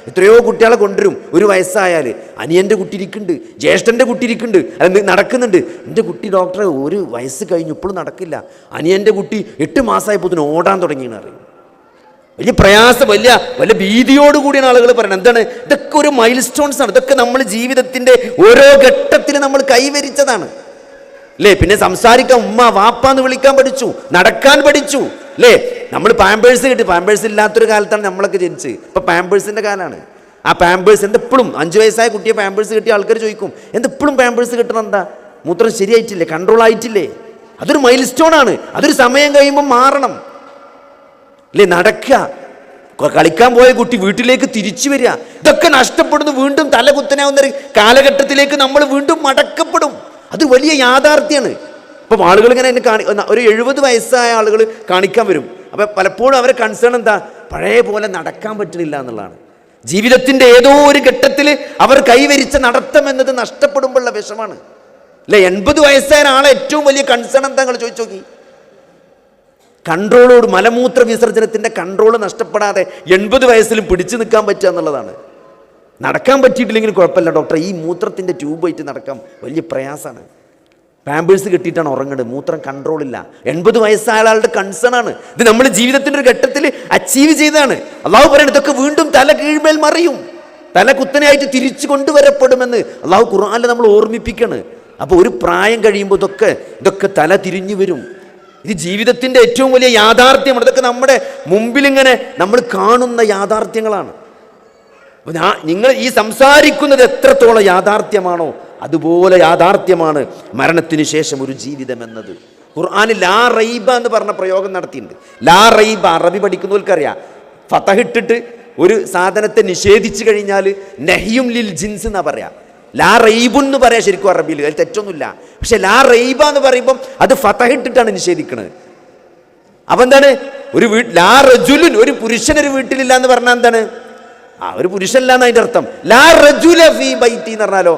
എത്രയോ കുട്ടികളെ കൊണ്ടുവരും. ഒരു വയസ്സായാൽ അനിയൻ്റെ കുട്ടി ഇരിക്കുന്നുണ്ട്, ജ്യേഷ്ഠൻ്റെ കുട്ടി ഇരിക്കുന്നുണ്ട്, അത് നടക്കുന്നുണ്ട്. എൻ്റെ കുട്ടി ഡോക്ടറെ ഒരു വയസ്സ് കഴിഞ്ഞു ഇപ്പോഴും നടക്കില്ല. അനിയൻ്റെ കുട്ടി 8 മാസമായപ്പോൾ ഓടാൻ തുടങ്ങിയെന്ന് അറിയും. വലിയ പ്രയാസം, വലിയ ഭീതിയോടുകൂടിയാണ് ആളുകൾ പറയുന്നത്. എന്താണ് ഇതൊക്കെ? ഒരു മൈൽ സ്റ്റോൺസ് ആണ്. ഇതൊക്കെ നമ്മൾ ജീവിതത്തിൻ്റെ ഓരോ ഘട്ടത്തിൽ നമ്മൾ കൈവരിച്ചതാണ് അല്ലേ? പിന്നെ സംസാരിക്കാൻ ഉമ്മ വാപ്പാന്ന് വിളിക്കാൻ പഠിച്ചു, നടക്കാൻ പഠിച്ചു അല്ലേ? നമ്മൾ പാമ്പേഴ്സ് കിട്ടി. പാമ്പേഴ്സ് ഇല്ലാത്തൊരു കാലത്താണ് നമ്മളൊക്കെ ജനിച്ച്. ഇപ്പം പാമ്പേഴ്സിൻ്റെ കാലമാണ്. ആ പാമ്പേഴ്സ് എന്തെപ്പോഴും 5 വയസ്സായ കുട്ടിയെ പാമ്പേഴ്സ് കിട്ടിയ ആൾക്കാർ ചോദിക്കും, എന്തെപ്പോഴും പാമ്പേഴ്സ് കിട്ടണം? എന്താ? മൂത്രം ശരിയായിട്ടില്ലേ? കൺട്രോൾ ആയിട്ടില്ലേ? അതൊരു മൈൽ സ്റ്റോണാണ്. അതൊരു സമയം കഴിയുമ്പോൾ മാറണം അല്ലേ? നടക്കുക, കളിക്കാൻ പോയ കുട്ടി വീട്ടിലേക്ക് തിരിച്ചു വരിക, ഇതൊക്കെ നഷ്ടപ്പെടുന്നു. വീണ്ടും തലകുത്തനാവുന്ന ഒരു കാലഘട്ടത്തിലേക്ക് നമ്മൾ വീണ്ടും മടക്കപ്പെടും. അത് വലിയ യാഥാർത്ഥ്യമാണ്. ഇപ്പം ആളുകൾ ഇങ്ങനെ എന്നെ ഒരു 70 വയസ്സായ ആളുകൾ കാണിക്കാൻ വരും. അപ്പം പലപ്പോഴും അവരെ കൺസേൺ എന്താ? പഴയ പോലെ നടക്കാൻ പറ്റുന്നില്ല എന്നുള്ളതാണ്. ജീവിതത്തിൻ്റെ ഏതോ ഒരു ഘട്ടത്തിൽ അവർ കൈവരിച്ച നടത്തം എന്നത് നഷ്ടപ്പെടുമ്പോഴുള്ള വിഷമാണ് അല്ലേ? 80 വയസ്സായ ആളെ ഏറ്റവും വലിയ കൺസേൺ എന്താ? നിങ്ങൾ ചോദിച്ചു നോക്കി. കൺട്രോളോട്, മലമൂത്ര വിസർജനത്തിൻ്റെ കൺട്രോൾ നഷ്ടപ്പെടാതെ 80 വയസ്സിലും പിടിച്ചു നിൽക്കാൻ പറ്റുക എന്നുള്ളതാണ്. നടക്കാൻ പറ്റിയിട്ടില്ലെങ്കിൽ കുഴപ്പമില്ല ഡോക്ടറെ, ഈ മൂത്രത്തിൻ്റെ ട്യൂബായിട്ട് നടക്കാൻ വലിയ പ്രയാസമാണ്. പാമ്പേഴ്സ് കെട്ടിയിട്ടാണ് ഉറങ്ങുന്നത്, മൂത്രം കൺട്രോളില്ല. 80 വയസ്സായ ആളുടെ കൺസേൺ ആണ് ഇത്. നമ്മൾ ജീവിതത്തിൻ്റെ ഒരു ഘട്ടത്തിൽ അച്ചീവ് ചെയ്തതാണ്. അള്ളാഹു പറയുന്നത് ഇതൊക്കെ വീണ്ടും തല കീഴ്മേൽ മറിയും, തല കുത്തനെയായിട്ട് തിരിച്ചു കൊണ്ടുവരപ്പെടുമെന്ന് അള്ളാഹു ഖുർആനിൽ നമ്മൾ ഓർമ്മിപ്പിക്കുകയാണ്. അപ്പോൾ ഒരു പ്രായം കഴിയുമ്പോൾ ഇതൊക്കെ തല തിരിഞ്ഞു വരും. ഇത് ജീവിതത്തിൻ്റെ ഏറ്റവും വലിയ യാഥാർത്ഥ്യമാണ്. ഇതൊക്കെ നമ്മുടെ മുമ്പിലിങ്ങനെ നമ്മൾ കാണുന്ന യാഥാർത്ഥ്യങ്ങളാണ്. നിങ്ങൾ ഈ സംസാരിക്കുന്നത് എത്രത്തോളം യാഥാർത്ഥ്യമാണോ അതുപോലെ യാഥാർത്ഥ്യമാണ് മരണത്തിന് ശേഷം ഒരു ജീവിതം എന്നത്. ഖുർആനിൽ ലാ റൈബ എന്ന് പറഞ്ഞ പ്രയോഗം നടത്തിയിട്ടുണ്ട്. ലാ റൈബ അറബി പഠിക്കുന്നവർക്കറിയാം. ഫതഹിട്ടിട്ട് ഒരു സാധനത്തെ നിഷേധിച്ചു കഴിഞ്ഞാൽ നഹിയും ലിൽ ജിൻസ് എന്നാ പറയാ. ലാ റൈബുൻ എന്ന് പറയാം ശരിക്കും അറബിയിൽ, അതിൽ തെറ്റൊന്നുമില്ല. പക്ഷെ ലാ റൈബ എന്ന് പറയുമ്പം അത് ഫതഹിട്ടിട്ടാണ് നിഷേധിക്കുന്നത്. അപ്പം എന്താണ്? ലാ റജുലുൻ, ഒരു പുരുഷൻ ഒരു വീട്ടിലില്ല എന്ന് പറഞ്ഞാൽ എന്താണ്? ഒരു പുരുഷനില്ല എന്ന് അതിൻ്റെ അർത്ഥം. ലാ റജുല ഫീ ബൈത്തി എന്ന് പറഞ്ഞാലോ,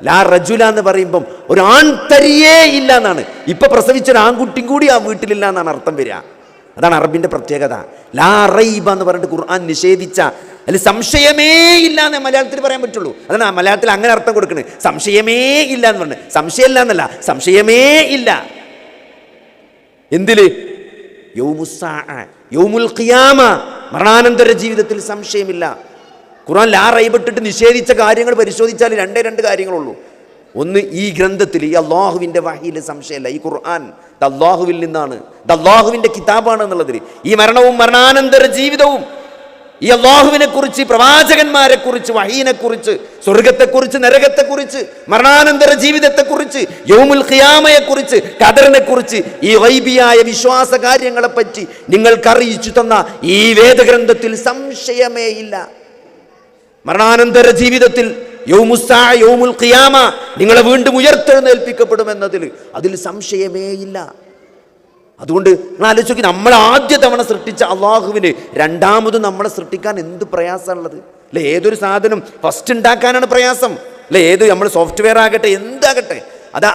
ലാ റജുല എന്ന് പറയുമ്പം ഒരു ആൺതരിയേ ഇല്ല എന്നാണ്. ഇപ്പൊ പ്രസവിച്ചൊരു ആൺകുട്ടിയും കൂടി ആ വീട്ടിലില്ല എന്നാണ് അർത്ഥം വരിക. അതാണ് അറബിന്റെ പ്രത്യേകത. ലാ റൈബ എന്ന് പറഞ്ഞിട്ട് ഖുർആൻ നിഷേധിച്ച, അതിൽ സംശയമേ ഇല്ല എന്നേ മലയാളത്തിൽ പറയാൻ പറ്റുള്ളൂ. അതാണ് മലയാളത്തിൽ അങ്ങനെ അർത്ഥം കൊടുക്കുന്നത്. സംശയമേ ഇല്ല എന്ന് പറഞ്ഞു. സംശയമില്ല എന്നല്ല, സംശയമേ ഇല്ല. എന്തില്? യൗമുൽ ഖിയാമ, മരണാനന്തര ജീവിതത്തിൽ സംശയമില്ല. ഖുർആൻ ലാ റൈബിട്ടിട്ട് നിഷേധിച്ച കാര്യങ്ങൾ പരിശോധിച്ചാൽ 2 കാര്യങ്ങളുള്ളൂ. ഒന്ന്, ഈ ഗ്രന്ഥത്തിൽ, ഈ അള്ളാഹുവിൻ്റെ വഹീൽ സംശയമല്ല. ഈ ഖുർആൻ അള്ളാഹുവിൽ നിന്നാണ്, അള്ളാഹുവിൻ്റെ കിതാബാണ് എന്നുള്ളതിൽ. ഈ മരണവും മരണാനന്തര ജീവിതവും ഈ അള്ളാഹുവിനെ കുറിച്ച്, പ്രവാചകന്മാരെ കുറിച്ച്, വഹീനെ കുറിച്ച്, സ്വർഗത്തെക്കുറിച്ച്, നരകത്തെക്കുറിച്ച്, മരണാനന്തര ജീവിതത്തെക്കുറിച്ച്, യൗമുൽ ഖിയാമയെ കുറിച്ച്, ഖദറിനെ കുറിച്ച്, ഈ ഗൈബിയായ വിശ്വാസ കാര്യങ്ങളെ പറ്റി നിങ്ങൾക്കറിയിച്ചു തന്ന ഈ വേദഗ്രന്ഥത്തിൽ സംശയമേ ഇല്ല. മരണാനന്തര ജീവിതത്തിൽ യൗമുൽ ഖിയാമ, നിങ്ങളെ വീണ്ടും ഉയർത്തെഴുന്നേൽപ്പിക്കപ്പെടുമെന്നതിൽ അതിൽ സംശയമേ ഇല്ല. അതുകൊണ്ട് നിങ്ങൾ ആലോചിച്ച് നോക്കി, നമ്മൾ ആദ്യ തവണ സൃഷ്ടിച്ച അള്ളാഹുവിന് രണ്ടാമതും നമ്മളെ സൃഷ്ടിക്കാൻ എന്ത് പ്രയാസമുള്ളത് അല്ലെ? ഏതൊരു സാധനം ഫസ്റ്റ് ഉണ്ടാക്കാനാണ് പ്രയാസം അല്ലെ? ഏത് നമ്മൾ സോഫ്റ്റ്വെയർ ആകട്ടെ, എന്താകട്ടെ,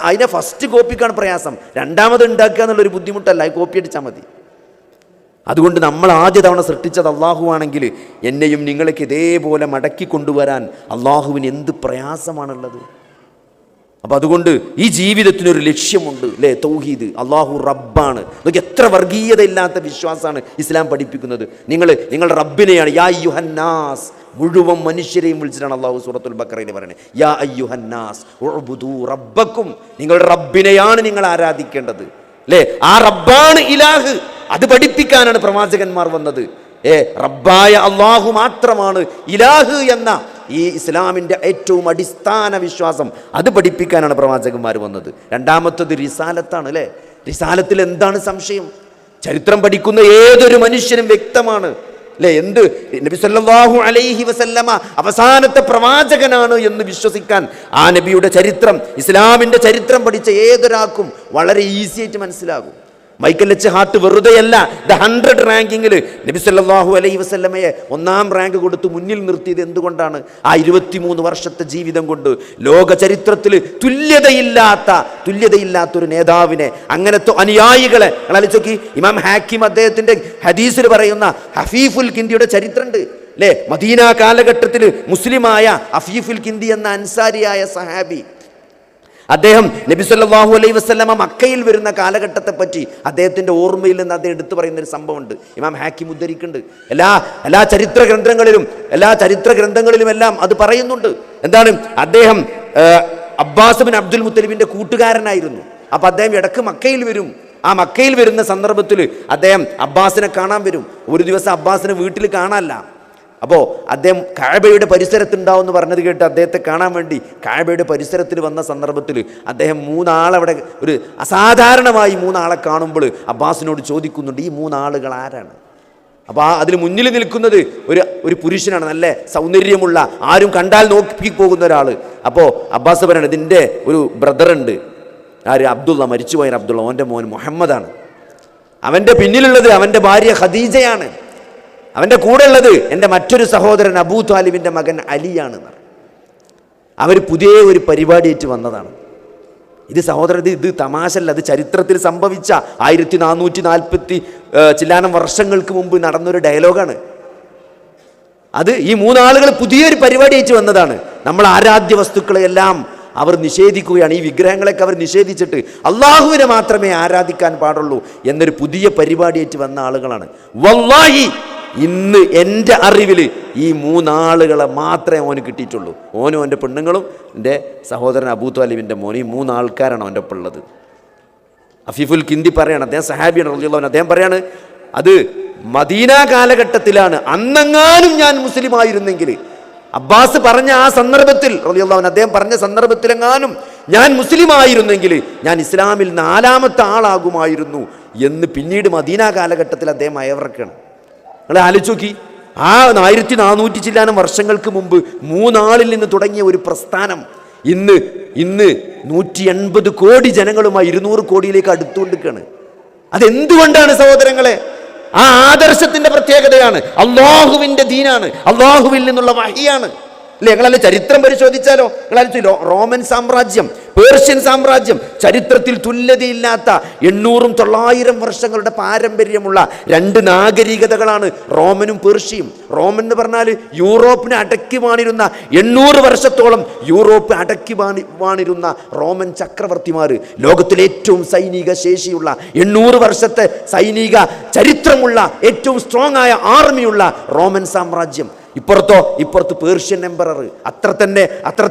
അതിനെ ഫസ്റ്റ് കോപ്പിക്കാണ് പ്രയാസം. രണ്ടാമത് ഉണ്ടാക്കുക എന്നുള്ളൊരു ബുദ്ധിമുട്ടല്ല, അത് കോപ്പി അടിച്ചാൽ മതി. അതുകൊണ്ട് നമ്മൾ ആദ്യ തവണ സൃഷ്ടിച്ചത് അള്ളാഹു ആണെങ്കിൽ എന്നെയും നിങ്ങൾക്ക് ഇതേപോലെ മടക്കി കൊണ്ടുവരാൻ അള്ളാഹുവിന് എന്ത് പ്രയാസമാണുള്ളത്. അപ്പം അതുകൊണ്ട് ഈ ജീവിതത്തിനൊരു ലക്ഷ്യമുണ്ട് അല്ലേ? തൗഹീദ്, അള്ളാഹു റബ്ബാണ്. നമുക്ക് എത്ര വർഗീയത ഇല്ലാത്ത വിശ്വാസമാണ് ഇസ്ലാം പഠിപ്പിക്കുന്നത്. നിങ്ങൾ റബ്ബിനെയാണ്, യാ അയ്യുഹന്നാസ്, മുഴുവൻ മനുഷ്യരെയും വിളിച്ചിട്ടാണ് അള്ളാഹു സൂറത്തുൽ ബഖറയിൽ പറയുന്നത്. യാ അയ്യുഹന്നാസ് ഉഅ്ബുദൂ റബ്ബക്കും, നിങ്ങളുടെ റബ്ബിനെയാണ് നിങ്ങൾ ആരാധിക്കേണ്ടത് അല്ലേ? ആ റബ്ബാണ് ഇലാഹ്. അത് പഠിപ്പിക്കാനാണ് പ്രവാചകന്മാർ വന്നത്. റബ്ബായ അള്ളാഹു മാത്രമാണ് ഇലാഹ് എന്ന ഈ ഇസ്ലാമിൻ്റെ ഏറ്റവും അടിസ്ഥാന വിശ്വാസം, അത് പഠിപ്പിക്കാനാണ് പ്രവാചകന്മാർ വന്നത്. രണ്ടാമത്തത് റിസാലത്താണ് അല്ലേ? റിസാലത്തിൽ എന്താണ് സംശയം? ചരിത്രം പഠിക്കുന്ന ഏതൊരു മനുഷ്യനും വ്യക്തമാണ് അല്ലേ? എന്ത് നബി സല്ലല്ലാഹു അലൈഹി വസല്ലമ അവസാനത്തെ പ്രവാചകനാണ് എന്ന് വിശ്വസിക്കാൻ ആ നബിയുടെ ചരിത്രം, ഇസ്ലാമിൻ്റെ ചരിത്രം പഠിച്ച ഏതൊരാൾക്കും വളരെ ഈസി ആയിട്ട് മനസ്സിലാകും. മൈക്കൽ എച്ച് ഹാർട്ട് വെറുതെയല്ല ദ 100 റാങ്കിങ്ങിൽ നബി സല്ലല്ലാഹു അലൈഹി വസല്ലമയെ 1ാം റാങ്ക് കൊടുത്ത് മുന്നിൽ നിർത്തിയത് എന്തുകൊണ്ടാണ്? ആ 23 വർഷത്തെ ജീവിതം കൊണ്ട് ലോക ചരിത്രത്തിൽ തുല്യതയില്ലാത്തൊരു നേതാവിനെ, അങ്ങനത്തെ അനുയായികളെ ആലോചിച്ച് നോക്കി. ഇമാം ഹാക്കിം അദ്ദേഹത്തിൻ്റെ ഹദീസിൽ പറയുന്ന ഹഫീഫുൽ കിന്ദിയുടെ ചരിത്രമുണ്ട് അല്ലേ? മദീന കാലഘട്ടത്തിൽ മുസ്ലിമായ അഫീഫുൽ കിന്ദി എന്ന അൻസാരിയായ സഹാബി, അദ്ദേഹം നബി സല്ലല്ലാഹു അലൈഹി വസല്ലമ മക്കയിൽ വരുന്ന കാലഘട്ടത്തെ പറ്റി അദ്ദേഹത്തിൻ്റെ ഓർമ്മയിൽ നിന്ന് അദ്ദേഹം എടുത്തു പറയുന്ന ഒരു സംഭവമുണ്ട്. ഇമാം ഹാക്കിം ഉദ്ധരിക്കുന്നുണ്ട്. എല്ലാ ചരിത്ര ഗ്രന്ഥങ്ങളിലും എല്ലാം അത് പറയുന്നുണ്ട്. എന്താണ്? അദ്ദേഹം അബ്ബാസ് ബിൻ അബ്ദുൽ മുത്തലിബിൻ്റെ കൂട്ടുകാരനായിരുന്നു. അപ്പം അദ്ദേഹം ഇടക്ക് മക്കയിൽ വരും. ആ മക്കയിൽ വരുന്ന സന്ദർഭത്തിൽ അദ്ദേഹം അബ്ബാസിനെ കാണാൻ വരും. ഒരു ദിവസം അബ്ബാസിനെ വീട്ടിൽ കാണാനല്ല. അപ്പോൾ അദ്ദേഹം കഅബയുടെ പരിസരത്തുണ്ടാവുമെന്ന് പറഞ്ഞത് കേട്ട് അദ്ദേഹത്തെ കാണാൻ വേണ്ടി കഅബയുടെ പരിസരത്തിൽ വന്ന സന്ദർഭത്തിൽ അദ്ദേഹം മൂന്നാളവിടെ ഒരു അസാധാരണമായി മൂന്നാളെ കാണുമ്പോൾ അബ്ബാസിനോട് ചോദിക്കുന്നുണ്ട്, ഈ മൂന്നാളുകൾ ആരാണ്? അപ്പോൾ അതിന് മുന്നിൽ നിൽക്കുന്നത് ഒരു പുരുഷനാണ്, നല്ല സൗന്ദര്യമുള്ള, ആരും കണ്ടാൽ നോക്കി പോകുന്ന ഒരാൾ. അപ്പോൾ അബ്ബാസ് പറയണത്, ഇതിൻ്റെ ഒരു ബ്രദറുണ്ട്, ആര്? അബ്ദുള്ള, മരിച്ചുപോയ അബ്ദുള്ള, അവൻ്റെ മോൻ മുഹമ്മദാണ്. അവൻ്റെ പിന്നിലുള്ളത് അവൻ്റെ ഭാര്യ ഖദീജയാണ്. അവൻ്റെ കൂടെ ഉള്ളത് എൻ്റെ മറ്റൊരു സഹോദരൻ അബൂ താലിബിൻ്റെ മകൻ അലിയാണ്. അവർ പുതിയ ഒരു പരിപാടിയേറ്റ് വന്നതാണ്. ഇത് സഹോദരൻ, ഇത് തമാശല്ല, അത് ചരിത്രത്തിൽ സംഭവിച്ച 1440 ചില്ലാനം വർഷങ്ങൾക്ക് മുമ്പ് നടന്നൊരു ഡയലോഗാണ്. അത് ഈ മൂന്നാളുകൾ പുതിയൊരു പരിപാടിയേറ്റ് വന്നതാണ്. നമ്മൾ ആരാധ്യ വസ്തുക്കളെയെല്ലാം അവർ നിഷേധിക്കുകയാണ്. ഈ വിഗ്രഹങ്ങളൊക്കെ അവർ നിഷേധിച്ചിട്ട് അള്ളാഹുവിനെ മാത്രമേ ആരാധിക്കാൻ പാടുള്ളൂ എന്നൊരു പുതിയ പരിപാടിയേറ്റ് വന്ന ആളുകളാണ്. വല്ലാഹി ഇന്ന് എൻ്റെ അറിവിൽ ഈ മൂന്നാളുകളെ മാത്രമേ ഓന് കിട്ടിയിട്ടുള്ളൂ. ഓനും അവൻ്റെ പെണ്ണുങ്ങളും എൻ്റെ സഹോദരൻ അബൂ താലിബിൻ്റെ മോനും, ഈ മൂന്നാൾക്കാരാണ് അവൻ്റെ ഒപ്പം ഉള്ളത്. അഫീഫുൽ കിന്ദി പറയാണ്, അദ്ദേഹം സഹാബിയാണ് റളിയല്ലാഹു അൻഹു, അദ്ദേഹം പറയാണ്, അത് മദീന കാലഘട്ടത്തിലാണ്. അന്നെങ്ങാനും ഞാൻ മുസ്ലിം ആയിരുന്നെങ്കിൽ, അബ്ബാസ് പറഞ്ഞ ആ സന്ദർഭത്തിൽ റളിയല്ലാഹു അൻഹു അദ്ദേഹം പറഞ്ഞ സന്ദർഭത്തിലെങ്ങാനും ഞാൻ മുസ്ലിം ആയിരുന്നെങ്കിൽ ഞാൻ ഇസ്ലാമിൽ 4ാമത്തെ ആളാകുമായിരുന്നു എന്ന് പിന്നീട് മദീന കാലഘട്ടത്തിൽ അദ്ദേഹം അയവിറക്കാണ്. നിങ്ങൾ ആലോചിച്ച് നോക്കി, ആ 1400 ചില്ലാനം വർഷങ്ങൾക്ക് മുമ്പ് മൂന്നാളിൽ നിന്ന് തുടങ്ങിയ ഒരു പ്രസ്ഥാനം ഇന്ന് 180 കോടി ജനങ്ങളുമായി 200 കോടിയിലേക്ക് അടുത്തുകൊണ്ടിരിക്കുകയാണ്. അതെന്തുകൊണ്ടാണ് സഹോദരങ്ങളെ? ആ ആദർശത്തിന്റെ പ്രത്യേകതയാണ്. അള്ളാഹുവിന്റെ ദീനാണ്, അള്ളാഹുവിൽ നിന്നുള്ള വഹിയാണ്. അല്ലേ? നിങ്ങളല്ല ചരിത്രം പരിശോധിച്ചാലോ, നിങ്ങളാലോചിച്ചോ, റോമൻ സാമ്രാജ്യം, പേർഷ്യൻ സാമ്രാജ്യം, ചരിത്രത്തിൽ തുല്യതയില്ലാത്ത 800-900 വർഷങ്ങളുടെ പാരമ്പര്യമുള്ള 2 നാഗരികതകളാണ് റോമനും പേർഷ്യയും. റോമൻ എന്ന് പറഞ്ഞാൽ യൂറോപ്പിനെ അടക്കി വാണിരുന്ന 800 വർഷത്തോളം യൂറോപ്പ് അടക്കി വാണിരുന്ന റോമൻ ചക്രവർത്തിമാർ, ലോകത്തിലെ ഏറ്റവും സൈനിക ശേഷിയുള്ള 800 വർഷത്തെ സൈനിക ചരിത്രമുള്ള ഏറ്റവും സ്ട്രോങ് ആയ ആർമിയുള്ള റോമൻ സാമ്രാജ്യം. ഇപ്പുറത്ത് പേർഷ്യൻ എംപറർ, അത്ര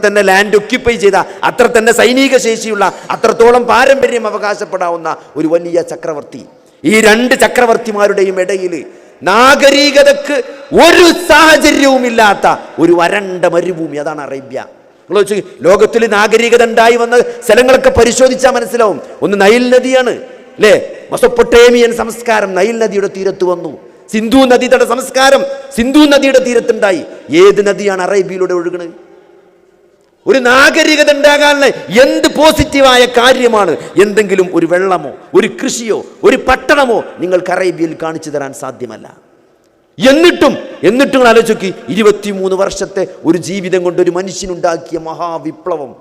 തന്നെ ലാൻഡ് ഒക്യുപ്പൈ ചെയ്ത, അത്ര തന്നെ സൈനിക ശേഷിയുള്ള, അത്രത്തോളം പാരമ്പര്യം അവകാശപ്പെടാവുന്ന ഒരു വലിയ ചക്രവർത്തി. ഈ 2 ചക്രവർത്തിമാരുടെയും ഇടയിൽ നാഗരികതക്ക് ഒരു സാഹചര്യവുമില്ലാത്ത ഒരു വരണ്ട മരുഭൂമി, അതാണ് അറേബ്യ. ലോകത്തിൽ നാഗരികത ഉണ്ടായി വന്ന സ്ഥലങ്ങളൊക്കെ പരിശോധിച്ചാൽ മനസ്സിലാവും. ഒന്ന് നൈൽ നദിയാണ്, അല്ലേ? മെസൊപ്പൊട്ടേമിയൻ സംസ്കാരം നൈൽ നദിയുടെ തീരത്ത് വന്നു. സിന്ധു നദിയുടെ സംസ്കാരം സിന്ധു നദിയുടെ തീരത്തുണ്ടായി. ഏത് നദിയാണ് അറേബ്യയിലൂടെ ഒഴുകുന്നത്? ഒരു നാഗരികത ഉണ്ടാകാനുള്ള എന്ത് പോസിറ്റീവായ കാര്യമാണ്? എന്തെങ്കിലും ഒരു വെള്ളമോ ഒരു കൃഷിയോ ഒരു പട്ടണമോ നിങ്ങൾക്ക് അറേബ്യയിൽ കാണിച്ചു തരാൻ സാധ്യമല്ല. എന്നിട്ടും ആലോചിക്ക്, 23 വർഷത്തെ ഒരു ജീവിതം കൊണ്ട് ഒരു മനുഷ്യനുണ്ടാക്കിയ മഹാവിപ്ലവം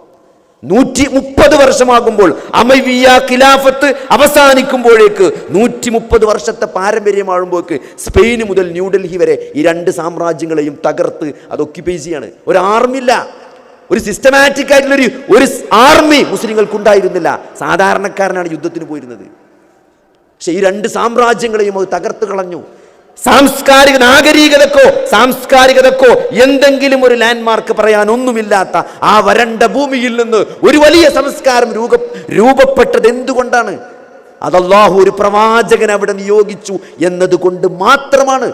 130 വർഷമാകുമ്പോൾ, അമവിയ ഖിലാഫത്ത് അവസാനിക്കുമ്പോഴേക്ക് 130 വർഷത്തെ പാരമ്പര്യമാകുമ്പോഴേക്ക് സ്പെയിൻ മുതൽ ന്യൂഡൽഹി വരെ ഈ 2 സാമ്രാജ്യങ്ങളെയും തകർത്ത് അത് ഒക്യുപ്പൈ ചെയ്യാണ്. ഒരു ആർമില്ല, ഒരു സിസ്റ്റമാറ്റിക് ആയിട്ടുള്ള ഒരു ആർമി മുസ്ലിങ്ങൾക്കുണ്ടായിരുന്നില്ല. സാധാരണക്കാരനാണ് യുദ്ധത്തിന് പോയിരുന്നത്. പക്ഷെ ഈ 2 സാമ്രാജ്യങ്ങളെയും അത് തകർത്ത് കളഞ്ഞു. സാംസ്കാരികതക്കോ എന്തെങ്കിലും ഒരു ലാൻഡ്മാർക്ക് പറയാൻ ഒന്നുമില്ലാത്ത ആ വരണ്ട ഭൂമിയിൽ നിന്ന് ഒരു വലിയ സംസ്കാരം രൂപപ്പെട്ടത് എന്തുകൊണ്ടാണ്? അത് അല്ലാഹു ഒരു പ്രവാചകൻ അവിടെ നിയോഗിച്ചു എന്നതുകൊണ്ട് മാത്രമാണ്.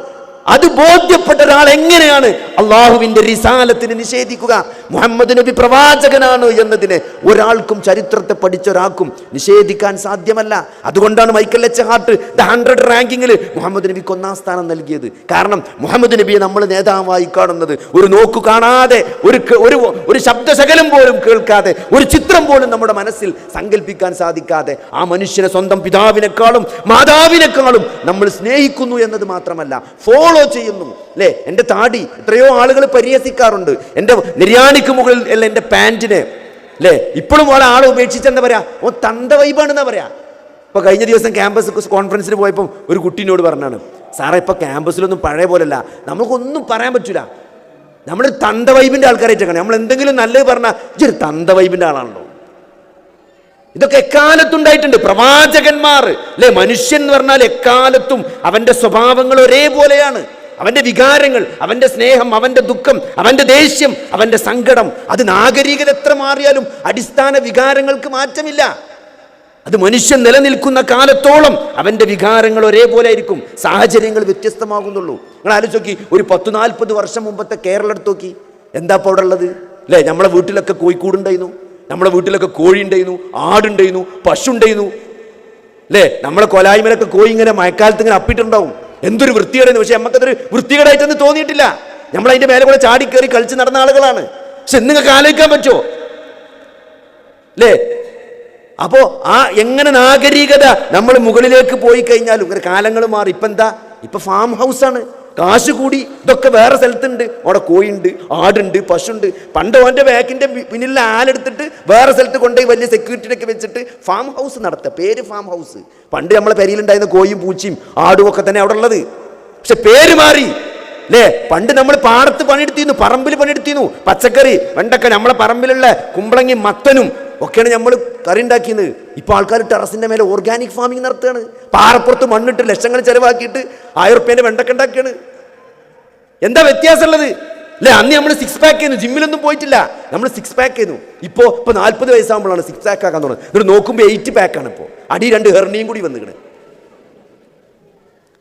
അത് ബോധ്യപ്പെട്ട ഒരാൾ എങ്ങനെയാണ് അള്ളാഹുവിന്റെ റിസാലത്തിനെ നിഷേധിക്കുക? മുഹമ്മദ് നബി പ്രവാചകനാണ് എന്നതിനെ ഒരാൾക്കും, ചരിത്രത്തെ പഠിച്ച ഒരാൾക്കും നിഷേധിക്കാൻ സാധ്യമല്ല. അതുകൊണ്ടാണ് മൈക്കൽ എച്ച് ഹാർട്ട് ദ 100 റാങ്കിങ്ങിൽ മുഹമ്മദ് നബിക്ക് 1ാം സ്ഥാനം നൽകിയത്. കാരണം മുഹമ്മദ് നബിയെ നമ്മൾ നേതാവായി കാണുന്നത് ഒരു നോക്കു കാണാതെ, ഒരു ശബ്ദശകലം പോലും കേൾക്കാതെ, ഒരു ചിത്രം പോലും നമ്മുടെ മനസ്സിൽ സങ്കല്പിക്കാൻ സാധിക്കാതെ ആ മനുഷ്യനെ സ്വന്തം പിതാവിനേക്കാളും മാതാവിനേക്കാളും നമ്മൾ സ്നേഹിക്കുന്നു എന്നത് മാത്രമല്ല, ഫോളോ ചെയ്യുന്നു. അല്ലേ? എൻ്റെ താടി എത്രയോ ആളുകൾ പരിഹസിക്കാറുണ്ട്. എൻ്റെ നിര്യാണിക്ക് മുകളിൽ അല്ല എൻ്റെ പാൻറ്റിന്, അല്ലേ? ഇപ്പോഴും ആളെ ഉപേക്ഷിച്ചെന്താ പറയാ, ഓ തന്ത വൈബാണെന്നാ പറയാ. ഇപ്പൊ കഴിഞ്ഞ ദിവസം ക്യാമ്പസ് കോൺഫറൻസിന് പോയപ്പോൾ ഒരു കുട്ടീനോട് പറഞ്ഞാണ്, സാറേ ഇപ്പോൾ ക്യാമ്പസിലൊന്നും പഴയ പോലല്ല, നമുക്കൊന്നും പറയാൻ പറ്റില്ല. നമ്മൾ തന്ത വൈബിൻ്റെ ആൾക്കാരായിട്ടാണ്. നമ്മൾ എന്തെങ്കിലും നല്ലത് പറഞ്ഞാൽ ഇതൊരു തന്ത വൈബിൻ്റെ ആളാണല്ലോ. ഇതൊക്കെ എക്കാലത്തുണ്ടായിട്ടുണ്ട്. പ്രവാചകന്മാർ അല്ലേ, മനുഷ്യൻ എന്ന് പറഞ്ഞാൽ എക്കാലത്തും അവൻ്റെ സ്വഭാവങ്ങൾ ഒരേപോലെയാണ്. അവൻ്റെ വികാരങ്ങൾ, അവൻ്റെ സ്നേഹം, അവൻ്റെ ദുഃഖം, അവൻ്റെ ദേഷ്യം, അവൻ്റെ സങ്കടം, അത് നാഗരികത എത്ര മാറിയാലും അടിസ്ഥാന വികാരങ്ങൾക്ക് മാറ്റമില്ല. അത് മനുഷ്യൻ നിലനിൽക്കുന്ന കാലത്തോളം അവൻ്റെ വികാരങ്ങൾ ഒരേപോലെ ആയിരിക്കും. സാഹചര്യങ്ങൾ വ്യത്യസ്തമാകുന്നുള്ളൂ. നിങ്ങൾ ആലോചിച്ച് നോക്കി, ഒരു 10-40 വർഷം മുമ്പത്തെ കേരളം എടുത്ത് നോക്കി, എന്താ ഇപ്പോൾ അവിടെ ഉള്ളത് അല്ലേ? നമ്മളെ വീട്ടിലൊക്കെ കോഴിക്കൂടുണ്ടായിരുന്നു, നമ്മളെ വീട്ടിലൊക്കെ കോഴി ഉണ്ടായിരുന്നു, ആടുണ്ടായിരുന്നു, പശു ഉണ്ടായിരുന്നു അല്ലേ? നമ്മളെ കൊലായ്മലൊക്കെ കോഴി ഇങ്ങനെ മഴക്കാലത്ത് ഇങ്ങനെ അപ്പിട്ടുണ്ടാവും. എന്തൊരു വൃത്തികേടായിരുന്നു. പക്ഷെ നമുക്കതൊരു വൃത്തികേടായിട്ടൊന്നും തോന്നിയിട്ടില്ല. നമ്മൾ അതിൻ്റെ മേലെ കൂടെ ചാടിക്കയറി കളിച്ച് നടന്ന ആളുകളാണ്. പക്ഷെ നിങ്ങൾക്ക് ആലോചിക്കാൻ പറ്റുമോ അല്ലേ? അപ്പോ ആ എങ്ങനെ നാഗരികത നമ്മൾ മുകളിലേക്ക് പോയി കഴിഞ്ഞാലും ഇങ്ങനെ കാലങ്ങൾ മാറി. ഇപ്പം എന്താ, ഇപ്പം ഫാം ഹൗസാണ്, കാശ് കൂടി, ഇതൊക്കെ വേറെ സ്ഥലത്തുണ്ട്. അവിടെ കോഴിയുണ്ട്, ആടുണ്ട്, പശുണ്ട്. പണ്ട് ഓൻ്റെ ബാക്കിൻ്റെ പിന്നിലെ ആലെടുത്തിട്ട് വേറെ സ്ഥലത്ത് കൊണ്ടുപോയി വലിയ സെക്യൂരിറ്റിയൊക്കെ വെച്ചിട്ട് ഫാം ഹൗസ് നടത്തുക. പേര് ഫാം ഹൗസ്. പണ്ട് നമ്മളെ പെരിയിലുണ്ടായിരുന്ന കോഴിയും പൂച്ചയും ആടും ഒക്കെ തന്നെ അവിടെ ഉള്ളത്. പക്ഷെ പേര് മാറി അല്ലേ? പണ്ട് നമ്മൾ പാടത്ത് പണിയെടുത്തിരുന്നു, പറമ്പിൽ പണിയെടുത്തിരുന്നു. പച്ചക്കറി, വെണ്ടക്ക, നമ്മളെ പറമ്പിലുള്ള കുമ്പളങ്ങി, മത്തനും ഒക്കെയാണ് നമ്മൾ കറി ഉണ്ടാക്കിയത്. ഇപ്പോൾ ആൾക്കാർ ടെറസിൻ്റെ മേലെ ഓർഗാനിക് ഫാമിംഗ് നടത്തുകയാണ്. പാറപ്പുറത്ത് മണ്ണിട്ട് ലക്ഷങ്ങൾ ചിലവാക്കിയിട്ട് 1000 റുപ്യേൻ്റെ വെണ്ടക്ക ഉണ്ടാക്കുകയാണ്. എന്താ വ്യത്യാസമുള്ളത് അല്ലേ? അന്ന് നമ്മൾ 6 പാക്ക് ചെയ്യുന്നു, ജിമ്മിലൊന്നും പോയിട്ടില്ല, നമ്മൾ 6 പാക്ക് ചെയ്യുന്നു. ഇപ്പോൾ 40 വയസ്സാകുമ്പോഴാണ് 6 പാക്ക് ആക്കാൻ തുടങ്ങുന്നത്. എന്നിട്ട് നോക്കുമ്പോൾ 8 പാക്കാണ്. ഇപ്പോൾ അടി 2 ഹെർണിയും കൂടി വന്നിക്കണ്.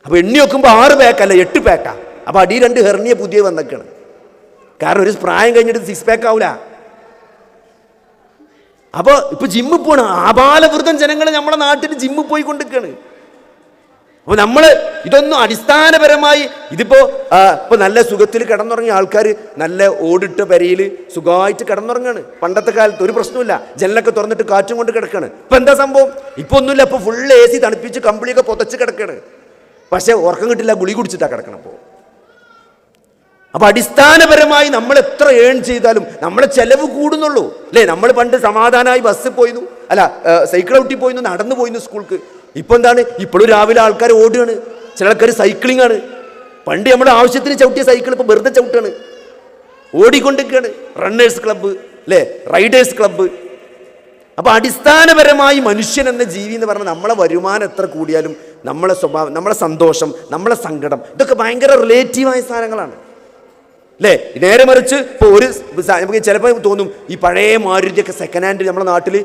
അപ്പോൾ എണ്ണി നോക്കുമ്പോൾ 6 പാക്കല്ല 8 പാക്കാ. അപ്പോൾ അടി 2 ഹെർണിയെ പുതിയ വന്നേക്കാണ്. കാരണം ഒരു പ്രായം കഴിഞ്ഞിട്ട് 6 പാക്ക് ആവില്ല. അപ്പോൾ ഇപ്പൊ ജിമ്മിൽ പോകണം. ആബാലവൃതം ജനങ്ങൾ നമ്മുടെ നാട്ടിൽ ജിമ്മിൽ പോയി കൊണ്ടിരിക്കുകയാണ്. അപ്പോൾ നമ്മൾ ഇതൊന്നും അടിസ്ഥാനപരമായി ഇതിപ്പോൾ ഇപ്പോൾ നല്ല സുഖത്തിൽ കിടന്നുറങ്ങിയ ആൾക്കാർ നല്ല ഓടിട്ട പെരയിൽ സുഖമായിട്ട് കിടന്നുറങ്ങാണ്. പണ്ടത്തെ കാലത്ത് ഒരു പ്രശ്നമില്ല, ജനലൊക്കെ തുറന്നിട്ട് കാറ്റും കൊണ്ട് കിടക്കുകയാണ്. ഇപ്പം എന്താ സംഭവം? ഇപ്പോൾ ഒന്നുമില്ല, ഇപ്പോൾ ഫുൾ AC തണുപ്പിച്ച് കമ്പിളിയൊക്കെ പൊതച്ച് കിടക്കുകയാണ്. പക്ഷേ ഉറക്കം കിട്ടില്ല, ഗുളി കുടിച്ചിട്ടാണ് കിടക്കണം. അപ്പോൾ അടിസ്ഥാനപരമായി നമ്മൾ എത്ര ഏൺ ചെയ്താലും നമ്മളെ ചെലവ് കൂടുന്നുള്ളൂ അല്ലേ? നമ്മൾ പണ്ട് സമാധാനമായി ബസ്സിൽ പോയിരുന്നു, അല്ല സൈക്കിൾ ഔട്ടി പോയിരുന്നു, നടന്നു പോയിരുന്നു സ്കൂൾക്ക്. ഇപ്പോൾ എന്താണ്? ഇപ്പോഴും രാവിലെ ആൾക്കാർ ഓടുകയാണ്, ചില ആൾക്കാർ സൈക്ലിംഗ് ആണ്. പണ്ട് നമ്മുടെ ആവശ്യത്തിന് ചവിട്ടിയ സൈക്കിൾ ഇപ്പോൾ വെറുതെ ചവിട്ടാണ്, ഓടിക്കൊണ്ടിരിക്കുകയാണ്. റണ്ണേഴ്സ് ക്ലബ്ബ് അല്ലേ, റൈഡേഴ്സ് ക്ലബ്ബ്. അപ്പോൾ അടിസ്ഥാനപരമായി മനുഷ്യൻ എന്ന ജീവി എന്ന് പറഞ്ഞാൽ നമ്മളെ വരുമാനം എത്ര കൂടിയാലും നമ്മളെ സ്വഭാവം, നമ്മളെ സന്തോഷം, നമ്മളെ സങ്കടം, ഇതൊക്കെ ഭയങ്കര റിലേറ്റീവായ സാധനങ്ങളാണ് അല്ലേ? നേരെ മറിച്ച് ഇപ്പോൾ നമുക്ക് ചിലപ്പോൾ തോന്നും ഈ പഴയ മാരുതിയൊക്കെ സെക്കൻഡ് ഹാൻഡ് നമ്മുടെ നാട്ടിൽ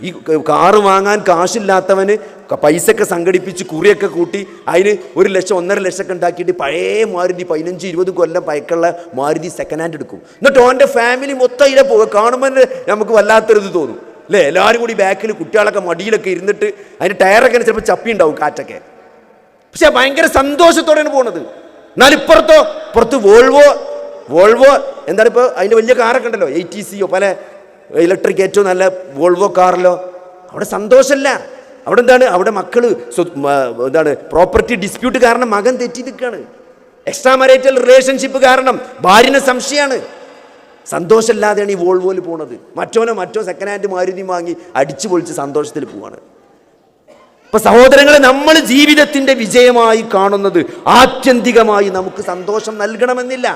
ഈ കാറ് വാങ്ങാൻ കാശില്ലാത്തവന് പൈസയൊക്കെ സംഘടിപ്പിച്ച് കുറിയൊക്കെ കൂട്ടി അതിന് 1 ലക്ഷം 1.5 ലക്ഷമൊക്കെ ഉണ്ടാക്കിയിട്ട് പഴയ മാരുതി 15-20 കൊല്ലം പഴക്കമുള്ള മാരുതി സെക്കൻഡ് ഹാൻഡ് എടുക്കും. എന്നിട്ട് ഓൻ്റെ ഫാമിലി മൊത്തം ഇതിലെ പോകുക. കാണുമ്പോൾ നമുക്ക് വല്ലാത്തൊരിത് തോന്നും അല്ലേ? എല്ലാവരും കൂടി ബാക്കിൽ കുട്ടികളൊക്കെ മടിയിലൊക്കെ ഇരുന്നിട്ട് അതിൻ്റെ ടയറൊക്കെ ചിലപ്പോൾ ചപ്പി ഉണ്ടാവും, കാറ്റൊക്കെ. പക്ഷെ ഭയങ്കര സന്തോഷത്തോടെയാണ് പോണത്. എന്നാൽ പുറത്ത് വോൾവോ എന്താണ് ഇപ്പോൾ അതിൻ്റെ വലിയ കാറൊക്കെ ഉണ്ടല്ലോ, 80CO പല ഇലക്ട്രിക് ഏറ്റവും നല്ല വോൾവോ കാറിലോ. അവിടെ സന്തോഷമല്ല. അവിടെ എന്താണ്? അവിടെ മക്കൾ എന്താണ് പ്രോപ്പർട്ടി ഡിസ്പ്യൂട്ട് കാരണം മകൻ തെറ്റി നിൽക്കുകയാണ്. എക്സ്ട്രാ മാരിറ്റൽ റിലേഷൻഷിപ്പ് കാരണം ഭാര്യനെ സംശയമാണ്. സന്തോഷമില്ലാതെയാണ് ഈ വോൾവോയിൽ പോണത്. മറ്റോ സെക്കൻഡ് ഹാൻഡ് മാരുതി വാങ്ങി അടിച്ചു പൊളിച്ച് സന്തോഷത്തിൽ പോവാണ്. ഇപ്പൊ സഹോദരങ്ങളെ, നമ്മൾ ജീവിതത്തിന്റെ വിജയമായി കാണുന്നത് ആത്യന്തികമായി നമുക്ക് സന്തോഷം നൽകണമെന്നില്ല.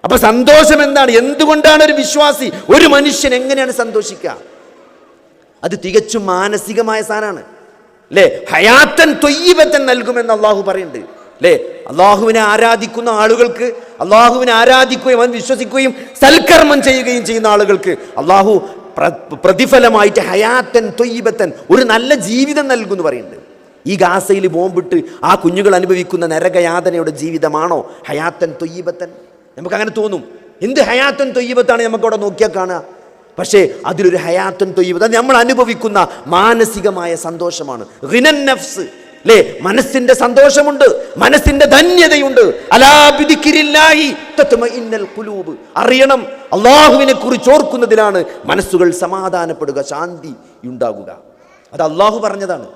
അപ്പൊ സന്തോഷം എന്താണ്? എന്തുകൊണ്ടാണ് ഒരു വിശ്വാസി, ഒരു മനുഷ്യൻ എങ്ങനെയാണ് സന്തോഷിക്കുക? അത് തികച്ചും മാനസികമായ സാധനമാണ് അല്ലേ? ഹയാത്തൻ ത്വയ്യിബത്തൻ നൽകുമെന്ന് അള്ളാഹു പറയുന്നുണ്ട് അല്ലേ? അള്ളാഹുവിനെ ആരാധിക്കുന്ന ആളുകൾക്ക്, അള്ളാഹുവിനെ ആരാധിക്കുകയും അവൻ വിശ്വസിക്കുകയും സൽക്കർമ്മം ചെയ്യുകയും ചെയ്യുന്ന ആളുകൾക്ക് അള്ളാഹു പ്രതിഫലമായിട്ട് ഹയാത്തൻ ത്വയ്യിബത്തൻ, ഒരു നല്ല ജീവിതം നൽകുമെന്ന് പറയുന്നുണ്ട്. ഈ ഗാസയിൽ ബോംബിട്ട് ആ കുഞ്ഞുങ്ങൾ അനുഭവിക്കുന്ന നരകയാതനയുടെ ജീവിതമാണോ ഹയാത്തൻ ത്വയ്യിബത്തൻ? നമുക്കങ്ങനെ തോന്നും. എന്ത് ഹയാത്തൻ ത്വയ്യിബത്താണ് നമുക്കവിടെ നോക്കിയാൽ കാണുക. പക്ഷേ അതിലൊരു ഹയാത്തൻ ത്വയ്യിബത്ത്, അത് നമ്മൾ അനുഭവിക്കുന്ന മാനസികമായ സന്തോഷമാണ്. ഗിനൻ നഫ്സ് അല്ലേ? മനസ്സിന്റെ സന്തോഷമുണ്ട്, മനസ്സിന്റെ ധന്യതയുണ്ട്. അലാ ബിദിക്രില്ലാഹി തത്മഇന്നൽ ഖുലൂബ്. അറിയണം, അള്ളാഹുവിനെ കുറിച്ച് ഓർക്കുന്നതിലാണ് മനസ്സുകൾ സമാധാനപ്പെടുക, ശാന്തി ഉണ്ടാകുക. അത് അള്ളാഹു പറഞ്ഞതാണ്.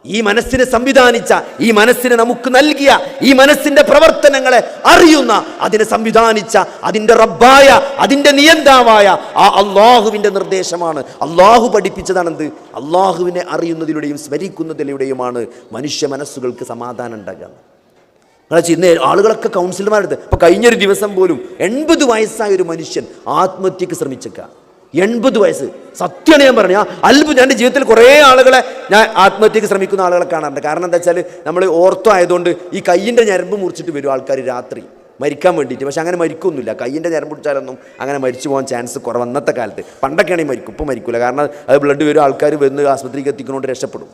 ഈ മനസ്സിനെ സംവിധാനിച്ച, ഈ മനസ്സിനെ നമുക്ക് നൽകിയ, ഈ മനസ്സിന്റെ പ്രവർത്തനങ്ങളെ അറിയുന്ന, അതിനെ സംവിധാനിച്ച അതിൻ്റെ റബ്ബായ, അതിൻ്റെ നിയന്താവായ ആ അള്ളാഹുവിൻ്റെ നിർദ്ദേശമാണ്. അള്ളാഹു പഠിപ്പിച്ചതാണെന്ത്? അള്ളാഹുവിനെ അറിയുന്നതിലൂടെയും സ്മരിക്കുന്നതിലൂടെയുമാണ് മനുഷ്യ മനസ്സുകൾക്ക് സമാധാനം ഉണ്ടാകുക. ഇന്ന് ആളുകളൊക്കെ കൗൺസിലർമാരെടുത്ത് ഇപ്പോൾ കഴിഞ്ഞൊരു ദിവസം പോലും 80 വയസ്സായ ഒരു മനുഷ്യൻ ആത്മഹത്യക്ക് ശ്രമിച്ചേക്കുക. 80 വയസ്സ്. സത്യമാണ് ഞാൻ പറഞ്ഞു. അത്ഭുതം. എൻ്റെ ജീവിതത്തിൽ കുറേ ആളുകളെ ഞാൻ ആത്മഹത്യക്ക് ശ്രമിക്കുന്ന ആളുകളെ കാണാറുണ്ട്. കാരണം എന്താ വെച്ചാൽ നമ്മൾ ഓർത്തോ ആയതുകൊണ്ട് ഈ കയ്യിൻ്റെ ഞരമ്പ് മുറിച്ചിട്ട് വരും ആൾക്കാർ രാത്രി മരിക്കാൻ വേണ്ടിയിട്ട്. പക്ഷെ അങ്ങനെ മരിക്കൊന്നുമില്ല. കയ്യിൻ്റെ ഞരമ്പ് പിടിച്ചാലൊന്നും അങ്ങനെ മരിച്ചു പോകാൻ ചാൻസ് കുറവ് അന്നത്തെ കാലത്ത്. പണ്ടൊക്കെയാണെങ്കിൽ മരിക്കും, ഇപ്പം മരിക്കില്ല. കാരണം അത് ബ്ലഡ് വരും, ആൾക്കാർ വന്ന് ആശുപത്രിക്ക് എത്തിക്കുന്നതുകൊണ്ട് രക്ഷപ്പെടും.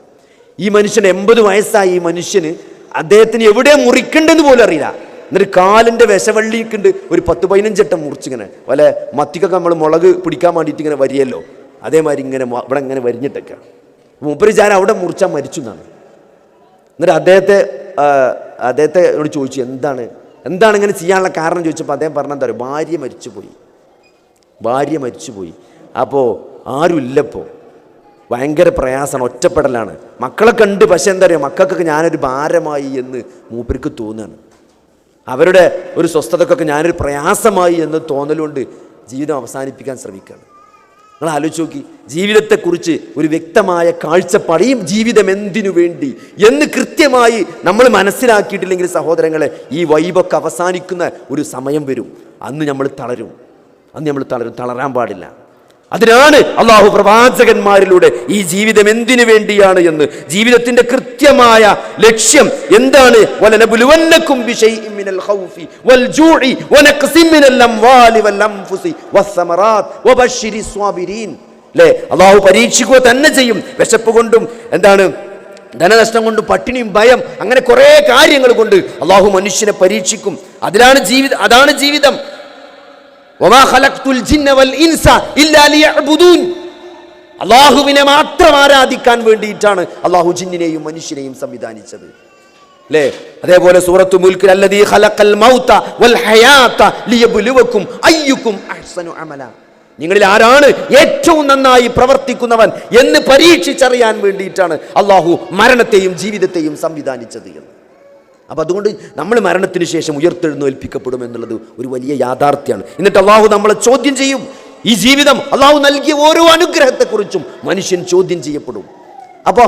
ഈ മനുഷ്യൻ 80 വയസ്സായി. ഈ മനുഷ്യന് അദ്ദേഹത്തിന് എവിടെ മുറിക്കണ്ടെന്ന് പോലും അറിയില്ല. എന്നിട്ട് കാലിൻ്റെ വിഷവള്ളിക്കുണ്ട് ഒരു 10-15 വട്ടം മുറിച്ചിങ്ങനെ, വല്ല മത്തിക്കൊക്കെ നമ്മൾ മുളക് പിടിക്കാൻ വേണ്ടിയിട്ട് ഇങ്ങനെ വരിയല്ലോ, അതേമാതിരി ഇങ്ങനെ ഇവിടെ ഇങ്ങനെ വരിഞ്ഞിട്ടൊക്കെ മൂപ്പര് ഞാൻ അവിടെ മുറിച്ചാൽ മരിച്ചു എന്നാണ്. എന്നിട്ട് അദ്ദേഹത്തെ ചോദിച്ചു എന്താണ് ഇങ്ങനെ ചെയ്യാനുള്ള കാരണം ചോദിച്ചപ്പോൾ അദ്ദേഹം പറഞ്ഞെന്താ പറയുക, ഭാര്യ മരിച്ചുപോയി. അപ്പോൾ ആരുമില്ലപ്പോൾ ഭയങ്കര പ്രയാസമാണ്, ഒറ്റപ്പെടലാണ്. മക്കളൊക്കെ ഉണ്ട്, പക്ഷെ എന്താ പറയുക, മക്കൾക്കൊക്കെ ഞാനൊരു ഭാരമായി എന്ന് മൂപ്പർക്ക് തോന്നുകയാണ്. അവരുടെ ഒരു സ്വസ്ഥതക്കൊക്കെ ഞാനൊരു പ്രയാസമായി എന്ന് തോന്നലുകൊണ്ട് ജീവിതം അവസാനിപ്പിക്കാൻ ശ്രമിക്കുകയാണ്. നിങ്ങൾ ആലോചിച്ച് നോക്കി, ജീവിതത്തെക്കുറിച്ച് ഒരു വ്യക്തമായ കാഴ്ചപ്പാട്, ഈ ജീവിതം എന്തിനു വേണ്ടി എന്ന് കൃത്യമായി നമ്മൾ മനസ്സിലാക്കിയിട്ടില്ലെങ്കിൽ സഹോദരങ്ങളെ, ഈ വൈബൊക്കെ അവസാനിക്കുന്ന ഒരു സമയം വരും. അന്ന് നമ്മൾ തളരും. തളരാൻ പാടില്ല. അതിനാണ് അള്ളാഹു പ്രവാചകന്മാരിലൂടെ ഈ ജീവിതം എന്തിനു വേണ്ടിയാണ് എന്ന്, ജീവിതത്തിന്റെ കൃത്യമായ ലക്ഷ്യം എന്താണ്, വലനബുലുവന്നകും ബിശൈഇൻ മിനൽ ഖൗഫി വൽ ജൂഇ വനഖ്സിൻ മിനൽ അംവാലി വൽ അൻഫുസി വസ്സമറാത്ത് വബശ്ശിരിസ് സ്വാബിരീൻ. അല്ലേ, അള്ളാഹു പരീക്ഷിക്കുക തന്നെ ചെയ്യും. വിശപ്പ് കൊണ്ടും ധനനഷ്ടം കൊണ്ടും പട്ടിണിയും ഭയം അങ്ങനെ കുറേ കാര്യങ്ങൾ കൊണ്ട് അള്ളാഹു മനുഷ്യനെ പരീക്ഷിക്കും. അതാണ് ജീവിതം. അള്ളാഹുവിനെ മാത്രം ആരാധിക്കാൻ വേണ്ടിയിട്ടാണ് അള്ളാഹു ജിന്നിനെയും മനുഷ്യനെയും സംവിധാനിച്ചത്. അല്ലേ, അതേപോലെ സൂറത്തു മുൽക്കിൽ അല്ലദീ ഖലഖൽ മൗത വൽ ഹയാത ലിയബ്ലുവകും അയ്യുകും അഹ്സനു അമല, നിങ്ങളിൽ ആരാണ് ഏറ്റവും നന്നായി പ്രവർത്തിക്കുന്നവൻ എന്ന് പരീക്ഷിച്ചറിയാൻ വേണ്ടിയിട്ടാണ് അള്ളാഹു മരണത്തെയും ജീവിതത്തെയും സംവിധാനിച്ചത് എന്ന്. അപ്പം അതുകൊണ്ട് നമ്മൾ മരണത്തിന് ശേഷം ഉയർത്തെഴുന്നേൽപ്പിക്കപ്പെടും എന്നുള്ളത് ഒരു വലിയ യാഥാർത്ഥ്യമാണ്. എന്നിട്ട് അള്ളാഹു നമ്മളെ ചോദ്യം ചെയ്യും. ഈ ജീവിതം, അള്ളാഹു നൽകിയ ഓരോ അനുഗ്രഹത്തെക്കുറിച്ചും മനുഷ്യൻ ചോദ്യം ചെയ്യപ്പെടും. അപ്പോൾ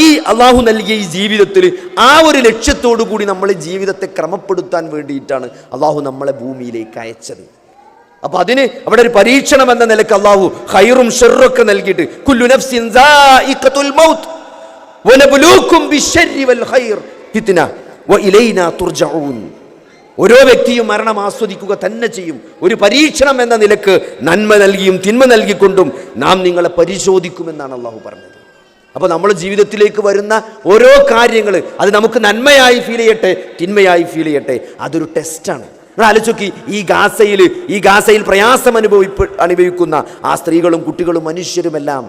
ഈ അള്ളാഹു നൽകിയ ഈ ജീവിതത്തിൽ ആ ഒരു ലക്ഷ്യത്തോടു കൂടി നമ്മൾ ജീവിതത്തെ ക്രമപ്പെടുത്താൻ വേണ്ടിയിട്ടാണ് അള്ളാഹു നമ്മളെ ഭൂമിയിലേക്ക് അയച്ചത്. അപ്പോൾ അതിന് അവിടെ ഒരു പരീക്ഷണം എന്ന നിലയ്ക്ക് അള്ളാഹു ഖൈറും ഷർറൊക്കെ നൽകിയിട്ട് കുല്ലു നഫ്സിൻ സായിഖത്തുൽ മൗത്ത് വനബ്ലൂക്കും ബിശ്ശർരി വൽ ഖൈർ ഫിത്ന വഇലൈനാ തുർജഊൻ. ഓരോ വ്യക്തിയും മരണം ആസ്വദിക്കുക തന്നെ ചെയ്യും. ഒരു പരീക്ഷണം എന്ന നിലക്ക് നന്മ നൽകിയും തിന്മ നൽകിക്കൊണ്ടും നാം നിങ്ങളെ പരിശോധിക്കുമെന്നാണ് അള്ളാഹു പറഞ്ഞത്. അപ്പോൾ നമ്മൾ ജീവിതത്തിലേക്ക് വരുന്ന ഓരോ കാര്യങ്ങൾ അത് നമുക്ക് നന്മയായി ഫീൽ ചെയ്യട്ടെ, തിന്മയായി ഫീൽ ചെയ്യട്ടെ, അതൊരു ടെസ്റ്റാണ്. ആലോചിച്ച് നോക്കി, ഈ ഗാസയിൽ പ്രയാസം അനുഭവിക്കുന്ന ആ സ്ത്രീകളും കുട്ടികളും മനുഷ്യരുമെല്ലാം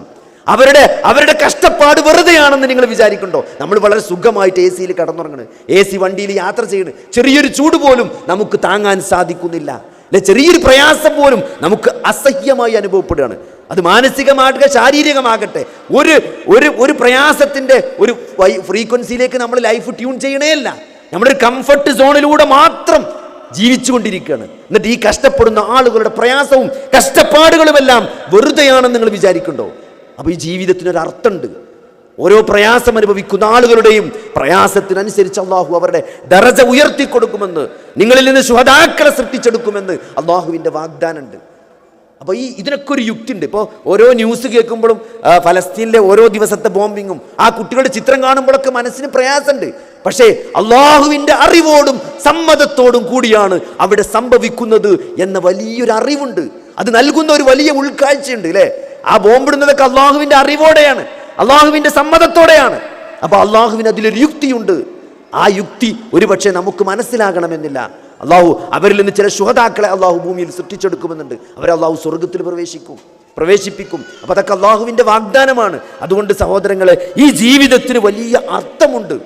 അവരുടെ കഷ്ടപ്പാട് വെറുതെയാണെന്ന് നിങ്ങൾ വിചാരിക്കണ്ടോ? നമ്മൾ വളരെ സുഖമായിട്ട് AC കടന്നുറങ്ങണം, AC വണ്ടിയിൽ യാത്ര ചെയ്യണം. ചെറിയൊരു ചൂട് പോലും നമുക്ക് താങ്ങാൻ സാധിക്കുന്നില്ല. അല്ലെ, ചെറിയൊരു പ്രയാസം പോലും നമുക്ക് അസഹ്യമായി അനുഭവപ്പെടുകയാണ്. അത് മാനസികമാകട്ടെ ശാരീരികമാകട്ടെ, ഒരു പ്രയാസത്തിൻ്റെ ഒരു ഫ്രീക്വൻസിയിലേക്ക് നമ്മൾ ലൈഫ് ട്യൂൺ ചെയ്യണേയല്ല. നമ്മുടെ ഒരു കംഫർട്ട് സോണിലൂടെ മാത്രം ജീവിച്ചുകൊണ്ടിരിക്കുകയാണ്. എന്നിട്ട് ഈ കഷ്ടപ്പെടുന്ന ആളുകളുടെ പ്രയാസവും കഷ്ടപ്പാടുകളുമെല്ലാം വെറുതെയാണെന്ന് നിങ്ങൾ വിചാരിക്കണ്ടോ? അപ്പോൾ ഈ ജീവിതത്തിനൊരർത്ഥമുണ്ട്. ഓരോ പ്രയാസം അനുഭവിക്കുന്ന ആളുകളുടെയും പ്രയാസത്തിനനുസരിച്ച് അള്ളാഹു അവരുടെ ദറജ ഉയർത്തിക്കൊടുക്കുമെന്ന്, നിങ്ങളിൽ നിന്ന് ശുഹദാക്കളെ സൃഷ്ടിച്ചെടുക്കുമെന്ന് അള്ളാഹുവിൻ്റെ വാഗ്ദാനമുണ്ട്. അപ്പോൾ ഇതിനൊക്കെ ഒരു യുക്തി ഉണ്ട്. ഇപ്പോൾ ഓരോ ന്യൂസ് കേൾക്കുമ്പോഴും ഫലസ്തീനിലെ ഓരോ ദിവസത്തെ ബോംബിങ്ങും ആ കുട്ടികളുടെ ചിത്രം കാണുമ്പോഴൊക്കെ മനസ്സിന് പ്രയാസമുണ്ട്. പക്ഷേ അള്ളാഹുവിൻ്റെ അറിവോടും സമ്മതത്തോടും കൂടിയാണ് അവിടെ സംഭവിക്കുന്നത് എന്ന വലിയൊരു അറിവുണ്ട്. അത് നൽകുന്ന ഒരു വലിയ ഉൾക്കാഴ്ചയുണ്ട്. അല്ലേ, ആ ബോംബിടുന്നതൊക്കെ അള്ളാഹുവിൻ്റെ അറിവോടെയാണ്, അള്ളാഹുവിൻ്റെ സമ്മതത്തോടെയാണ്. അപ്പോൾ അള്ളാഹുവിന് അതിലൊരു യുക്തിയുണ്ട്. ആ യുക്തി ഒരുപക്ഷെ നമുക്ക് മനസ്സിലാകണമെന്നില്ല. അള്ളാഹു അവരിൽ നിന്ന് ചില ശുഹദാക്കളെ അള്ളാഹു ഭൂമിയിൽ സൃഷ്ടിച്ചെടുക്കുമെന്നുണ്ട്. അവരെ അള്ളാഹു സ്വർഗത്തിൽ പ്രവേശിപ്പിക്കും. അപ്പോൾ അതൊക്കെ അള്ളാഹുവിൻ്റെ വാഗ്ദാനമാണ്. അതുകൊണ്ട് സഹോദരങ്ങളെ, ഈ ജീവിതത്തിന് വലിയ അർത്ഥമുണ്ട്.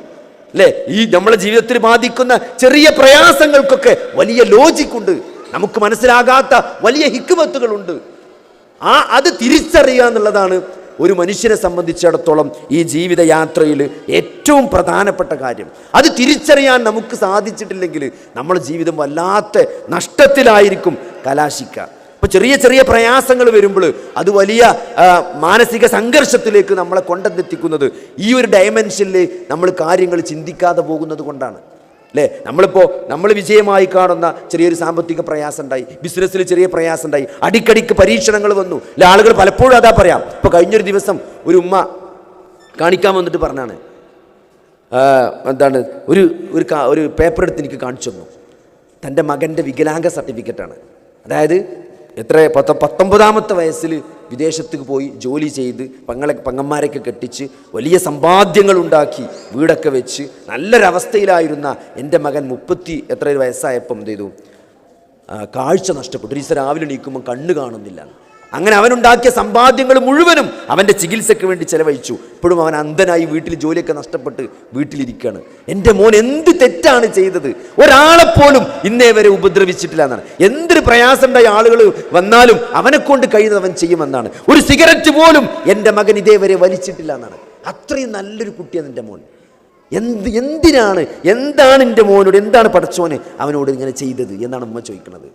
അല്ലേ, ഈ നമ്മളെ ജീവിതത്തിൽ ബാധിക്കുന്ന ചെറിയ പ്രയാസങ്ങൾക്കൊക്കെ വലിയ ലോജിക്കുണ്ട്. നമുക്ക് മനസ്സിലാകാത്ത വലിയ ഹിക്മത്തുകളുണ്ട്. അത് തിരിച്ചറിയുക എന്നുള്ളതാണ് ഒരു മനുഷ്യനെ സംബന്ധിച്ചിടത്തോളം ഈ ജീവിതയാത്രയിൽ ഏറ്റവും പ്രധാനപ്പെട്ട കാര്യം. അത് തിരിച്ചറിയാൻ നമുക്ക് സാധിച്ചിട്ടില്ലെങ്കിൽ നമ്മുടെ ജീവിതം വല്ലാത്ത നഷ്ടത്തിലായിരിക്കും കലാശിക്കുക. അപ്പോൾ ചെറിയ പ്രയാസങ്ങൾ വരുമ്പോൾ അത് വലിയ മാനസിക സംഘർഷത്തിലേക്ക് നമ്മളെ കൊണ്ടെത്തിക്കുന്നത് ഈ ഒരു ഡയമെൻഷനിൽ നമ്മൾ കാര്യങ്ങൾ ചിന്തിക്കാതെ പോകുന്നത് കൊണ്ടാണ്. അല്ലേ? നമ്മൾ വിജയമായി കാണുന്ന ചെറിയൊരു സാമ്പത്തിക പ്രയാസം ഉണ്ടായി, ബിസിനസ്സിൽ ചെറിയ പ്രയാസം ഉണ്ടായി, അടിക്കടിക്ക് പരീക്ഷണങ്ങൾ വന്നു അല്ലെ? ആളുകൾ പലപ്പോഴും അതാ പറയാം. ഇപ്പോൾ കഴിഞ്ഞൊരു ദിവസം ഒരു ഉമ്മ കാണിക്കാൻ വന്നിട്ട് പറഞ്ഞാണ്, എന്താണ് ഒരു പേപ്പർ എടുത്ത് എനിക്ക് കാണിച്ചു തന്നു. തൻ്റെ മകൻ്റെ വികലാംഗ സർട്ടിഫിക്കറ്റാണ്. അതായത് 19ാമത്തെ വയസ്സിൽ വിദേശത്തേക്ക് പോയി ജോലി ചെയ്ത് പെങ്ങന്മാരെയൊക്കെ കെട്ടിച്ച് വലിയ സമ്പാദ്യങ്ങൾ ഉണ്ടാക്കി വീടൊക്കെ വെച്ച് നല്ലൊരവസ്ഥയിലായിരുന്ന എൻ്റെ മകൻ 30 വയസ്സായപ്പം എന്ത് ചെയ്തു? കാഴ്ച നഷ്ടപ്പെട്ടു. ഒരു ദിവസം രാവിലെ എണീക്കുമ്പോൾ കണ്ണ് കാണുന്നില്ല. അങ്ങനെ അവനുണ്ടാക്കിയ സമ്പാദ്യങ്ങൾ മുഴുവനും അവൻ്റെ ചികിത്സയ്ക്ക് വേണ്ടി ചെലവഴിച്ചു. ഇപ്പോഴും അവൻ അന്ധനായി വീട്ടിൽ ജോലിയൊക്കെ നഷ്ടപ്പെട്ട് വീട്ടിലിരിക്കുകയാണ്. എൻ്റെ മോൻ എന്ത് തെറ്റാണ് ചെയ്തത്? ഒരാളെപ്പോലും ഇന്നേ വരെ ഉപദ്രവിച്ചിട്ടില്ല എന്നാണ്. എന്തൊരു പ്രയാസമുണ്ടായ ആളുകൾ വന്നാലും അവനെ കൊണ്ട് കഴിയുന്നത് അവൻ ചെയ്യുമെന്നാണ്. ഒരു സിഗരറ്റ് പോലും എൻ്റെ മകൻ ഇതേവരെ വലിച്ചിട്ടില്ല എന്നാണ്. അത്രയും നല്ലൊരു കുട്ടിയാണ് എൻ്റെ മോൻ. എന്താണ് എൻ്റെ മോനോട്, എന്താണ് പടച്ചോനെ അവനോട് ഇങ്ങനെ ചെയ്തത് എന്നാണ് ഉമ്മ ചോദിക്കുന്നത്.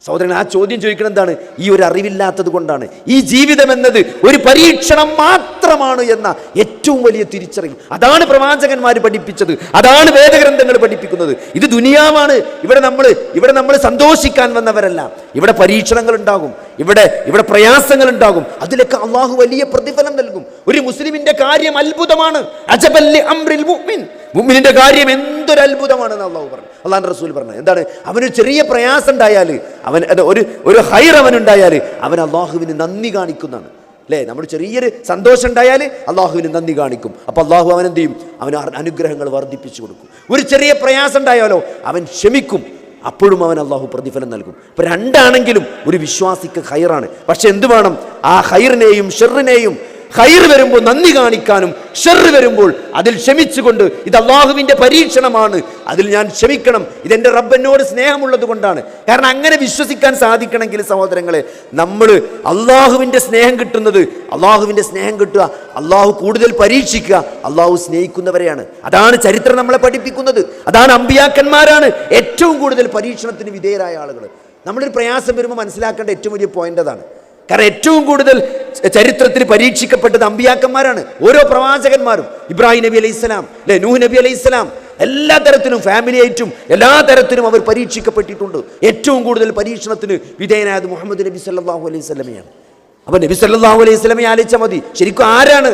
സഹോദരൻ, ആ ചോദ്യം ചോദിക്കണം എന്താണ്? ഈ ഒരു അറിവില്ലാത്തത് കൊണ്ടാണ്. ഈ ജീവിതം എന്നത് ഒരു പരീക്ഷണം മാത്രമാണ് എന്ന ഏറ്റവും വലിയ തിരിച്ചറിവ്. അതാണ് പ്രവാചകന്മാർ പഠിപ്പിച്ചത്, അതാണ് വേദഗ്രന്ഥങ്ങൾ പഠിപ്പിക്കുന്നത്. ഇത് ദുനിയാവാണ്. ഇവിടെ നമ്മൾ സന്തോഷിക്കാൻ വന്നവരല്ല. ഇവിടെ പരീക്ഷണങ്ങൾ ഉണ്ടാകും, ഇവിടെ പ്രയാസങ്ങൾ ഉണ്ടാകും. അതിലൊക്കെ അള്ളാഹു വലിയ പ്രതിഫലം നൽകും. ഒരു മുസ്ലിമിന്റെ കാര്യം അത്ഭുതമാണ്. അജബല്ലി അംറിൽ മുഅ്മിൻ, മുഅ്മിനിന്റെ കാര്യം എന്തൊരു അത്ഭുതമാണെന്ന് അള്ളാഹു പറഞ്ഞു, അള്ളാഹുവിന്റെ റസൂൽ പറഞ്ഞു. എന്താണ്? അവന് ചെറിയ പ്രയാസം ഉണ്ടായാൽ, ഒരു ഹൈർ അവനുണ്ടായാൽ അവൻ അള്ളാഹുവിന് നന്ദി കാണിക്കുന്നതാണ്. അല്ലേ? നമ്മൾ ചെറിയൊരു സന്തോഷം ഉണ്ടായാൽ അള്ളാഹുവിന് നന്ദി കാണിക്കും. അപ്പോൾ അള്ളാഹു അവൻ എന്ത് ചെയ്യും? അവന് അനുഗ്രഹങ്ങൾ വർദ്ധിപ്പിച്ചു കൊടുക്കും. ഒരു ചെറിയ പ്രയാസം ഉണ്ടായാലോ അവൻ ക്ഷമിക്കും. അപ്പോഴും അവൻ അള്ളാഹു പ്രതിഫലം നൽകും. ഇപ്പം രണ്ടാണെങ്കിലും ഒരു വിശ്വാസിക്ക് ഹൈറാണ്. പക്ഷെ എന്ത് വേണം? ആ ഹൈറിനെയും ഷെറിനെയും, ഖൈർ വരുമ്പോൾ നന്ദി കാണിക്കാനും ഷർ വരുമ്പോൾ അതിൽ ക്ഷമിച്ചുകൊണ്ട് ഇത് അള്ളാഹുവിൻ്റെ പരീക്ഷണമാണ്, അതിൽ ഞാൻ ക്ഷമിക്കണം, ഇതെൻ്റെ റബ്ബനോട് സ്നേഹമുള്ളത് കൊണ്ടാണ്. കാരണം അങ്ങനെ വിശ്വസിക്കാൻ സാധിക്കണമെങ്കിൽ സഹോദരങ്ങളെ, നമ്മൾ അള്ളാഹുവിൻ്റെ സ്നേഹം കിട്ടുന്നത്, അള്ളാഹുവിൻ്റെ സ്നേഹം കിട്ടുക, അള്ളാഹു കൂടുതൽ പരീക്ഷിക്കുക, അള്ളാഹു സ്നേഹിക്കുന്നവരെയാണ്. അതാണ് ചരിത്രം നമ്മളെ പഠിപ്പിക്കുന്നത്. അതാണ് അമ്പിയാക്കന്മാരാണ് ഏറ്റവും കൂടുതൽ പരീക്ഷണത്തിന് വിധേയരായ ആളുകൾ. നമ്മളൊരു പ്രയാസം വരുമ്പോൾ മനസ്സിലാക്കേണ്ട ഏറ്റവും വലിയ പോയിന്റ് അതാണ്. കാരണം ഏറ്റവും കൂടുതൽ ചരിത്രത്തിൽ പരീക്ഷിക്കപ്പെട്ടത് അമ്പിയാക്കന്മാരാണ്. ഓരോ പ്രവാചകന്മാരും, ഇബ്രാഹിം നബി അലൈഹി സ്വലാം, നൂഹ് നബി അലൈഹി സ്വലാം, എല്ലാ തരത്തിലും ഫാമിലി ആയിട്ടും എല്ലാ തരത്തിലും അവർ പരീക്ഷിക്കപ്പെട്ടിട്ടുണ്ട്. ഏറ്റവും കൂടുതൽ പരീക്ഷണത്തിന് വിധേയനായത് മുഹമ്മദ് നബി സല്ലല്ലാഹു അലൈഹി വസല്ലമയാണ്. അപ്പോൾ നബി സല്ലല്ലാഹു അലൈഹി വസല്ലമയെ ആലോചിച്ചാൽ മതി, ശരിക്കും ആരാണ്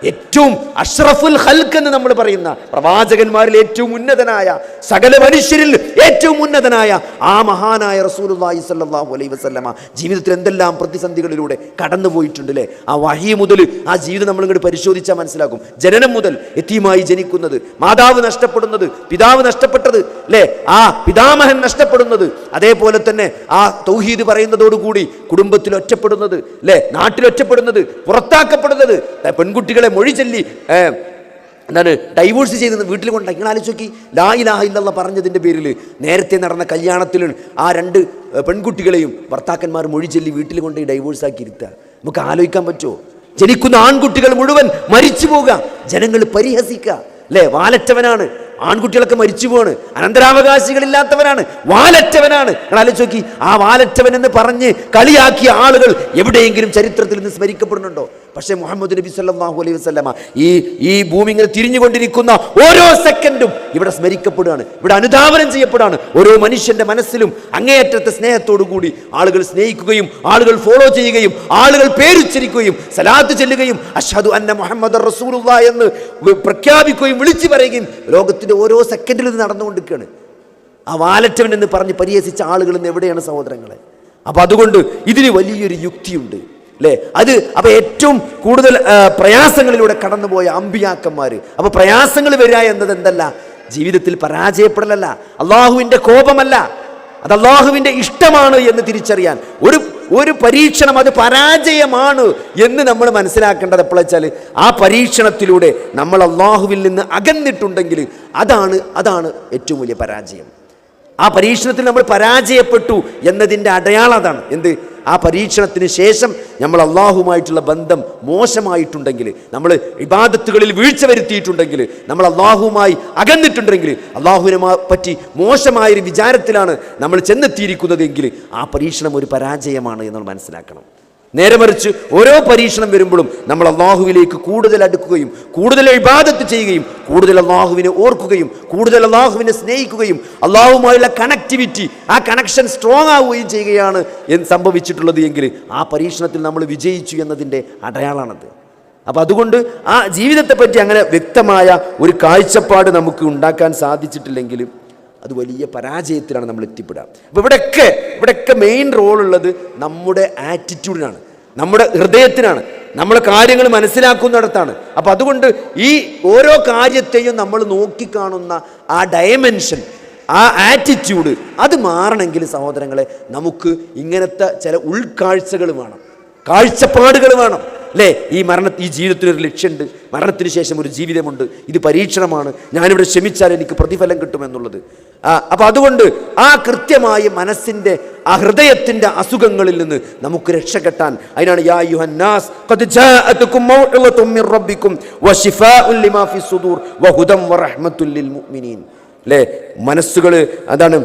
ഏറ്റവും അഷ്റഫുൽ ഖൽഖ് എന്ന് നമ്മൾ പറയുന്ന പ്രവാചകന്മാരിൽ ഏറ്റവും ഉന്നതനായ, സകല മനുഷ്യരിൽ ഏറ്റവും ഉന്നതനായ ആ മഹാനായ റസൂലുള്ളാഹി സ്വല്ലല്ലാഹു അലൈഹി വസല്ലമ ജീവിതത്തിൽ എന്തെല്ലാം പ്രതിസന്ധികളിലൂടെ കടന്നുപോയിട്ടുണ്ട് അല്ലേ? ആ വഹി മുതൽ ആ ജീവിതം നമ്മളിങ്ങോട്ട് പരിശോധിച്ചാൽ മനസ്സിലാക്കും. ജനനം മുതൽ യതീമായി ജനിക്കുന്നത്, മാതാവ് നഷ്ടപ്പെടുന്നത്, പിതാവ് നഷ്ടപ്പെട്ടത് അല്ലേ, ആ പിതാമഹൻ നഷ്ടപ്പെടുന്നത്, അതേപോലെ തന്നെ ആ തൗഹീദ് പറയുന്നതോടുകൂടി കുടുംബത്തിൽ ഒറ്റപ്പെടുന്നത് അല്ലേ, നാട്ടിൽ ഒറ്റപ്പെടുന്നത്, പുറത്താക്കപ്പെടുന്നത്, പെൺകുട്ടികളെ മൊഴി ചൊല്ലി ഡൈവോഴ്സ് ചെയ്ത് വീട്ടിൽ കൊണ്ടാക്കി. നിങ്ങൾ ആലോചിച്ച് നോക്കി, ലാ ഇലാഹ ഇല്ലല്ലാഹ് പറഞ്ഞതിൻ്റെ പേരിൽ നേരത്തെ നടന്ന കല്യാണത്തിൽ ആ 2 പെൺകുട്ടികളെയും ഭർത്താക്കന്മാർ മൊഴി ചൊല്ലി വീട്ടിൽ കൊണ്ടുപോയി ഡൈവോഴ്സ് ആക്കി ഇരുത്തുക. നമുക്ക് ആലോചിക്കാൻ പറ്റുമോ? ജനിക്കുന്ന ആൺകുട്ടികൾ മുഴുവൻ മരിച്ചു പോവുക, ജനങ്ങൾ പരിഹസിക്കുക അല്ലേ? വാലറ്റവനാണ്, ആൺകുട്ടികളൊക്കെ മരിച്ചു പോവാണ്, അനന്തരാവകാശികളില്ലാത്തവനാണ്, വാലറ്റവനാണ്. ആലോചിച്ച് നോക്കി, ആ വാലറ്റവൻ എന്ന് പറഞ്ഞ് കളിയാക്കിയ ആളുകൾ എവിടെയെങ്കിലും ചരിത്രത്തിൽ നിന്ന് സ്മരിക്കപ്പെടുന്നുണ്ടോ? പക്ഷേ മുഹമ്മദ് നബി സല്ലല്ലാഹു അലൈഹി വസല്ലമ ഈ ഭൂമി ഇങ്ങനെ തിരിഞ്ഞുകൊണ്ടിരിക്കുന്ന ഓരോ സെക്കൻഡും ഇവിടെ സ്മരിക്കപ്പെടുകയാണ്, ഇവിടെ അനുധാവനം ചെയ്യപ്പെടുകയാണ്. ഓരോ മനുഷ്യന്റെ മനസ്സിലും അങ്ങേയറ്റത്തെ സ്നേഹത്തോടു കൂടി ആളുകൾ സ്നേഹിക്കുകയും ആളുകൾ ഫോളോ ചെയ്യുകയും ആളുകൾ പേരുച്ചരിക്കുകയും സലാത്ത് ചെല്ലുകയും അഷ്ഹദു അന്ന മുഹമ്മദർ റസൂലുള്ളാഹി എന്ന് പ്രഖ്യാപിക്കുകയും വിളിച്ചു പറയുകയും ലോകത്തിന്റെ ഓരോ സെക്കൻഡിൽ ഇത് നടന്നുകൊണ്ടിരിക്കുകയാണ്. ആ വാലറ്റവൻ എന്ന് പറഞ്ഞ് പരിഹസിച്ച ആളുകൾ ഇന്ന് എവിടെയാണ് സഹോദരങ്ങളെ? അപ്പൊ അതുകൊണ്ട് ഇതിന് വലിയൊരു യുക്തിയുണ്ട് അല്ലേ? അപ്പൊ ഏറ്റവും കൂടുതൽ പ്രയാസങ്ങളിലൂടെ കടന്നുപോയ അമ്പിയാക്കന്മാര്. അപ്പൊ പ്രയാസങ്ങൾ വരിക എന്നത് എന്തല്ല? ജീവിതത്തിൽ പരാജയപ്പെടലല്ല, അള്ളാഹുവിന്റെ കോപമല്ല, അത് അള്ളാഹുവിന്റെ ഇഷ്ടമാണ് എന്ന് തിരിച്ചറിയാൻ ഒരു പരീക്ഷണം അത് പരാജയമാണ് എന്ന് നമ്മൾ മനസ്സിലാക്കേണ്ടത് എപ്പോഴാ വെച്ചാൽ, ആ പരീക്ഷണത്തിലൂടെ നമ്മൾ അള്ളാഹുവിൽ നിന്ന് അകന്നിട്ടുണ്ടെങ്കിൽ അതാണ് ഏറ്റവും വലിയ പരാജയം. ആ പരീക്ഷണത്തിൽ നമ്മൾ പരാജയപ്പെട്ടു എന്നതിൻ്റെ അടയാളം അതാണ്. എന്ത്? ആ പരീക്ഷണത്തിന് ശേഷം നമ്മൾ അള്ളാഹുമായിട്ടുള്ള ബന്ധം മോശമായിട്ടുണ്ടെങ്കിൽ, നമ്മൾ ഇബാദത്തുകളിൽ വീഴ്ച വരുത്തിയിട്ടുണ്ടെങ്കിൽ, നമ്മൾ അള്ളാഹുമായി അകന്നിട്ടുണ്ടെങ്കിൽ, അള്ളാഹുവിനെ പറ്റി മോശമായൊരു വിചാരത്തിലാണ് നമ്മൾ ചെന്നെത്തിയിരിക്കുന്നതെങ്കിൽ ആ പരീക്ഷണം ഒരു പരാജയമാണ് എന്ന് മനസ്സിലാക്കണം. നേരെ മറിച്ച് ഓരോ പരീക്ഷണം വരുമ്പോഴും നമ്മൾ അള്ളാഹുവിലേക്ക് കൂടുതൽ അടുക്കുകയും കൂടുതൽ ഇബാദത്ത് ചെയ്യുകയും കൂടുതൽ അള്ളാഹുവിനെ ഓർക്കുകയും കൂടുതൽ അള്ളാഹുവിനെ സ്നേഹിക്കുകയും അള്ളാഹുമായുള്ള കണക്ടിവിറ്റി, ആ കണക്ഷൻ സ്ട്രോങ് ആവുകയും ചെയ്യുകയാണ് സംഭവിച്ചിട്ടുള്ളത് എങ്കിൽ ആ പരീക്ഷണത്തിൽ നമ്മൾ വിജയിച്ചു എന്നതിൻ്റെ അടയാളമാണത്. അപ്പോൾ അതുകൊണ്ട് ആ ജീവിതത്തെപ്പറ്റി അങ്ങനെ വ്യക്തമായ ഒരു കാഴ്ചപ്പാട് നമുക്ക് ഉണ്ടാക്കാൻ സാധിച്ചിട്ടില്ലെങ്കിൽ അത് വലിയ പരാജയത്തിലാണ് നമ്മൾ എത്തിപ്പെടുക. അപ്പോൾ ഇവിടെയൊക്കെ മെയിൻ റോളുള്ളത് നമ്മുടെ ആറ്റിറ്റ്യൂഡിനാണ്, നമ്മുടെ ഹൃദയത്തിനാണ്, നമ്മൾ കാര്യങ്ങൾ മനസ്സിലാക്കുന്നിടത്താണ്. അപ്പോൾ അതുകൊണ്ട് ഈ ഓരോ കാര്യത്തെയും നമ്മൾ നോക്കിക്കാണുന്ന ആ ഡയമെൻഷൻ, ആ ആറ്റിറ്റ്യൂഡ് അത് മാറണമെങ്കിൽ സഹോദരങ്ങളെ നമുക്ക് ഇങ്ങനത്തെ ചില ഉൾക്കാഴ്ചകൾ വേണം, കാഴ്ചപ്പാടുകൾ വേണം അല്ലേ? ഈ ജീവിതത്തിനൊരു ലക്ഷ്യമുണ്ട്, മരണത്തിന് ശേഷം ഒരു ജീവിതമുണ്ട്, ഇത് പരീക്ഷണമാണ്, ഞാനിവിടെ ക്ഷമിച്ചാൽ എനിക്ക് പ്രതിഫലം കിട്ടുമെന്നുള്ളത്. അപ്പം അതുകൊണ്ട് ആ കൃത്യമായ മനസ്സിൻ്റെ ആ ഹൃദയത്തിൻ്റെ അസുഖങ്ങളിൽ നിന്ന് നമുക്ക് രക്ഷപ്പെട്ടാൻ അതിനാണ് യാ അയ്യുഹന്നാസ് ഖദ് ജാഅതുകും മൗഇളതും മിർ റബ്ബികും വശിഫാഉൻ ലിമാ ഫി സുദൂർ വഹുദം വറഹ്മത്തുൽ ലിൽ മുഅ്മിനീൻ. അല്ലേ, മനസ്സുകൾ അതാണ്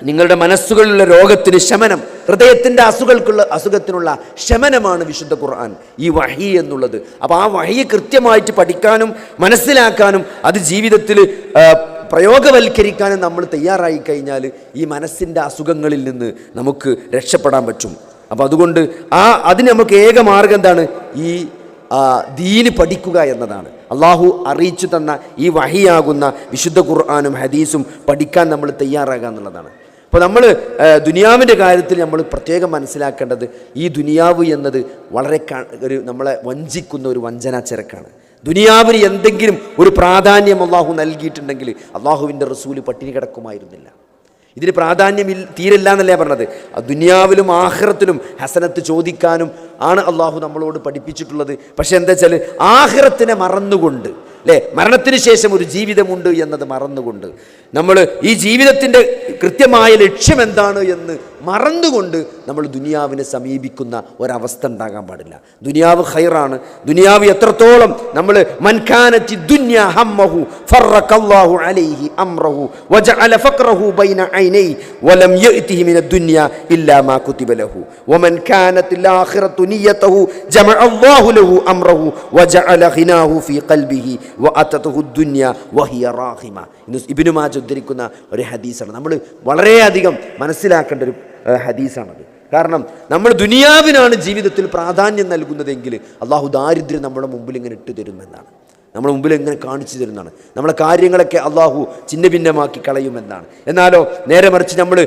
നിങ്ങളുടെ മനസ്സുകളിലുള്ള രോഗത്തിന് ശമനം, ഹൃദയത്തിൻ്റെ അസുഖത്തിനുള്ള ശമനമാണ് വിശുദ്ധ ഖുർആൻ, ഈ വഹി എന്നുള്ളത്. അപ്പോൾ ആ വഹി കൃത്യമായിട്ട് പഠിക്കാനും മനസ്സിലാക്കാനും അത് ജീവിതത്തിൽ പ്രയോഗവൽക്കരിക്കാനും നമ്മൾ തയ്യാറായി കഴിഞ്ഞാൽ ഈ മനസ്സിൻ്റെ അസുഖങ്ങളിൽ നിന്ന് നമുക്ക് രക്ഷപ്പെടാൻ പറ്റും. അപ്പോൾ അതുകൊണ്ട് അതിന് നമുക്ക് ഏക മാർഗം എന്താണ്? ഈ ദീന് പഠിക്കുക എന്നതാണ്. അള്ളാഹു അറിയിച്ചു തന്ന ഈ വഹിയാകുന്ന വിശുദ്ധ ഖുർആനും ഹദീസും പഠിക്കാൻ നമ്മൾ തയ്യാറാകുക എന്നുള്ളതാണ്. അപ്പോൾ നമ്മൾ ദുനിയാവിൻ്റെ കാര്യത്തിൽ നമ്മൾ പ്രത്യേകം മനസ്സിലാക്കേണ്ടത് ഈ ദുനിയാവ് എന്നത് വളരെ നമ്മളെ വഞ്ചിക്കുന്ന ഒരു വഞ്ചനാ ചരക്കാണ്. ദുനിയാവിന് എന്തെങ്കിലും ഒരു പ്രാധാന്യം അള്ളാഹു നൽകിയിട്ടുണ്ടെങ്കിൽ അള്ളാഹുവിൻ്റെ റസൂല് പട്ടിണി കിടക്കുമായിരുന്നില്ല. ഇതിന് പ്രാധാന്യം തീരില്ല എന്നല്ലേ പറഞ്ഞത്. ദുനിയാവിലും ആഖിറത്തിലും ഹസനത്ത് ചോദിക്കാനും ആണ് അള്ളാഹു നമ്മളോട് പഠിപ്പിച്ചിട്ടുള്ളത്. പക്ഷെ എന്താ വെച്ചാൽ ആഖിറത്തിനെ മറന്നുകൊണ്ട്, അല്ലേ, മരണത്തിന് ശേഷം ഒരു ജീവിതമുണ്ട് എന്നത് മറന്നുകൊണ്ട്, നമ്മൾ ഈ ജീവിതത്തിൻ്റെ കൃത്യമായ ലക്ഷ്യം എന്താണ് എന്ന് മറന്നുകൊണ്ട് നമ്മൾ ദുനിയാവിനെ സമീപിക്കുന്ന ഒരവസ്ഥ ഉണ്ടാകാൻ പാടില്ല. ദുനിയാവ് ഖൈറാണ്. ദുനിയാവ് എത്രത്തോളം നമ്മൾ മൻകാനത്തി ദുനിയ ഹമ്മഹു ഫറഖല്ലാഹു അലൈഹി അംറഹു വജഅല ഫഖറഹു ബൈന ഐനൈ വലം യഅതിഹി മിന ദുനിയ ഇല്ലാ മാ കുതിബ ലഹു വമൻ കാനത്തിൽ ആഖിറതു നിയതഹു ജമഅല്ലാഹു ലഹു അംറഹു വജഅല ഖിനാഹു ഫീ ഖൽബിഹി വഅതതഹു ദുനിയ വഹിയ റാഹിമ. ഇബ്നു മാജ ഉദ്ധരിക്കുന്ന ഒരു ഹദീസാണ്. നമ്മൾ വളരെയധികം മനസ്സിലാക്കേണ്ട ഒരു ഹദീസാണത്. കാരണം നമ്മൾ ദുനിയാവിനാണ് ജീവിതത്തിൽ പ്രാധാന്യം നൽകുന്നതെങ്കിൽ അള്ളാഹു ദാരിദ്ര്യം നമ്മുടെ മുമ്പിൽ ഇങ്ങനെ ഇട്ട് തരുമെന്നാണ്, നമ്മുടെ മുമ്പിൽ ഇങ്ങനെ കാണിച്ചു തരുന്നതാണ്. നമ്മളെ കാര്യങ്ങളൊക്കെ അള്ളാഹു ചിന്ന ഭിന്നമാക്കി കളയുമെന്നാണ്. എന്നാലോ നേരെ മറിച്ച് നമ്മൾ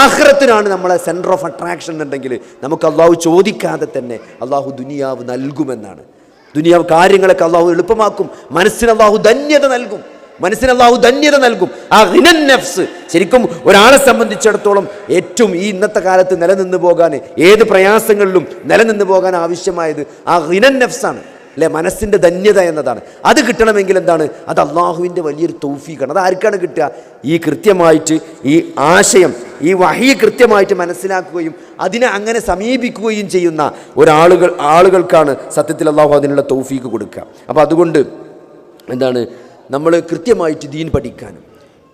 ആഖിറത്തിനാണ് നമ്മളെ സെൻറ്റർ ഓഫ് അട്രാക്ഷൻ എന്നുണ്ടെങ്കിൽ നമുക്ക് അള്ളാഹു ചോദിക്കാതെ തന്നെ അള്ളാഹു ദുനിയാവ് നൽകുമെന്നാണ്. ദുനിയാവ് കാര്യങ്ങളൊക്കെ അള്ളാഹു എളുപ്പമാക്കും, മനസ്സിന് അള്ളാഹു ധന്യത നൽകും, മനസ്സിന് അള്ളാഹു ധന്യത നൽകും. ആ ഹിനൻ നഫ്സ് ശരിക്കും ഒരാളെ സംബന്ധിച്ചിടത്തോളം ഏറ്റവും ഈ ഇന്നത്തെ കാലത്ത് നിലനിന്ന് പോകാൻ, ഏത് പ്രയാസങ്ങളിലും നിലനിന്ന് പോകാൻ ആവശ്യമായത് ആ ഹിനൻ നഫ്സാണ്, അല്ലേ, മനസ്സിൻ്റെ ധന്യത എന്നതാണ്. അത് കിട്ടണമെങ്കിൽ എന്താണ്? അത് അള്ളാഹുവിൻ്റെ വലിയൊരു തൗഫീഖാണ്. അത് ആർക്കാണ് കിട്ടുക? ഈ കൃത്യമായിട്ട് ഈ ആശയം, ഈ വഹി കൃത്യമായിട്ട് മനസ്സിലാക്കുകയും അതിനെ അങ്ങനെ സമീപിക്കുകയും ചെയ്യുന്ന ആളുകൾക്കാണ് സത്യത്തിൽ അള്ളാഹു അതിനുള്ള തൗഫീഖ് കൊടുക്കുക. അപ്പോൾ അതുകൊണ്ട് എന്താണ്, നമ്മൾ കൃത്യമായിട്ട് ദീൻ പഠിക്കാനും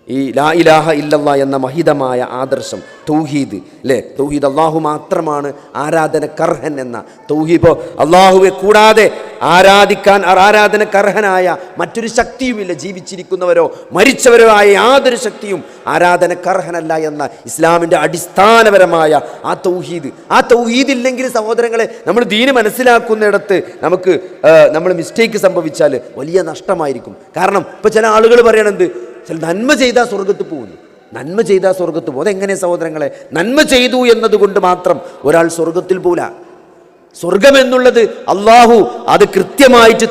ഈ ലാ ഇലാഹ ഇല്ലല്ലാഹ് എന്ന മഹിതമായ ആദർശം, തൗഹീദ്, അല്ലേ, തൗഹീദ് അള്ളാഹു മാത്രമാണ് ആരാധനക്കർഹൻ എന്ന തൗഹീദ്. ഇപ്പോൾ അള്ളാഹുവെ കൂടാതെ ആരാധനക്കർഹനായ മറ്റൊരു ശക്തിയുമില്ല, ജീവിച്ചിരിക്കുന്നവരോ മരിച്ചവരോ ആയ യാതൊരു ശക്തിയും ആരാധനക്കർഹനല്ല എന്ന ഇസ്ലാമിൻ്റെ അടിസ്ഥാനപരമായ ആ തൗഹീദ് ഇല്ലെങ്കിൽ സഹോദരങ്ങളെ നമ്മൾ ദീന് മനസ്സിലാക്കുന്നിടത്ത് നമ്മൾ മിസ്റ്റേക്ക് സംഭവിച്ചാൽ വലിയ നഷ്ടമായിരിക്കും. കാരണം ഇപ്പോൾ ചില ആളുകൾ പറയണത് ചില നന്മ ചെയ്താൽ സ്വർഗത്ത് പോകുന്നു, നന്മ ചെയ്താൽ സ്വർഗത്ത് പോകും. അതെങ്ങനെ സഹോദരങ്ങളെ? നന്മ ചെയ്തു എന്നതുകൊണ്ട് മാത്രം ഒരാൾ സ്വർഗത്തിൽ പോകില്ല. സ്വർഗം എന്നുള്ളത് അള്ളാഹു അത് കൃത്യമായിട്ട്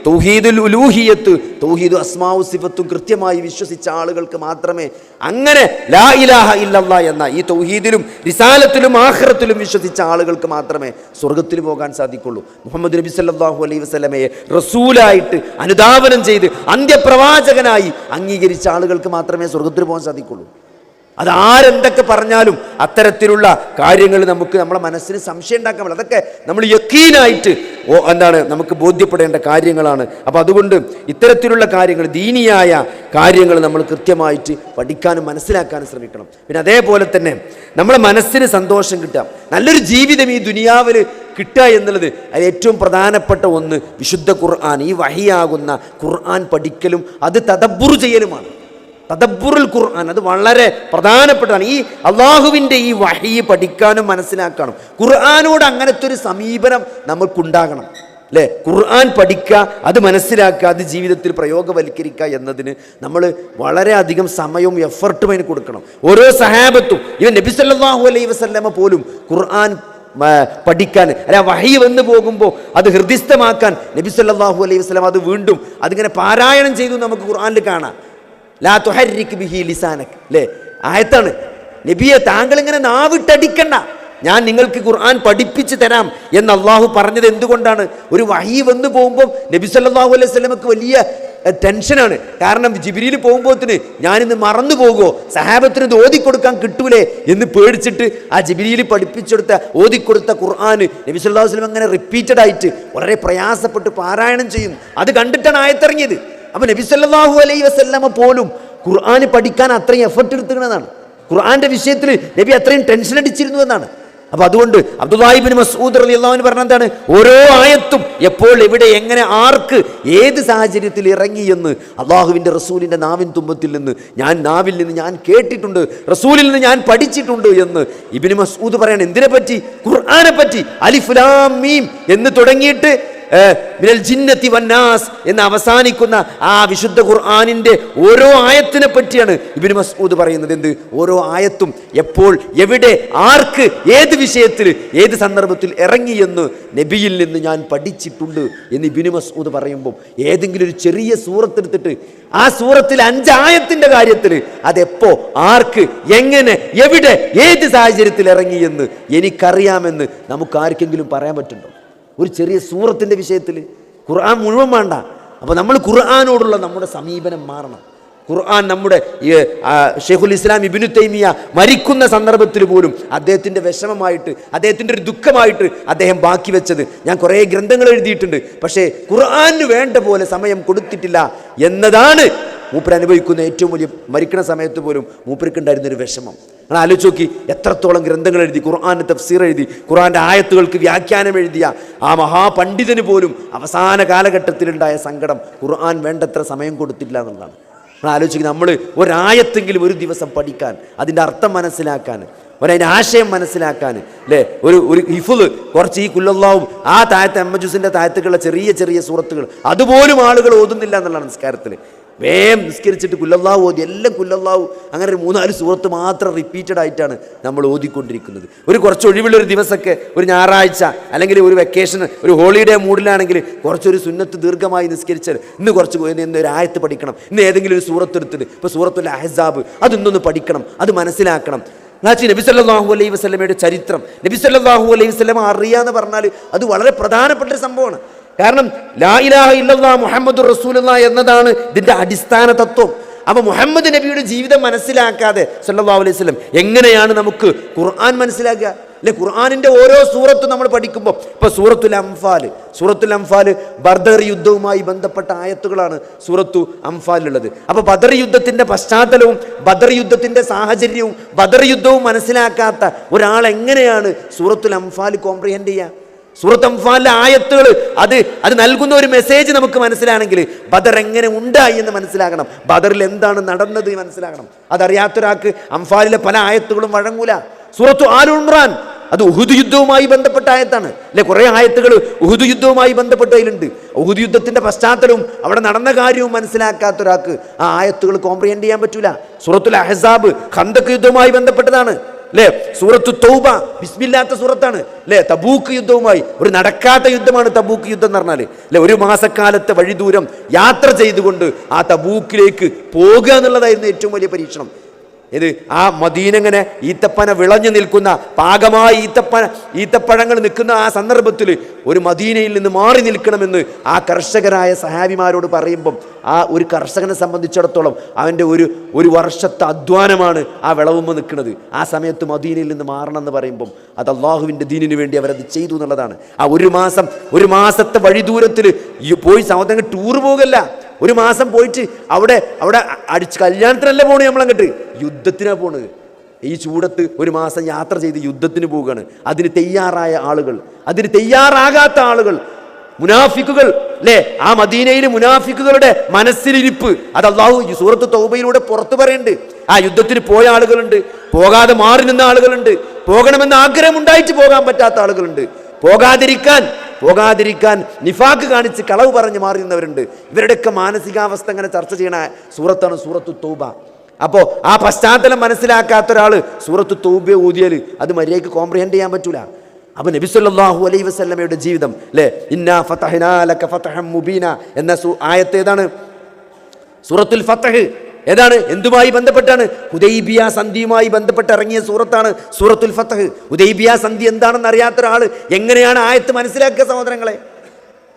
തൗഹീദുൽ ഉലൂഹിയത്ത്, തൗഹീദു അസ്മാഉ സിഫത്തും കൃത്യമായി വിശ്വസിച്ച ആളുകൾക്ക് മാത്രമേ അങ്ങനെ ലാ ഇലാഹ ഇല്ലല്ലാഹ് എന്ന ഈ തൗഹീദിലും റിസാലത്തിലും ആഖിറത്തിലും വിശ്വസിച്ച ആളുകൾക്ക് മാത്രമേ സ്വർഗത്തിൽ പോകാൻ സാധിക്കുള്ളൂ. മുഹമ്മദ് നബി സല്ലല്ലാഹു അലൈഹി വസല്ലമയെ റസൂലായിട്ട് അനുധാവനം ചെയ്ത് അന്ത്യപ്രവാചകനായി അംഗീകരിച്ച ആളുകൾക്ക് മാത്രമേ സ്വർഗത്തിൽ പോകാൻ സാധിക്കുള്ളൂ. അതാരെന്തൊക്കെ പറഞ്ഞാലും അത്തരത്തിലുള്ള കാര്യങ്ങൾ നമുക്ക് നമ്മളെ മനസ്സിന് സംശയം ഉണ്ടാക്കാൻ പറ്റില്ല. അതൊക്കെ നമ്മൾ യക്കീനായിട്ട് നമുക്ക് ബോധ്യപ്പെടേണ്ട കാര്യങ്ങളാണ്. അപ്പോൾ അതുകൊണ്ട് ഇത്തരത്തിലുള്ള കാര്യങ്ങൾ, ദീനിയായ കാര്യങ്ങൾ നമ്മൾ കൃത്യമായിട്ട് പഠിക്കാനും മനസ്സിലാക്കാനും ശ്രമിക്കണം. പിന്നെ അതേപോലെ തന്നെ നമ്മളെ മനസ്സിന് സന്തോഷം കിട്ടുക, നല്ലൊരു ജീവിതം ഈ ദുനിയാവിൽ കിട്ടുക എന്നുള്ളത് അത് ഏറ്റവും പ്രധാനപ്പെട്ട ഒന്ന് വിശുദ്ധ ഖുർആൻ, ഈ വഹിയാകുന്ന ഖുർആൻ പഠിക്കലും അത് തദബ്ബുർ ചെയ്യലുമാണ്. തദബ്ബുറുൽ ഖുർആൻ അത് വളരെ പ്രധാനപ്പെട്ടതാണ്. ഈ അള്ളാഹുവിൻ്റെ ഈ വഹി പഠിക്കാനും മനസ്സിലാക്കാനും ഖുർആനോട് അങ്ങനത്തെ ഒരു സമീപനം നമുക്കുണ്ടാകണം, അല്ലേ? ഖുർആൻ പഠിക്കുക, അത് മനസ്സിലാക്കുക, അത് ജീവിതത്തിൽ പ്രയോഗവൽക്കരിക്കുക എന്നതിന് നമ്മൾ വളരെയധികം സമയവും എഫർട്ടും അതിന് കൊടുക്കണം. ഓരോ സഹാബത്തും, ഇവൻ നബി സല്ലല്ലാഹു അലൈഹി വസല്ലമ പോലും ഖുർആൻ പഠിക്കാൻ, അല്ല വഹി വന്നു പോകുമ്പോൾ അത് ഹൃദിസ്ഥമാക്കാൻ നബി സല്ലല്ലാഹു അലൈഹി വസല്ലം അത് വീണ്ടും അതിങ്ങനെ പാരായണം ചെയ്തു നമുക്ക് ഖുർആനിൽ കാണാം. ലാ തുഹർരിക് ബിഹി ലിസാനക്, അല്ലേ? ആയത്താണ്. നബിയെ താങ്കൾ ഇങ്ങനെ നാവിട്ടടിക്കണ്ട, ഞാൻ നിങ്ങൾക്ക് ഖുർആൻ പഠിപ്പിച്ച് തരാം എന്ന് അള്ളാഹു പറഞ്ഞത് എന്തുകൊണ്ടാണ്? ഒരു വഹി വന്നു പോകുമ്പോൾ നബി സല്ലല്ലാഹു അലൈഹി വസല്ലമക്ക് വലിയ ടെൻഷനാണ്. കാരണം ജിബ്രീൽ പോകുമ്പോഴത്തിന് ഞാനിന്ന് മറന്നു പോകുമോ, സഹാബത്തിന് ഇത് ഓതിക്കൊടുക്കാൻ കിട്ടൂലേ എന്ന് പേടിച്ചിട്ട് ആ ജിബ്രീൽ പഠിപ്പിച്ചെടുത്ത ഓതിക്കൊടുത്ത ഖുർആൻ നബി സല്ലല്ലാഹു അലൈഹി വസല്ലം അങ്ങനെ റിപ്പീറ്റഡ് ആയിട്ട് വളരെ പ്രയാസപ്പെട്ട് പാരായണം ചെയ്യും. അത് കണ്ടിട്ടാണ് ആയത്തിറങ്ങിയത്. അപ്പോൾ നബി സല്ലല്ലാഹു അലൈഹി വസല്ലമ പോലും ഖുർആൻ പഠിക്കാൻ അത്രയും എഫർട്ട് എടുത്തിരുന്നതാണ്. ഖുർആന്റെ വിഷയത്തിൽ നബി അത്രയും ടെൻഷൻ അടിച്ചിരുന്നു എന്നാണ്. അപ്പോൾ അതുകൊണ്ട് അബ്ദുല്ലാഹി ഇബ്നു മസ്ഊദ് റളിയല്ലാഹു അൻഹു പറഞ്ഞ എന്താണ്? ഓരോ ആയത്തും എപ്പോൾ, എവിടെ, എങ്ങനെ, ആർക്ക്, ഏത് സാഹചര്യത്തിൽ ഇറങ്ങി എന്ന് അള്ളാഹുവിൻ്റെ റസൂലിൻ്റെ നാവിൽ നിന്ന് ഞാൻ കേട്ടിട്ടുണ്ട്, റസൂലിൽ നിന്ന് ഞാൻ പഠിച്ചിട്ടുണ്ട് എന്ന് ഇബ്നു മസ്ഊദ് പറയാണ്. എന്തിനെ പറ്റി? ഖുർആനെ പറ്റി. അലിഫ് ലാം മീം എന്ന് തുടങ്ങിയിട്ട് മിനൽ ജിന്നത്തി വന്നാസ് എന്ന് അവസാനിക്കുന്ന ആ വിശുദ്ധ ഖുർആനിൻ്റെ ഓരോ ആയത്തിനെ പറ്റിയാണ് ഇബ്നു മസ്ഊദ് പറയുന്നത്. എന്ത്? ഓരോ ആയത്തും എപ്പോൾ, എവിടെ, ആർക്ക്, ഏത് വിഷയത്തിൽ, ഏത് സന്ദർഭത്തിൽ ഇറങ്ങി എന്ന് നബിയിൽ നിന്ന് ഞാൻ പഠിച്ചിട്ടുണ്ട് എന്ന് ഇബ്നു മസ്ഊദ് പറയുമ്പോൾ, ഏതെങ്കിലും ഒരു ചെറിയ സൂറത്തെടുത്തിട്ട് ആ സൂറത്തിൽ 5 ആയത്തിൻ്റെ കാര്യത്തിൽ അതെപ്പോ, ആർക്ക്, എങ്ങനെ, എവിടെ, ഏത് സാഹചര്യത്തിൽ ഇറങ്ങി എന്ന് എനിക്കറിയാമെന്ന് നമുക്ക് ആർക്കെങ്കിലും പറയാൻ പറ്റുന്നുണ്ടോ? ഒരു ചെറിയ സൂറത്തിൻ്റെ വിഷയത്തിൽ ഖുർആൻ മുഴുവൻ വേണ്ട. അപ്പോൾ നമ്മൾ ഖുർആനോടുള്ള നമ്മുടെ സമീപനം മാറണം. ഖുർആൻ നമ്മുടെ ഷെയ്ഖുൽ ഇസ്ലാം ഇബ്നു തൈമിയ മരിക്കുന്ന സന്ദർഭത്തിൽ പോലും അദ്ദേഹത്തിൻ്റെ വിഷമമായിട്ട്, അദ്ദേഹത്തിൻ്റെ ഒരു ദുഃഖമായിട്ട് അദ്ദേഹം ബാക്കി വെച്ചത്, ഞാൻ കുറേ ഗ്രന്ഥങ്ങൾ എഴുതിയിട്ടുണ്ട്, പക്ഷേ ഖുർആന് വേണ്ട പോലെ സമയം കൊടുത്തിട്ടില്ല എന്നതാണ് മൂപ്പർ അനുഭവിക്കുന്ന ഏറ്റവും വലിയ, മരിക്കുന്ന സമയത്ത് പോലും മൂപ്പർക്കുണ്ടായിരുന്നൊരു വിഷമം. അങ്ങനെ ആലോചിച്ച് നോക്കി, എത്രത്തോളം ഗ്രന്ഥങ്ങൾ എഴുതി, ഖുർആൻ്റെ തഫ്സീർ എഴുതി, ഖുർആൻ്റെ ആയത്തുകൾക്ക് വ്യാഖ്യാനം എഴുതിയ ആ മഹാപണ്ഡിതന് പോലും അവസാന കാലഘട്ടത്തിലുണ്ടായ സങ്കടം ഖുർആൻ വേണ്ടത്ര സമയം കൊടുത്തില്ല എന്നുള്ളതാണ്. നമ്മൾ ആലോചിക്കുക, നമ്മൾ ഒരായത്തെങ്കിലും ഒരു ദിവസം പഠിക്കാൻ, അതിൻ്റെ അർത്ഥം മനസ്സിലാക്കാൻ, അതിൻ്റെ ആശയം മനസ്സിലാക്കാൻ, അല്ലേ? ഒരു ഹിഫ്ള്, കുറച്ച് ഈ കുല്ലല്ലാഹും ആ താഴത്തെ അമ്മജുസിൻ്റെ താഴത്തേക്കുള്ള ചെറിയ ചെറിയ സൂറത്തുകൾ അതുപോലും ആളുകൾ ഓതുന്നില്ല എന്നുള്ളതാണ് നിസ്കാരത്തിൽ. വേം നിസ്കരിച്ചിട്ട് കുല്ലല്ലാഹു ഓതി, എല്ലാം കുല്ലല്ലാഹു, അങ്ങനെ ഒരു 3-4 സൂറത്ത് മാത്രം റിപ്പീറ്റഡ് ആയിട്ടാണ് നമ്മൾ ഓതിക്കൊണ്ടിരിക്കുന്നത്. ഒരു കുറച്ച് ഒഴിവുള്ളൊരു ദിവസമൊക്കെ, ഒരു ഞായറാഴ്ച അല്ലെങ്കിൽ ഒരു വെക്കേഷൻ, ഒരു ഹോളിഡേ മൂഡിലാണെങ്കിൽ കുറച്ചൊരു സുന്നത്ത് ദീർഘമായി നിസ്കരിച്ചാൽ ഇന്ന് കുറച്ച് ഒരു ആയത്ത് പഠിക്കണം, ഇന്ന് ഏതെങ്കിലും ഒരു സൂറത്ത് എടുത്തിട്ട്, ഇപ്പോൾ സൂറത്തുൽ അഹ്സാബ് അതൊന്നൊന്ന് പഠിക്കണം, അത് മനസ്സിലാക്കണം. നബി സല്ലല്ലാഹു അലൈഹി വസല്ലമയുടെ ചരിത്രം, നബി സല്ലല്ലാഹു അലൈഹി വസല്ലമ അറിയാന്ന് പറഞ്ഞാൽ അത് വളരെ പ്രധാനപ്പെട്ട ഒരു സംഭവമാണ്. കാരണം ലാ ഇലാഹ ഇല്ലല്ലാഹ് മുഹമ്മദുർ റസൂലുള്ളാഹ് എന്നതാണ് ഇതിൻ്റെ അടിസ്ഥാന തത്വം. അപ്പോൾ മുഹമ്മദ് നബിയുടെ ജീവിതം മനസ്സിലാക്കാതെ സല്ലല്ലാഹു അലൈഹി വസല്ലം എങ്ങനെയാണ് നമുക്ക് ഖുർആൻ മനസ്സിലാക്കുക? അല്ലെ, ഖുർആനിൻ്റെ ഓരോ സൂറത്തും നമ്മൾ പഠിക്കുമ്പോൾ, ഇപ്പോൾ സൂറത്തുൽ അംഫാൽ ബദർ യുദ്ധവുമായി ബന്ധപ്പെട്ട ആയത്തുകളാണ് സൂറത്തു അംഫാലിലുള്ളത്. അപ്പോൾ ബദർ യുദ്ധത്തിൻ്റെ പശ്ചാത്തലവും ബദർ യുദ്ധത്തിൻ്റെ സാഹചര്യവും ബദർ യുദ്ധവും മനസ്സിലാക്കാത്ത ഒരാൾ എങ്ങനെയാണ് സൂറത്തുൽ അംഫാൽ കോംപ്രിഹെൻഡ് ചെയ്യുക? സൂറത്ത് അംഫാലിലെ ആയത്തുകൾ അത് നൽകുന്ന ഒരു മെസ്സേജ് നമുക്ക് മനസ്സിലാണെങ്കിൽ ബദർ എങ്ങനെ ഉണ്ടായി എന്ന് മനസ്സിലാക്കണം, ബദറിൽ എന്താണ് നടന്നത് മനസ്സിലാക്കണം. അതറിയാത്തൊരാൾക്ക് അംഫാലിലെ പല ആയത്തുകളും വഴങ്ങൂല. സൂറത്തു ആൽ ഇംറാൻ അത് ഉഹുദ് യുദ്ധവുമായി ബന്ധപ്പെട്ട ആയത്താണ്, അല്ലെ? കുറേ ആയത്തുകൾ ഉഹുദ് യുദ്ധവുമായി ബന്ധപ്പെട്ടതിലുണ്ട്. ഉഹുദ് യുദ്ധത്തിൻ്റെ പശ്ചാത്തലവും അവിടെ നടന്ന കാര്യവും മനസ്സിലാക്കാത്ത ഒരാൾക്ക് ആ ആയത്തുകൾ കോംപ്രിഹെൻഡ് ചെയ്യാൻ പറ്റൂല. സൂറത്തുൽ അഹ്സാബ് ഖന്തക് യുദ്ധവുമായി ബന്ധപ്പെട്ടതാണ്, അല്ലേ? സൂറത്തു തൗബ ബിസ്മില്ലാത്ത സൂറത്താണ്, അല്ലേ? തബൂക്ക് യുദ്ധവുമായി, ഒരു നടക്കാത്ത യുദ്ധമാണ് തബൂക്ക് യുദ്ധം എന്ന് പറഞ്ഞാൽ, അല്ലെ? ഒരു മാസക്കാലത്തെ വഴി ദൂരം യാത്ര ചെയ്തുകൊണ്ട് ആ തബൂക്കിലേക്ക് പോകുക എന്നുള്ളതായിരുന്നു ഏറ്റവും വലിയ പരീക്ഷണം. ഇത് ആ മദീന ഇങ്ങനെ ഈത്തപ്പന വിളഞ്ഞു നിൽക്കുന്ന പാകമായി ഈത്തപ്പഴങ്ങൾ നിൽക്കുന്ന ആ സന്ദർഭത്തിൽ ഒരു മദീനയിൽ നിന്ന് മാറി നിൽക്കണമെന്ന് ആ കർഷകരായ സഹാബിമാരോട് പറയുമ്പം ആ ഒരു കർഷകനെ സംബന്ധിച്ചിടത്തോളം അവൻ്റെ ഒരു വർഷത്തെ അധ്വാനമാണ് ആ വിളവുമ്പോൾ നിൽക്കുന്നത്. ആ സമയത്ത് മദീനയിൽ നിന്ന് മാറണം എന്ന് പറയുമ്പം അത് അള്ളാഹുവിൻ്റെ ദീനിന് വേണ്ടി അവരത് ചെയ്തു എന്നുള്ളതാണ്. ആ ഒരു മാസത്തെ വഴിദൂരത്തിൽ പോയി സഹോദരങ്ങൾ ടൂർ പോകല്ല, ഒരു മാസം പോയിട്ട് അവിടെ അടിച്ച് കല്യാണത്തിനല്ല പോണത്, നമ്മളങ്ങോട്ട് യുദ്ധത്തിനാണ് പോണത്. ഈ ചൂടത്ത് ഒരു മാസം യാത്ര ചെയ്ത് യുദ്ധത്തിന് പോവുകയാണ്. അതിന് തയ്യാറായ ആളുകൾ, അതിന് തയ്യാറാകാത്ത ആളുകൾ, മുനാഫിക്കുകൾ അല്ലേ? ആ മദീനയിൽ മുനാഫിക്കുകളുടെ മനസ്സിലിരിപ്പ് അത് അല്ലാഹു സൂറത്ത് തൗബയിലൂടെ പുറത്തു പറയുന്നുണ്ട്. ആ യുദ്ധത്തിന് പോയ ആളുകളുണ്ട്, പോകാതെ മാറി നിന്ന ആളുകളുണ്ട്, പോകണമെന്ന് ആഗ്രഹം ഉണ്ടായിട്ട് പോകാൻ പറ്റാത്ത ആളുകളുണ്ട്, പോകാതിരിക്കാൻ നിഫാക്ക് കാണിച്ച് കളവ് പറഞ്ഞ് മാറി നിന്നവരുണ്ട്. ഇവരുടെയൊക്കെ മാനസികാവസ്ഥ അങ്ങനെ ചർച്ച ചെയ്യണ സൂറത്താണ് സൂറത്തു തൗബ. അപ്പോൾ ആ പശ്ചാത്തലം മനസ്സിലാക്കാത്ത ഒരാൾ സൂറത്തു തൗബ ഊതിയാൽ അത് മര്യാദയ്ക്ക് കോംപ്രിഹെൻഡ് ചെയ്യാൻ പറ്റൂല. അപ്പോൾ നബി സല്ലല്ലാഹു അലൈഹി വസല്ലമയുടെ ജീവിതം അല്ലേ, ഇന്നാ ഫതഹ്നാ ലക ഫതഹൻ മുബീന എന്ന ആയത്ത് ഏതാണ്? സൂറത്തുൽ ഫതഹ്. ഏതാണ്? എന്തുമായി ബന്ധപ്പെട്ടാണ്? ഹുദൈബിയ സന്ധിയുമായി ബന്ധപ്പെട്ട് ഇറങ്ങിയ സൂറത്താണ് സൂറത്തുൽ ഫതഹ്. ഹുദൈബിയ സന്ധി എന്താണെന്ന് അറിയാത്ത ഒരാൾ എങ്ങനെയാണ് ആയത്ത് മനസ്സിലാക്കുക സഹോദരങ്ങളെ?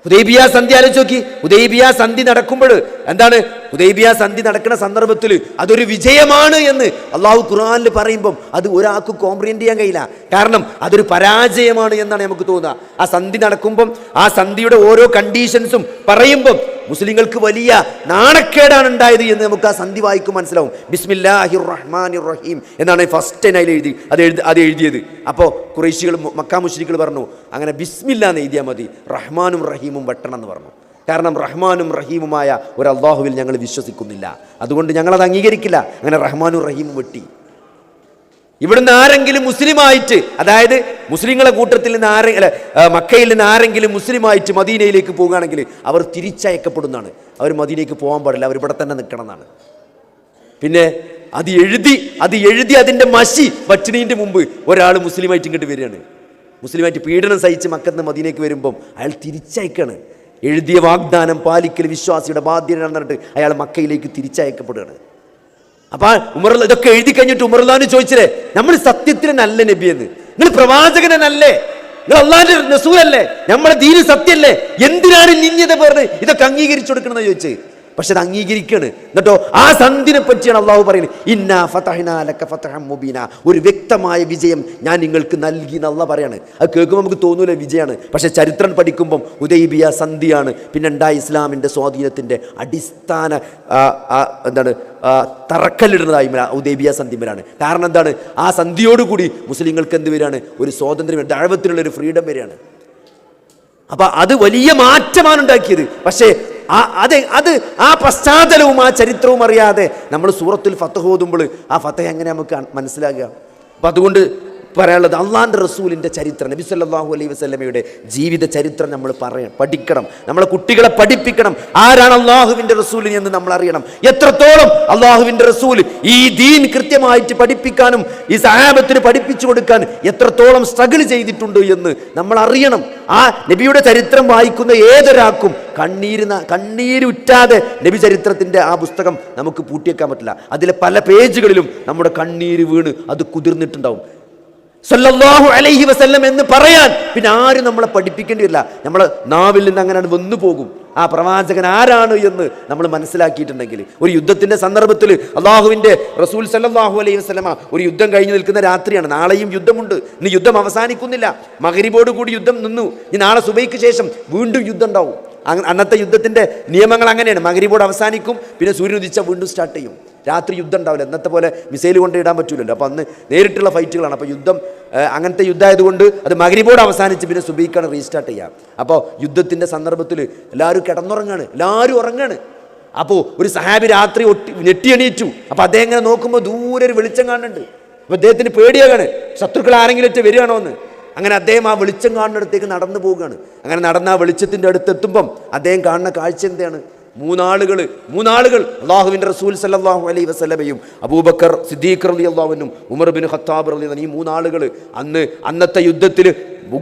ഹുദൈബിയ സന്ധി ആലോചിച്ച് നോക്കി. ഹുദൈബിയ സന്ധി നടക്കുമ്പോൾ എന്താണ്? ഹുദൈബിയ സന്ധി നടക്കുന്ന സന്ദർഭത്തിൽ അതൊരു വിജയമാണ് എന്ന് അള്ളാഹു ഖുർആനിൽ പറയുമ്പം അത് ഒരാൾക്ക് കോംപ്രിഹെൻഡ് ചെയ്യാൻ കഴിയില്ല. കാരണം അതൊരു പരാജയമാണ് എന്നാണ് നമുക്ക് തോന്നുക. ആ സന്ധി നടക്കുമ്പം ആ സന്ധിയുടെ ഓരോ കണ്ടീഷൻസും പറയുമ്പം മുസ്ലിങ്ങൾക്ക് വലിയ നാണക്കേടാണ് ഉണ്ടായത് എന്ന് നമുക്ക് ആ സന്ധി വായിക്കും മനസ്സിലാവും. ബിസ്മില്ലാഹിർ റഹ്മാനിർ റഹീം എന്നാണ് ഫസ്റ്റ് അതിൽ അത് എഴുതിയത്. അപ്പോൾ ഖുറൈശികൾ, മക്കാ മുശ്രിക്കുകൾ പറഞ്ഞു അങ്ങനെ ബിസ്മില്ലാ എന്ന് എഴുതിയാൽ മതി, റഹ്മാനും റഹീമും വെട്ടണം എന്ന് പറഞ്ഞു. കാരണം റഹ്മാനും റഹീമുമായ ഒരു അള്ളാഹുവിൽ ഞങ്ങൾ വിശ്വസിക്കുന്നില്ല, അതുകൊണ്ട് ഞങ്ങളത് അംഗീകരിക്കില്ല. അങ്ങനെ റഹ്മാനും റഹീമും വെട്ടി. ഇവിടുന്ന് ആരെങ്കിലും മുസ്ലിമായിട്ട്, അതായത് മുസ്ലിങ്ങളെ കൂട്ടത്തിൽ നിന്ന് മക്കയിൽ നിന്ന് ആരെങ്കിലും മുസ്ലിമായിട്ട് മദീനയിലേക്ക് പോകുകയാണെങ്കിൽ അവർ തിരിച്ചയക്കപ്പെടുന്നതാണ്. അവർ മദീനയ്ക്ക് പോകാൻ പാടില്ല, അവർ ഇവിടെ തന്നെ നിൽക്കണം എന്നാണ്. പിന്നെ അത് എഴുതി അതിൻ്റെ മഷി വച്ചണീൻ്റെ മുമ്പ് ഒരാൾ മുസ്ലിമായിട്ട് ഇങ്ങോട്ട് വരികയാണ്. മുസ്ലിമായിട്ട് പീഡനം സഹിച്ച് മക്കത്ത് നിന്ന് മദീനയ്ക്ക് വരുമ്പം അയാൾ തിരിച്ചയക്കാണ്. എഴുതിയ വാഗ്ദാനം പാലിക്കൽ വിശ്വാസിയുടെ ബാധ്യത പറഞ്ഞിട്ട് അയാൾ മക്കയിലേക്ക് തിരിച്ചയക്കപ്പെടുകയാണ്. അപ്പൊ ഇതൊക്കെ എഴുതി കഴിഞ്ഞിട്ട് ഉമർലാന് ചോദിച്ചില്ലേ, നമ്മൾ സത്യത്തിന് നല്ല നബിയെന്ന്, നിങ്ങൾ പ്രവാചകനല്ലേ, നിങ്ങൾ അള്ളാന്റെ റസൂലല്ലേ, നമ്മളെ ദീന് സത്യല്ലേ, എന്തിനാണ് നിന്യത പറഞ്ഞ് ഇതൊക്കെ അംഗീകരിച്ചു കൊടുക്കണമെന്ന് ചോദിച്ച്. പക്ഷെ അത് അംഗീകരിക്കാണ്. എന്നിട്ടോ ആ സന്ധിനെ പറ്റിയാണ് അള്ളാഹു പറയുന്നത്, ഇന്നാ ഫതഹ്നാ ലക ഫതഹൻ മുബീന, ഒരു വ്യക്തമായ വിജയം ഞാൻ നിങ്ങൾക്ക് നൽകി എന്ന് അള്ളാഹ് പറയാണ്. അത് കേൾക്കുമ്പോൾ നമുക്ക് തോന്നൂല വിജയമാണ്, പക്ഷെ ചരിത്രം പഠിക്കുമ്പം ഹുദൈബിയ സന്ധിയാണ് പിന്നെ ഉണ്ടായ ഇസ്ലാമിൻ്റെ സ്വാധീനത്തിൻ്റെ അടിസ്ഥാന തറക്കല്ലിടുന്നതായി ഹുദൈബിയ സന്ധിമേലാണ്. കാരണം എന്താണ്? ആ സന്ധിയോടുകൂടി മുസ്ലിങ്ങൾക്ക് എന്ത് വരികയാണ്? ഒരു സ്വാതന്ത്ര്യം, ദഅവത്തിനുള്ള ഒരു ഫ്രീഡം വരികയാണ്. അപ്പം അത് വലിയ മാറ്റമാണ് ഉണ്ടാക്കിയത്. പക്ഷേ അത് ആ പശ്ചാത്തലവും ആ ചരിത്രവും അറിയാതെ നമ്മൾ സൂറത്തുൽ ഫതഹ് ഓതുമ്പോൾ ആ ഫതഹ് എങ്ങനെ നമുക്ക് മനസ്സിലാകുക? അപ്പം അതുകൊണ്ട് പറയാനുള്ളത്, അള്ളാന്റെ റസൂലിൻ്റെ ചരിത്രം, നബി സല്ലല്ലാഹു അലൈഹി വസല്ലമയുടെ ജീവിത ചരിത്രം നമ്മൾ പഠിക്കണം. നമ്മളെ കുട്ടികളെ പഠിപ്പിക്കണം. ആരാണ് അള്ളാഹുവിൻ്റെ റസൂൽ എന്ന് നമ്മൾ അറിയണം. എത്രത്തോളം അള്ളാഹുവിൻ്റെ റസൂൽ ഈ ദീൻ കൃത്യമായിട്ട് പഠിപ്പിക്കാനും ഈ സഹാബത്തിന് പഠിപ്പിച്ചു കൊടുക്കാൻ എത്രത്തോളം സ്ട്രഗിൾ ചെയ്തിട്ടുണ്ട് എന്ന് നമ്മൾ അറിയണം. ആ നബിയുടെ ചരിത്രം വായിക്കുന്ന ഏതൊരാൾക്കും കണ്ണീരുറ്റാതെ നബി ചരിത്രത്തിൻ്റെ ആ പുസ്തകം നമുക്ക് പൂട്ടിയേക്കാൻ പറ്റില്ല. അതിലെ പല പേജുകളിലും നമ്മുടെ കണ്ണീര് വീണ് അത് കുതിർന്നിട്ടുണ്ടാവും. സല്ലല്ലാഹു അലൈഹി വസല്ലം എന്ന് പറയാൻ പിന്നെ ആരും നമ്മളെ പഠിപ്പിക്കേണ്ടി വരില്ല. നമ്മളെ നാവിൽ നിന്ന് അങ്ങനെ വന്നു പോകും. ആ പ്രവാചകൻ ആരാണ് എന്ന് നമ്മൾ മനസ്സിലാക്കിയിട്ടുണ്ടെങ്കിൽ. ഒരു യുദ്ധത്തിൻ്റെ സന്ദർഭത്തിൽ അള്ളാഹുവിൻ്റെ റസൂൽ സല്ലല്ലാഹു അലൈഹി വസല്ലമ ഒരു യുദ്ധം കഴിഞ്ഞ് നിൽക്കുന്ന രാത്രിയാണ്. നാളെയും യുദ്ധമുണ്ട്. ഇന്ന് യുദ്ധം അവസാനിക്കുന്നില്ല. മഗ്രിബോട് കൂടി യുദ്ധം നിന്നു. ഇനി നാളെ സുബൈക്ക് ശേഷം വീണ്ടും യുദ്ധം ഉണ്ടാവും. അന്നത്തെ യുദ്ധത്തിൻ്റെ നിയമങ്ങൾ അങ്ങനെയാണ്. മഗ്രിബോട് അവസാനിക്കും, പിന്നെ സൂര്യൻ ഉദിച്ചാൽ വീണ്ടും സ്റ്റാർട്ട് ചെയ്യും. രാത്രി യുദ്ധം ഉണ്ടാവില്ല. ഇന്നത്തെ പോലെ മിസൈൽ കൊണ്ട് ഇടാൻ പറ്റൂലല്ലോ. അപ്പോൾ അന്ന് നേരിട്ടുള്ള ഫൈറ്റുകളാണ്. അപ്പോൾ യുദ്ധം അങ്ങനത്തെ യുദ്ധമായതുകൊണ്ട് അത് മഗ്രിബോട് അവസാനിച്ച് പിന്നെ സുബൈക്കാണ് റീസ്റ്റാർട്ട് ചെയ്യാം. അപ്പോൾ യുദ്ധത്തിൻ്റെ സന്ദർഭത്തിൽ എല്ലാവരും കിടന്നുറങ്ങാണ്, എല്ലാവരും ഉറങ്ങാണ്. അപ്പോൾ ഒരു സഹാബി രാത്രി ഞെട്ടി എണീറ്റു. അപ്പോൾ അദ്ദേഹം ഇങ്ങനെ നോക്കുമ്പോൾ ദൂരെ ഒരു വെളിച്ചം കാണുന്നുണ്ട്. അപ്പോൾ അദ്ദേഹത്തിന് പേടിയാകാണ്, ശത്രുക്കൾ ആരെങ്കിലും ഒറ്റ വരികയാണോ എന്ന്. അങ്ങനെ അദ്ദേഹം ആ വെളിച്ചം കാണുന്നിടത്തേക്ക് നടന്നു പോവുകയാണ്. അങ്ങനെ നടന്ന ആ വെളിച്ചത്തിൻ്റെ അടുത്തെത്തുമ്പം അദ്ദേഹം കാണുന്ന കാഴ്ച എന്താണ്? മൂന്നാളുകൾ അള്ളാഹുവിൻ്റെ റസൂൽ സല്ലല്ലാഹു അലൈഹി വസല്ലമയും അബൂബക്കർ സിദ്ദീഖ് റളിയല്ലാഹു അൻഹു ഉമർ ബിൻ ഖത്താബ് റളിയല്ലാഹു അൻഹു, ഈ മൂന്നാളുകൾ അന്നത്തെ യുദ്ധത്തിൽ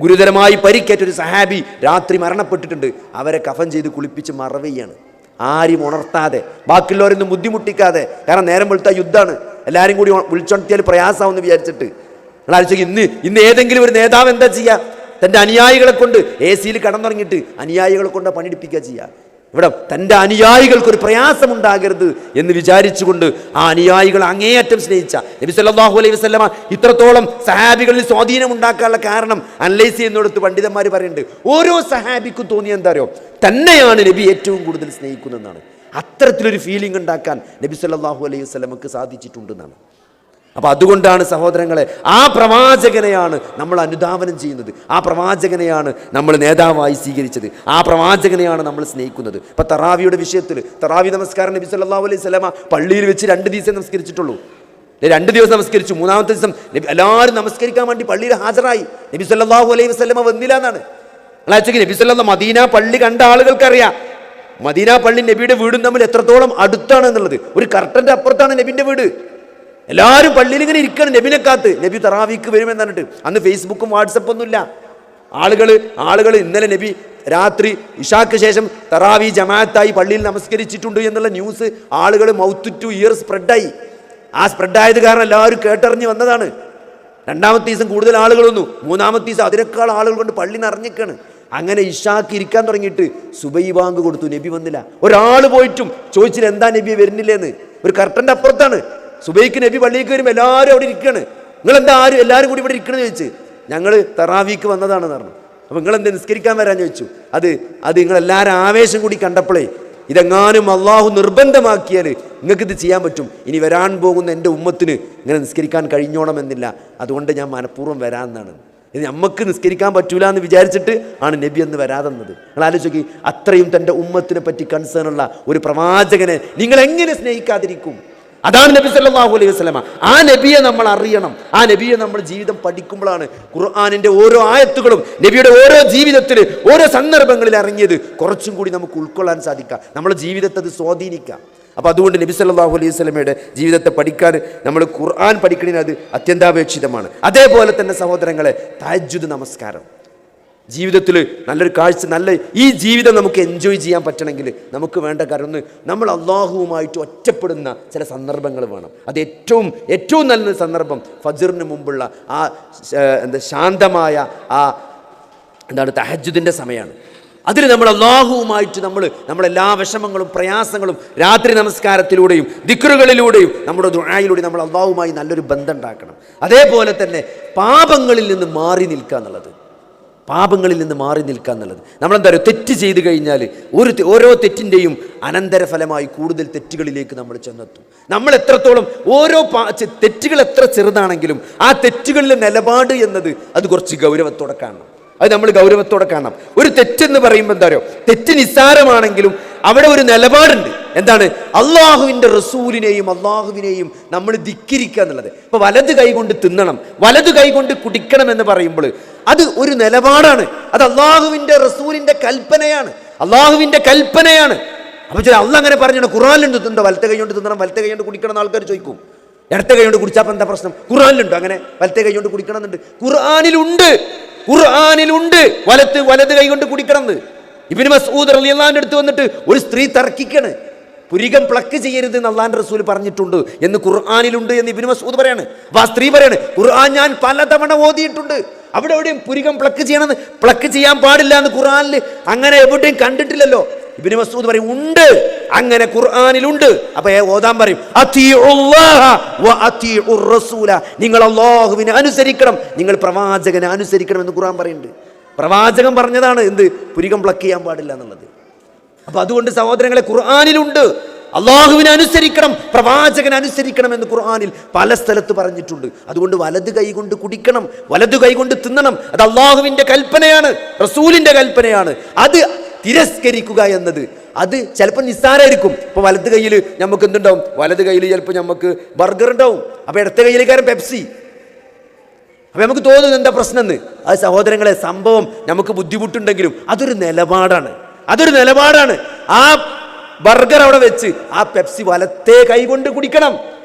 ഗുരുതരമായി പരിക്കേറ്റ ഒരു സഹാബി രാത്രി മരണപ്പെട്ടിട്ടുണ്ട്. അവരെ കഫൻ ചെയ്ത് കുളിപ്പിച്ച് മറവ് ചെയ്യാണ്. ആരും ഉണർത്താതെ, ബാക്കിയുള്ളവരൊന്നും ബുദ്ധിമുട്ടിക്കാതെ. കാരണം നേരം വെളുത്ത യുദ്ധമാണ്. എല്ലാവരും കൂടി വിളിച്ചോണ്ടിയാൽ പ്രയാസമാവെന്ന് വിചാരിച്ചിട്ട്. നിങ്ങൾ ആലോചിക്കുക, ഇന്ന് ഏതെങ്കിലും ഒരു നേതാവ് എന്താ ചെയ്യുക? തൻ്റെ അനുയായികളെ കൊണ്ട് AC-യിൽ കടന്നുറങ്ങിയിട്ട് അനുയായികളെ കൊണ്ട് പണിയെടുപ്പിക്കുക ചെയ്യുക. ഇവിടെ തൻ്റെ അനുയായികൾക്കൊരു പ്രയാസമുണ്ടാകരുത് എന്ന് വിചാരിച്ചുകൊണ്ട് ആ അനുയായികൾ അങ്ങേയറ്റം സ്നേഹിച്ച നബി സല്ലല്ലാഹു അലൈഹി വസല്ലമ ഇത്രത്തോളം സഹാബികളിൽ സ്വാധീനം ഉണ്ടാക്കാനുള്ള കാരണം അനലൈസ് ചെയ്യുന്നിടത്ത് പണ്ഡിതന്മാർ പറയുന്നുണ്ട്. ഓരോ സഹാബിക്കും തോന്നിയ എന്താ അറിയോ, തന്നെയാണ് നബി ഏറ്റവും കൂടുതൽ സ്നേഹിക്കുന്നതെന്നാണ്. അത്തരത്തിലൊരു ഫീലിംഗ് ഉണ്ടാക്കാൻ നബി സല്ലല്ലാഹു അലൈഹി വസല്ലമക്ക് സാധിച്ചിട്ടുണ്ടെന്നാണ്. അപ്പം അതുകൊണ്ടാണ് സഹോദരങ്ങളെ, ആ പ്രവാചകനെയാണ് നമ്മൾ അനുധാവനം ചെയ്യുന്നത്, ആ പ്രവാചകനെയാണ് നമ്മൾ നേതാവായി സ്വീകരിച്ചത്, ആ പ്രവാചകനെയാണ് നമ്മൾ സ്നേഹിക്കുന്നത്. ഇപ്പം തറാവിയുടെ വിഷയത്തിൽ തറാവി നമസ്കാരം നബി സല്ലല്ലാഹു അലൈഹി വസല്ലമ പള്ളിയിൽ വെച്ച് 2 ദിവസം നമസ്കരിച്ചിട്ടുള്ളൂ. 2 ദിവസം നമസ്കരിച്ചു. 3-ാമത്തെ ദിവസം എല്ലാവരും നമസ്കരിക്കാൻ വേണ്ടി പള്ളിയിൽ ഹാജരായി. നബി സല്ലല്ലാഹു അലൈഹി വസല്ലമ വന്നില്ല എന്നാണ്. നബി സല്ലല്ലാഹു മദീന പള്ളി കണ്ട ആളുകൾക്കറിയാം മദീന പള്ളി നബിയുടെ വീടും തമ്മിൽ എത്രത്തോളം അടുത്താണ് എന്നുള്ളത്. ഒരു കർട്ടൻ്റെ അപ്പുറത്താണ് നബിൻ്റെ വീട്. എല്ലാവരും പള്ളിയിൽ ഇങ്ങനെ ഇരിക്കണം നബിനെ കാത്ത്. നബി തറാവിക്ക് വരുമെന്ന് പറഞ്ഞിട്ട്. അന്ന് ഫേസ്ബുക്കും വാട്സപ്പൊന്നുമില്ല. ആളുകൾ ഇന്നലെ നബി രാത്രി ഇഷാക്ക് ശേഷം തറാവി ജമാഅത്തായി പള്ളിയിൽ നമസ്കരിച്ചിട്ടുണ്ട് എന്നുള്ള ന്യൂസ് ആളുകൾ മൗത്ത് ടു ഇയർ സ്പ്രെഡായി. ആ സ്പ്രെഡായത് കാരണം എല്ലാവരും കേട്ടറിഞ്ഞ് വന്നതാണ്. 2-ാമത്തെ ദിവസം കൂടുതൽ ആളുകൾ വന്നു. 3-ാമത്തെ ദിവസം അതിനേക്കാൾ ആളുകൾ കൊണ്ട് പള്ളി നിറഞ്ഞിക്കാണ്. അങ്ങനെ ഇഷാക്ക് ഇരിക്കാൻ തുടങ്ങിയിട്ട് സുബൈ ബാങ്ക് കൊടുത്തു, നബി വന്നില്ല. ഒരാൾ പോയിട്ടും ചോദിച്ചില്ല എന്താ നബി വരുന്നില്ലെന്ന്. ഒരു കർട്ടൻ്റെ അപ്പുറത്താണ്. സുബൈക്ക് നബി പള്ളിക്ക് വരുമ്പോൾ എല്ലാവരും അവിടെ ഇരിക്കുകയാണ്. നിങ്ങളെന്താ എല്ലാവരും കൂടി ഇവിടെ ഇരിക്കണമെന്ന് ചോദിച്ചു. ഞങ്ങൾ തറാവിക്ക് വന്നതാണെന്ന് പറഞ്ഞു. അപ്പോൾ നിങ്ങളെന്താ നിസ്കരിക്കാൻ വരാമെന്ന് ചോദിച്ചു. അത് നിങ്ങളെല്ലാവരും ആവേശം കൂടി കണ്ടപ്പോഴേ ഇതെങ്ങാനും അള്ളാഹു നിർബന്ധമാക്കിയാൽ നിങ്ങൾക്കിത് ചെയ്യാൻ പറ്റും. ഇനി വരാൻ പോകുന്ന എൻ്റെ ഉമ്മത്തിന് ഇങ്ങനെ നിസ്കരിക്കാൻ കഴിഞ്ഞോണമെന്നില്ല, അതുകൊണ്ട് ഞാൻ മനഃപൂർവ്വം വരാമെന്നാണ്. ഇത് നമുക്ക് നിസ്കരിക്കാൻ പറ്റൂല എന്ന് വിചാരിച്ചിട്ട് ആണ് നബി എന്ന് വരാതെന്നത്. നിങ്ങൾ ആലോചിക്കി, അത്രയും തൻ്റെ ഉമ്മത്തിനെ പറ്റി കൺസേൺ ഉള്ള ഒരു പ്രവാചകനെ നിങ്ങൾ എങ്ങനെ സ്നേഹിക്കാതിരിക്കും? അതാണ് നബി സല്ലല്ലാഹു അലൈഹി വസല്ലമ. ആ നബിയെ നമ്മൾ അറിയണം. ആ നബിയെ നമ്മൾ ജീവിതം പഠിക്കുമ്പോഴാണ് ഖുർആനിൻ്റെ ഓരോ ആയത്തുകളും നബിയുടെ ഓരോ ജീവിതത്തിൽ ഓരോ സന്ദർഭങ്ങളിൽ ഇറങ്ങിയത് കുറച്ചും കൂടി നമുക്ക് ഉൾക്കൊള്ളാൻ സാധിക്കുക, നമ്മുടെ ജീവിതത്തെ അത് സ്വാധീനിക്കുക. അപ്പോൾ അതുകൊണ്ട് നബി സല്ലല്ലാഹു അലൈഹി വസല്ലമയുടെ ജീവിതത്തെ പഠിക്കാൻ നമ്മൾ ഖുർആൻ പഠിക്കണതിന് അത് അത്യന്താപേക്ഷിതമാണ്. അതേപോലെ തന്നെ സഹോദരങ്ങളെ, തഹജ്ജുദ് നമസ്കാരം ജീവിതത്തിൽ നല്ലൊരു കാഴ്ച, ഈ ജീവിതം നമുക്ക് എൻജോയ് ചെയ്യാൻ പറ്റണമെങ്കിൽ നമുക്ക് വേണ്ട കാര്യം ഒന്ന്, നമ്മൾ അള്ളാഹുവുമായിട്ട് ഒറ്റപ്പെടുന്ന ചില സന്ദർഭങ്ങൾ വേണം. അത് ഏറ്റവും നല്ലൊരു സന്ദർഭം ഫജ്റിന് മുമ്പുള്ള ആ ശാന്തമായ ആ തഹജ്ജുദിൻ്റെ സമയമാണ്. അതിൽ നമ്മൾ അള്ളാഹുവുമായിട്ട് നമ്മളെല്ലാ വിഷമങ്ങളും പ്രയാസങ്ങളും രാത്രി നമസ്കാരത്തിലൂടെയും ദിക്റുകളിലൂടെയും നമ്മുടെ ദുആയിലൂടെയും നമ്മൾ അള്ളാഹുവുമായി നല്ലൊരു ബന്ധം ഉണ്ടാക്കണം. അതേപോലെ തന്നെ പാപങ്ങളിൽ നിന്ന് മാറി നിൽക്കുക എന്നുള്ളത്, നമ്മളെന്താ പറയുക, തെറ്റ് ചെയ്ത് കഴിഞ്ഞാൽ ഓരോ തെറ്റിൻ്റെയും അനന്തരഫലമായി കൂടുതൽ തെറ്റുകളിലേക്ക് നമ്മൾ ചെന്നെത്തും. നമ്മൾ എത്രത്തോളം ഓരോ തെറ്റുകൾ എത്ര ചെറുതാണെങ്കിലും ആ തെറ്റുകളിലെ നിലപാട് എന്നത് അത് കുറച്ച് ഗൗരവത്തോടെ കാണണം. അത് നമ്മൾ ഗൗരവത്തോടെ കാണണം. ഒരു തെറ്റെന്ന് പറയുമ്പോൾ എന്താ പറയുക, തെറ്റ് നിസ്സാരമാണെങ്കിലും അവിടെ ഒരു നിലപാടുണ്ട്. എന്താണ്? അള്ളാഹുവിൻ്റെ റസൂലിനെയും അള്ളാഹുവിനെയും നമ്മൾ ധിക്കരിക്കുക എന്നുള്ളത്. ഇപ്പോൾ വലത് കൈ കൊണ്ട് തിന്നണം, വലത് കൈ കൊണ്ട് കുടിക്കണം എന്ന് പറയുമ്പോൾ അത് ഒരു നിലപാടാണ്. അത് അള്ളാഹുവിൻ്റെ റസൂലിൻ്റെ കൽപ്പനയാണ്. അപ്പോൾ ചില അള്ളാഹ് അങ്ങനെ പറഞ്ഞു, ഖുർആനിലുണ്ട് തിന്നോ, വലത്തെ കൈ കൊണ്ട് തിന്നണം, വലത്തെ കൈ കൊണ്ട് കുടിക്കണം എന്ന് ആൾക്കാർ ചോദിക്കും. ഇടത്തെ കൈ കൊണ്ട് കുടിച്ചാൽ എന്താ പ്രശ്നം? ഖുർആനിലുണ്ടോ അങ്ങനെ വലത്തെ കൈ കൊണ്ട് കുടിക്കണം എന്നുണ്ട്? ഖുർആനിലുണ്ട് വലത് കൈ കൊണ്ട് കുടിക്കണം എന്ന്. ഇബ്നു മസ്ഊദ് റളിയല്ലാഹു അൻഹു അടുത്ത് വന്നിട്ട് ഒരു സ്ത്രീ തർക്കിക്കാണ്, പുരികം പ്ലക്ക് ചെയ്യരുത് എന്ന് അള്ളാഹുവിൻ്റെ റസൂൽ പറഞ്ഞിട്ടുണ്ട് എന്ന് ഖുർആനിലുണ്ട് എന്ന് ഇബ്നു മസ്ഊദ് പറയാണ്. അപ്പോൾ ആ സ്ത്രീ പറയാണ്, ഖുർആൻ ഞാൻ പലതവണ ഓതിയിട്ടുണ്ട്, അവിടെ എവിടെയും പുരികം പ്ലക്ക് ചെയ്യാൻ പാടില്ല എന്ന് ഖുർആനിൽ അങ്ങനെ എവിടെയും കണ്ടിട്ടില്ലല്ലോ. ഇബ്നു മസ്ഊദ് പറയും, ഉണ്ട്, അങ്ങനെ ഖുർആനിലുണ്ട്. അപ്പോൾ ഓതാൻ പറയും, നിങ്ങൾ അല്ലാഹുവിനെ അനുസരിക്കണം, നിങ്ങൾ പ്രവാചകനെ അനുസരിക്കണം എന്ന് ഖുർആൻ പറയുന്നുണ്ട്. പ്രവാചകൻ പറഞ്ഞതാണ് എന്ത്? പുരികം പ്ലക്ക് ചെയ്യാൻ പാടില്ല എന്നുള്ളത്. അപ്പോൾ അതുകൊണ്ട് സഹോദരങ്ങളെ, ഖുർആനിലുണ്ട് അള്ളാഹുവിനെ അനുസരിക്കണം, പ്രവാചകനെ അനുസരിക്കണം എന്ന് ഖുർആനിൽ പല സ്ഥലത്ത് പറഞ്ഞിട്ടുണ്ട്. അതുകൊണ്ട് വലത് കൈ കൊണ്ട് കുടിക്കണം, വലത് കൈ കൊണ്ട് തിന്നണം. അത് അള്ളാഹുവിൻ്റെ കൽപ്പനയാണ്, റസൂലിൻ്റെ കൽപ്പനയാണ്. അത് തിരസ്കരിക്കുക എന്നത് അത് ചിലപ്പോൾ നിസ്സാരമായിരിക്കും. ഇപ്പോൾ വലത് കയ്യിൽ നമുക്ക് എന്തുണ്ടാവും? വലത് കയ്യിൽ ചിലപ്പോൾ നമുക്ക് ബർഗർ ഉണ്ടാവും, അപ്പോൾ ഇടത്തെ കയ്യിലേക്കാരും പെപ്സി. അപ്പോൾ നമുക്ക് തോന്നുന്നു എന്താ പ്രശ്നം എന്ന്. അത് സഹോദരങ്ങളെ, സംഭവം നമുക്ക് ബുദ്ധിമുട്ടുണ്ടെങ്കിലും അതൊരു നിലപാടാണ്. ആ ബർഗർ അവിടെ വെച്ച് ആ പെപ്സി വലത്തെ കൈ കൊണ്ട് കുടിക്കണം.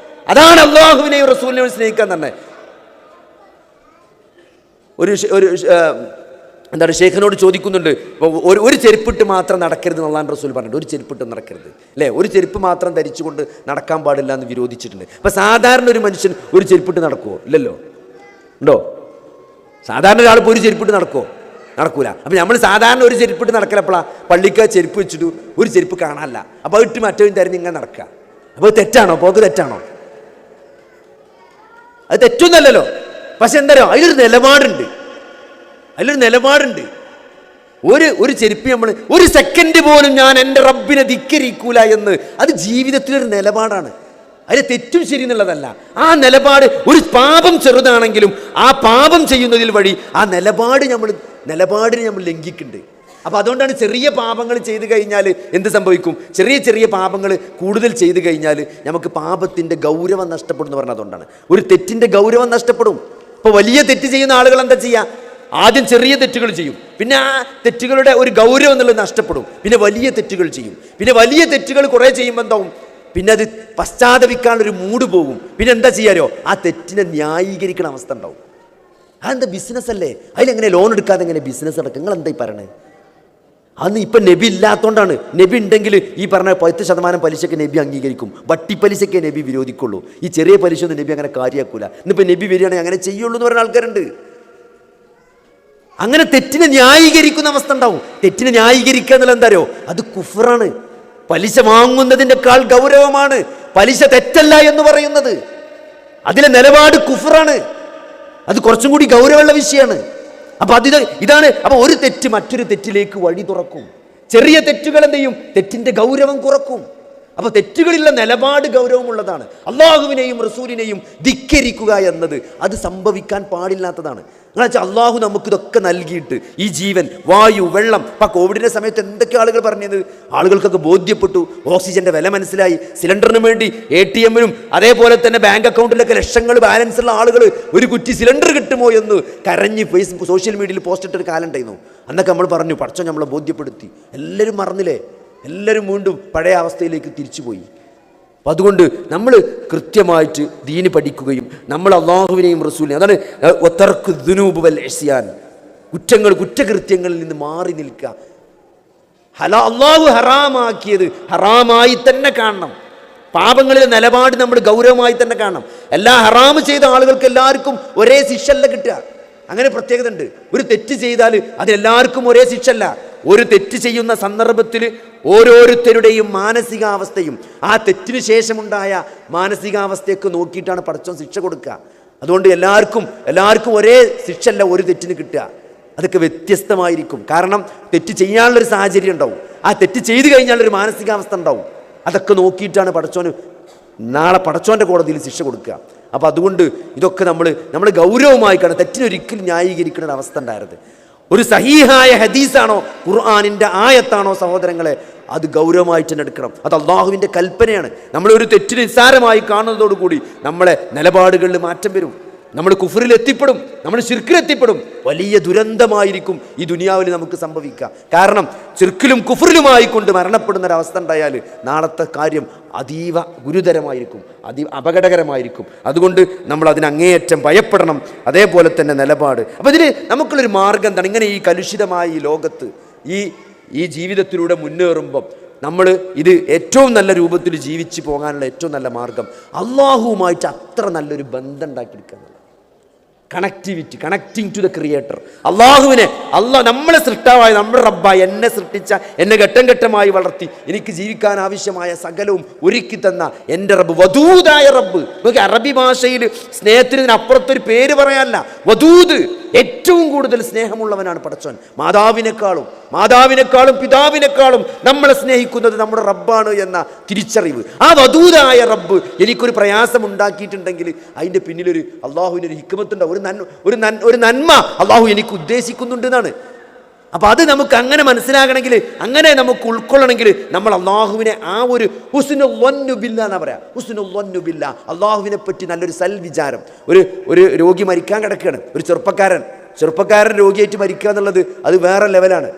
അതാണ് അള്ളാഹുവിനെയും റസൂലിനെയും സ്നേഹിക്കാൻ തന്നെ. എന്താണ് ഷേഖിനോട് ചോദിക്കുന്നുണ്ട്, ഒരു ചെരുപ്പിട്ട് മാത്രം നടക്കരുത് അല്ലാഹുവിൻ്റെ റസൂൽ പറഞ്ഞിട്ട്, ഒരു ചെരുപ്പിട്ട് നടക്കരുത് അല്ലേ, ഒരു ചെരുപ്പ് മാത്രം ധരിച്ചുകൊണ്ട് നടക്കാൻ പാടില്ല എന്ന് വിരോധിച്ചിട്ടുണ്ട്. അപ്പം സാധാരണ ഒരു മനുഷ്യൻ ഒരു ചെരുപ്പിട്ട് നടക്കുമോ? ഇല്ലല്ലോ. ഉണ്ടോ? സാധാരണ ഒരാൾ ഇപ്പോൾ ഒരു ചെരുപ്പിട്ട് നടക്കുമോ? നടക്കൂല. അപ്പം നമ്മൾ സാധാരണ ഒരു ചെരുപ്പിട്ട് നടക്കലപ്പോഴാ പള്ളിക്ക് ചെരുപ്പ് വെച്ചിട്ട് ഒരു ചെരുപ്പ് കാണാനല്ല, അപ്പോൾ ഇട്ട് മറ്റവൻ തരുന്ന ഇങ്ങനെ നടക്കുക. അപ്പോൾ തെറ്റാണോ? പോക്ക് തെറ്റാണോ? അത് തെറ്റൊന്നല്ലല്ലോ. പക്ഷെ എന്തായാലും അതിലൊരു നിലപാടുണ്ട്, അതിലൊരു നിലപാടുണ്ട്. ഒരു ചെരുപ്പ് നമ്മൾ ഒരു സെക്കൻഡ് പോലും ഞാൻ എൻ്റെ റബ്ബിനെ ധിക്കരിക്കൂല എന്ന്, അത് ജീവിതത്തിലൊരു നിലപാടാണ്. അതിന് തെറ്റും ശരി എന്നുള്ളതല്ല. ആ നിലപാട് ഒരു പാപം ചെറുതാണെങ്കിലും ആ പാപം ചെയ്യുന്നതിൽ വഴി ആ നിലപാടിന് നമ്മൾ ലംഘിക്കുന്നുണ്ട്. അപ്പോൾ അതുകൊണ്ടാണ് ചെറിയ പാപങ്ങൾ ചെയ്തു കഴിഞ്ഞാൽ എന്ത് സംഭവിക്കും? ചെറിയ ചെറിയ പാപങ്ങൾ കൂടുതൽ ചെയ്തു കഴിഞ്ഞാൽ നമുക്ക് പാപത്തിൻ്റെ ഗൗരവം നഷ്ടപ്പെടും എന്ന് പറഞ്ഞത് അതുകൊണ്ടാണ്. ഒരു തെറ്റിൻ്റെ ഗൗരവം നഷ്ടപ്പെടും. ഇപ്പോൾ വലിയ തെറ്റ് ചെയ്യുന്ന ആളുകൾ എന്താ ചെയ്യുക? ആദ്യം ചെറിയ തെറ്റുകൾ ചെയ്യും, പിന്നെ ആ തെറ്റുകളുടെ ഒരു ഗൗരവം എന്നുള്ളത് നഷ്ടപ്പെടും, പിന്നെ വലിയ തെറ്റുകൾ ചെയ്യും. പിന്നെ വലിയ തെറ്റുകൾ കുറേ ചെയ്യുമ്പോൾ എന്താവും? പിന്നെ അത് പശ്ചാത്തപിക്കാനുള്ളൊരു മൂഡ് പോകും. പിന്നെ എന്താ ചെയ്യാരോ? ആ തെറ്റിനെ ന്യായീകരിക്കണ അവസ്ഥ ഉണ്ടാവും. അതെന്താ? ബിസിനസ് അല്ലേ, അതിലെങ്ങനെ ലോൺ എടുക്കാതെ എങ്ങനെ ബിസിനസ് നടക്കും? നിങ്ങൾ എന്തായി പറയണത്? അന്ന് ഇപ്പം നബി ഇല്ലാത്തതുകൊണ്ടാണ്. നബി ഉണ്ടെങ്കിൽ ഈ പറഞ്ഞ 10% പലിശയ്ക്ക് നബി അംഗീകരിക്കും, വട്ടിപ്പലിശയ്ക്കേ നബി വിരോധിക്കുള്ളൂ. ഈ ചെറിയ പലിശ ഒന്നും നബി അങ്ങനെ കാര്യമാക്കൂല. ഇന്നിപ്പോൾ നബി വരികയാണെങ്കിൽ അങ്ങനെ ചെയ്യുള്ളൂ എന്ന് പറയുന്ന ആൾക്കാരുണ്ട്. അങ്ങനെ തെറ്റിനെ ന്യായീകരിക്കുന്ന അവസ്ഥ ഉണ്ടാവും. തെറ്റിനെ ന്യായീകരിക്കുക എന്നുള്ള എന്താരോ? അത് കുഫറാണ്. പലിശ വാങ്ങുന്നതിനേക്കാൾ ഗൗരവമാണ് പലിശ തെറ്റല്ല എന്ന് പറയുന്നത്. അതിലെ നിലപാട് കുഫറാണ്. അത് കുറച്ചും കൂടി ഗൗരവമുള്ള വിഷയമാണ്. അപ്പൊ ഇതാണ്. അപ്പൊ ഒരു തെറ്റ് മറ്റൊരു തെറ്റിലേക്ക് വഴി തുറക്കും. ചെറിയ തെറ്റുകൾ എന്ത് ചെയ്യും? തെറ്റിന്റെ ഗൗരവം കുറക്കും. അപ്പൊ തെറ്റുകളിലുള്ള നിലപാട് ഗൗരവമുള്ളതാണ്. അള്ളാഹുവിനെയും റസൂലിനെയും ധിക്കരിക്കുക എന്നത് അത് സംഭവിക്കാൻ പാടില്ലാത്തതാണ്. എന്നുവെച്ചാൽ അള്ളാഹു നമുക്കിതൊക്കെ നൽകിയിട്ട് ഈ ജീവൻ, വായു, വെള്ളം. ഇപ്പം കോവിഡിൻ്റെ സമയത്ത് എന്തൊക്കെ ആളുകൾ പറഞ്ഞത്? ആളുകൾക്കൊക്കെ ബോധ്യപ്പെട്ടു, ഓക്സിജൻ്റെ വില മനസ്സിലായി. സിലിണ്ടറിന് വേണ്ടി ATM-നും അതേപോലെ തന്നെ ബാങ്ക് അക്കൗണ്ടിലൊക്കെ ലക്ഷങ്ങൾ ബാലൻസ് ഉള്ള ആളുകൾ ഒരു കുറ്റി സിലിണ്ടർ കിട്ടുമോ എന്ന് കരഞ്ഞ് ഫേസ്ബുക്ക് സോഷ്യൽ മീഡിയയിൽ പോസ്റ്റ് ഇട്ടൊരു കാലം ഉണ്ടായിരുന്നു. അന്നൊക്കെ നമ്മൾ പറഞ്ഞു, പടച്ചോൻ നമ്മളെ ബോധ്യപ്പെടുത്തി. എല്ലാവരും മറന്നില്ലേ? എല്ലാവരും വീണ്ടും പഴയ അവസ്ഥയിലേക്ക് തിരിച്ചുപോയി. അപ്പം അതുകൊണ്ട് നമ്മൾ കൃത്യമായിട്ട് ദീന് പഠിക്കുകയും നമ്മൾ അള്ളാഹുവിനെയും റസൂലിനെയും, അതാണ് ഒത്തർക്ക് ദുനൂബ് വൽ ഇസ്യാൻ, കുറ്റകൃത്യങ്ങളിൽ നിന്ന് മാറി നിൽക്കുക. അള്ളാഹു ഹറാമാക്കിയത് ഹറാമായി തന്നെ കാണണം. പാപങ്ങളിലെ നിലപാട് നമ്മൾ ഗൗരവമായി തന്നെ കാണണം. എല്ലാ ഹറാമ് ചെയ്ത ആളുകൾക്ക് എല്ലാവർക്കും ഒരേ ശിക്ഷല്ല കിട്ടുക. അങ്ങനെ പ്രത്യേകത ഉണ്ട്. ഒരു തെറ്റ് ചെയ്താൽ അതിലെല്ലാവർക്കും ഒരേ ശിക്ഷല്ല. ഒരു തെറ്റ് ചെയ്യുന്ന സന്ദർഭത്തിൽ ഓരോരുത്തരുടെയും മാനസികാവസ്ഥയും ആ തെറ്റിന് ശേഷമുണ്ടായ മാനസികാവസ്ഥയൊക്കെ നോക്കിയിട്ടാണ് പടച്ചോൻ ശിക്ഷ കൊടുക്കുക. അതുകൊണ്ട് എല്ലാവർക്കും ഒരേ ശിക്ഷല്ല ഒരു തെറ്റിന് കിട്ടുക. അതൊക്കെ വ്യത്യസ്തമായിരിക്കും. കാരണം തെറ്റ് ചെയ്യാനുള്ളൊരു സാഹചര്യം ഉണ്ടാവും, ആ തെറ്റ് ചെയ്തു കഴിഞ്ഞാലൊരു മാനസികാവസ്ഥ ഉണ്ടാവും. അതൊക്കെ നോക്കിയിട്ടാണ് പടച്ചോന് നാളെ പടച്ചോൻ്റെ കോടതിയിൽ ശിക്ഷ കൊടുക്കുക. അപ്പോൾ അതുകൊണ്ട് ഇതൊക്കെ നമ്മൾ ഗൗരവമായി കാണും. തെറ്റിനൊരിക്കലും ന്യായീകരിക്കുന്ന അവസ്ഥ ഉണ്ടായിരുന്നത്. ഒരു സഹീഹായ ഹദീസാണോ ഖുർആനിൻ്റെ ആയത്താണോ സഹോദരങ്ങളെ, അത് ഗൗരവമായിട്ട് തന്നെ എടുക്കണം. അത് അള്ളാഹുവിൻ്റെ കൽപ്പനയാണ്. നമ്മളൊരു തെറ്റിന് നിസ്സാരമായി കാണുന്നതോടുകൂടി നമ്മളെ നിലപാടുകളിൽ മാറ്റം വരും. നമ്മൾ കുഫറിൽ എത്തിപ്പെടും, നമ്മൾ ശിർക്കിലെത്തിപ്പെടും. വലിയ ദുരന്തമായിരിക്കും ഈ ദുനിയാവിൽ നമുക്ക് സംഭവിക്കുക. കാരണം ശിർക്കിലും കുഫറിലുമായി കൊണ്ട് മരണപ്പെടുന്നൊരവസ്ഥ ഉണ്ടായാൽ നാളത്തെ കാര്യം അതീവ ഗുരുതരമായിരിക്കും, അപകടകരമായിരിക്കും. അതുകൊണ്ട് നമ്മൾ അതിനങ്ങേയറ്റം ഭയപ്പെടണം. അതേപോലെ തന്നെ നിലപാട്. അപ്പോൾ ഇതിന് നമുക്കുള്ളൊരു മാർഗം എന്താണ്? ഇങ്ങനെ ഈ കലുഷിതമായ ഈ ലോകത്ത് ഈ ജീവിതത്തിലൂടെ മുന്നേറുമ്പം നമ്മൾ ഇത് ഏറ്റവും നല്ല രൂപത്തിൽ ജീവിച്ച് പോകാനുള്ള ഏറ്റവും നല്ല മാർഗം അള്ളാഹുവുമായിട്ട് അത്ര നല്ലൊരു ബന്ധം ഉണ്ടാക്കിയെടുക്കുക. Connecting to the creator. നമ്മളെ സൃഷ്ടാവായ നമ്മുടെ റബ്ബായി എന്നെ സൃഷ്ടിച്ച, എന്നെ ഘട്ടം ഘട്ടമായി വളർത്തി എനിക്ക് ജീവിക്കാൻ ആവശ്യമായ സകലവും ഒരുക്കി തന്ന എൻ്റെ റബ്ബ്, വദൂദായ റബ്ബ്. നമുക്ക് അറബി ഭാഷയിൽ സ്നേഹത്തിന് അപ്പുറത്തൊരു പേര് പറയാനല്ല. വദൂദ്, ഏറ്റവും കൂടുതൽ സ്നേഹമുള്ളവനാണ് പടച്ചോൻ. മാതാവിനേക്കാളും പിതാവിനേക്കാളും നമ്മളെ സ്നേഹിക്കുന്നത് നമ്മുടെ റബ്ബാണ് എന്ന തിരിച്ചറിവ്. ആ വദൂദായ റബ്ബ് എനിക്കൊരു പ്രയാസം ഉണ്ടാക്കിയിട്ടുണ്ടെങ്കിൽ അതിൻ്റെ പിന്നിലൊരു അള്ളാഹുവിനൊരു ഹിക്മത്തുണ്ടാവും, ഒരു നന്മ അള്ളാഹു എനിക്ക് ഉദ്ദേശിക്കുന്നുണ്ട് എന്നാണ്. അപ്പോൾ അത് നമുക്ക് അങ്ങനെ മനസ്സിലാകണമെങ്കിൽ, അങ്ങനെ നമുക്ക് ഉൾക്കൊള്ളണമെങ്കിൽ നമ്മൾ അള്ളാഹുവിനെ ആ ഒരു ഹുസ്നുൽ വന്നു ബില്ലാ എന്നാ പറയാം. ഹുസ്നുൽ വന്നു ബില്ലാ, അള്ളാഹുവിനെ പറ്റി നല്ലൊരു സൽവിചാരം. ഒരു രോഗി മരിക്കാൻ കിടക്കുകയാണ്, ഒരു ചെറുപ്പക്കാരൻ രോഗിയായിട്ട് മരിക്കുക എന്നുള്ളത് അത് വേറെ ലെവലാണ്.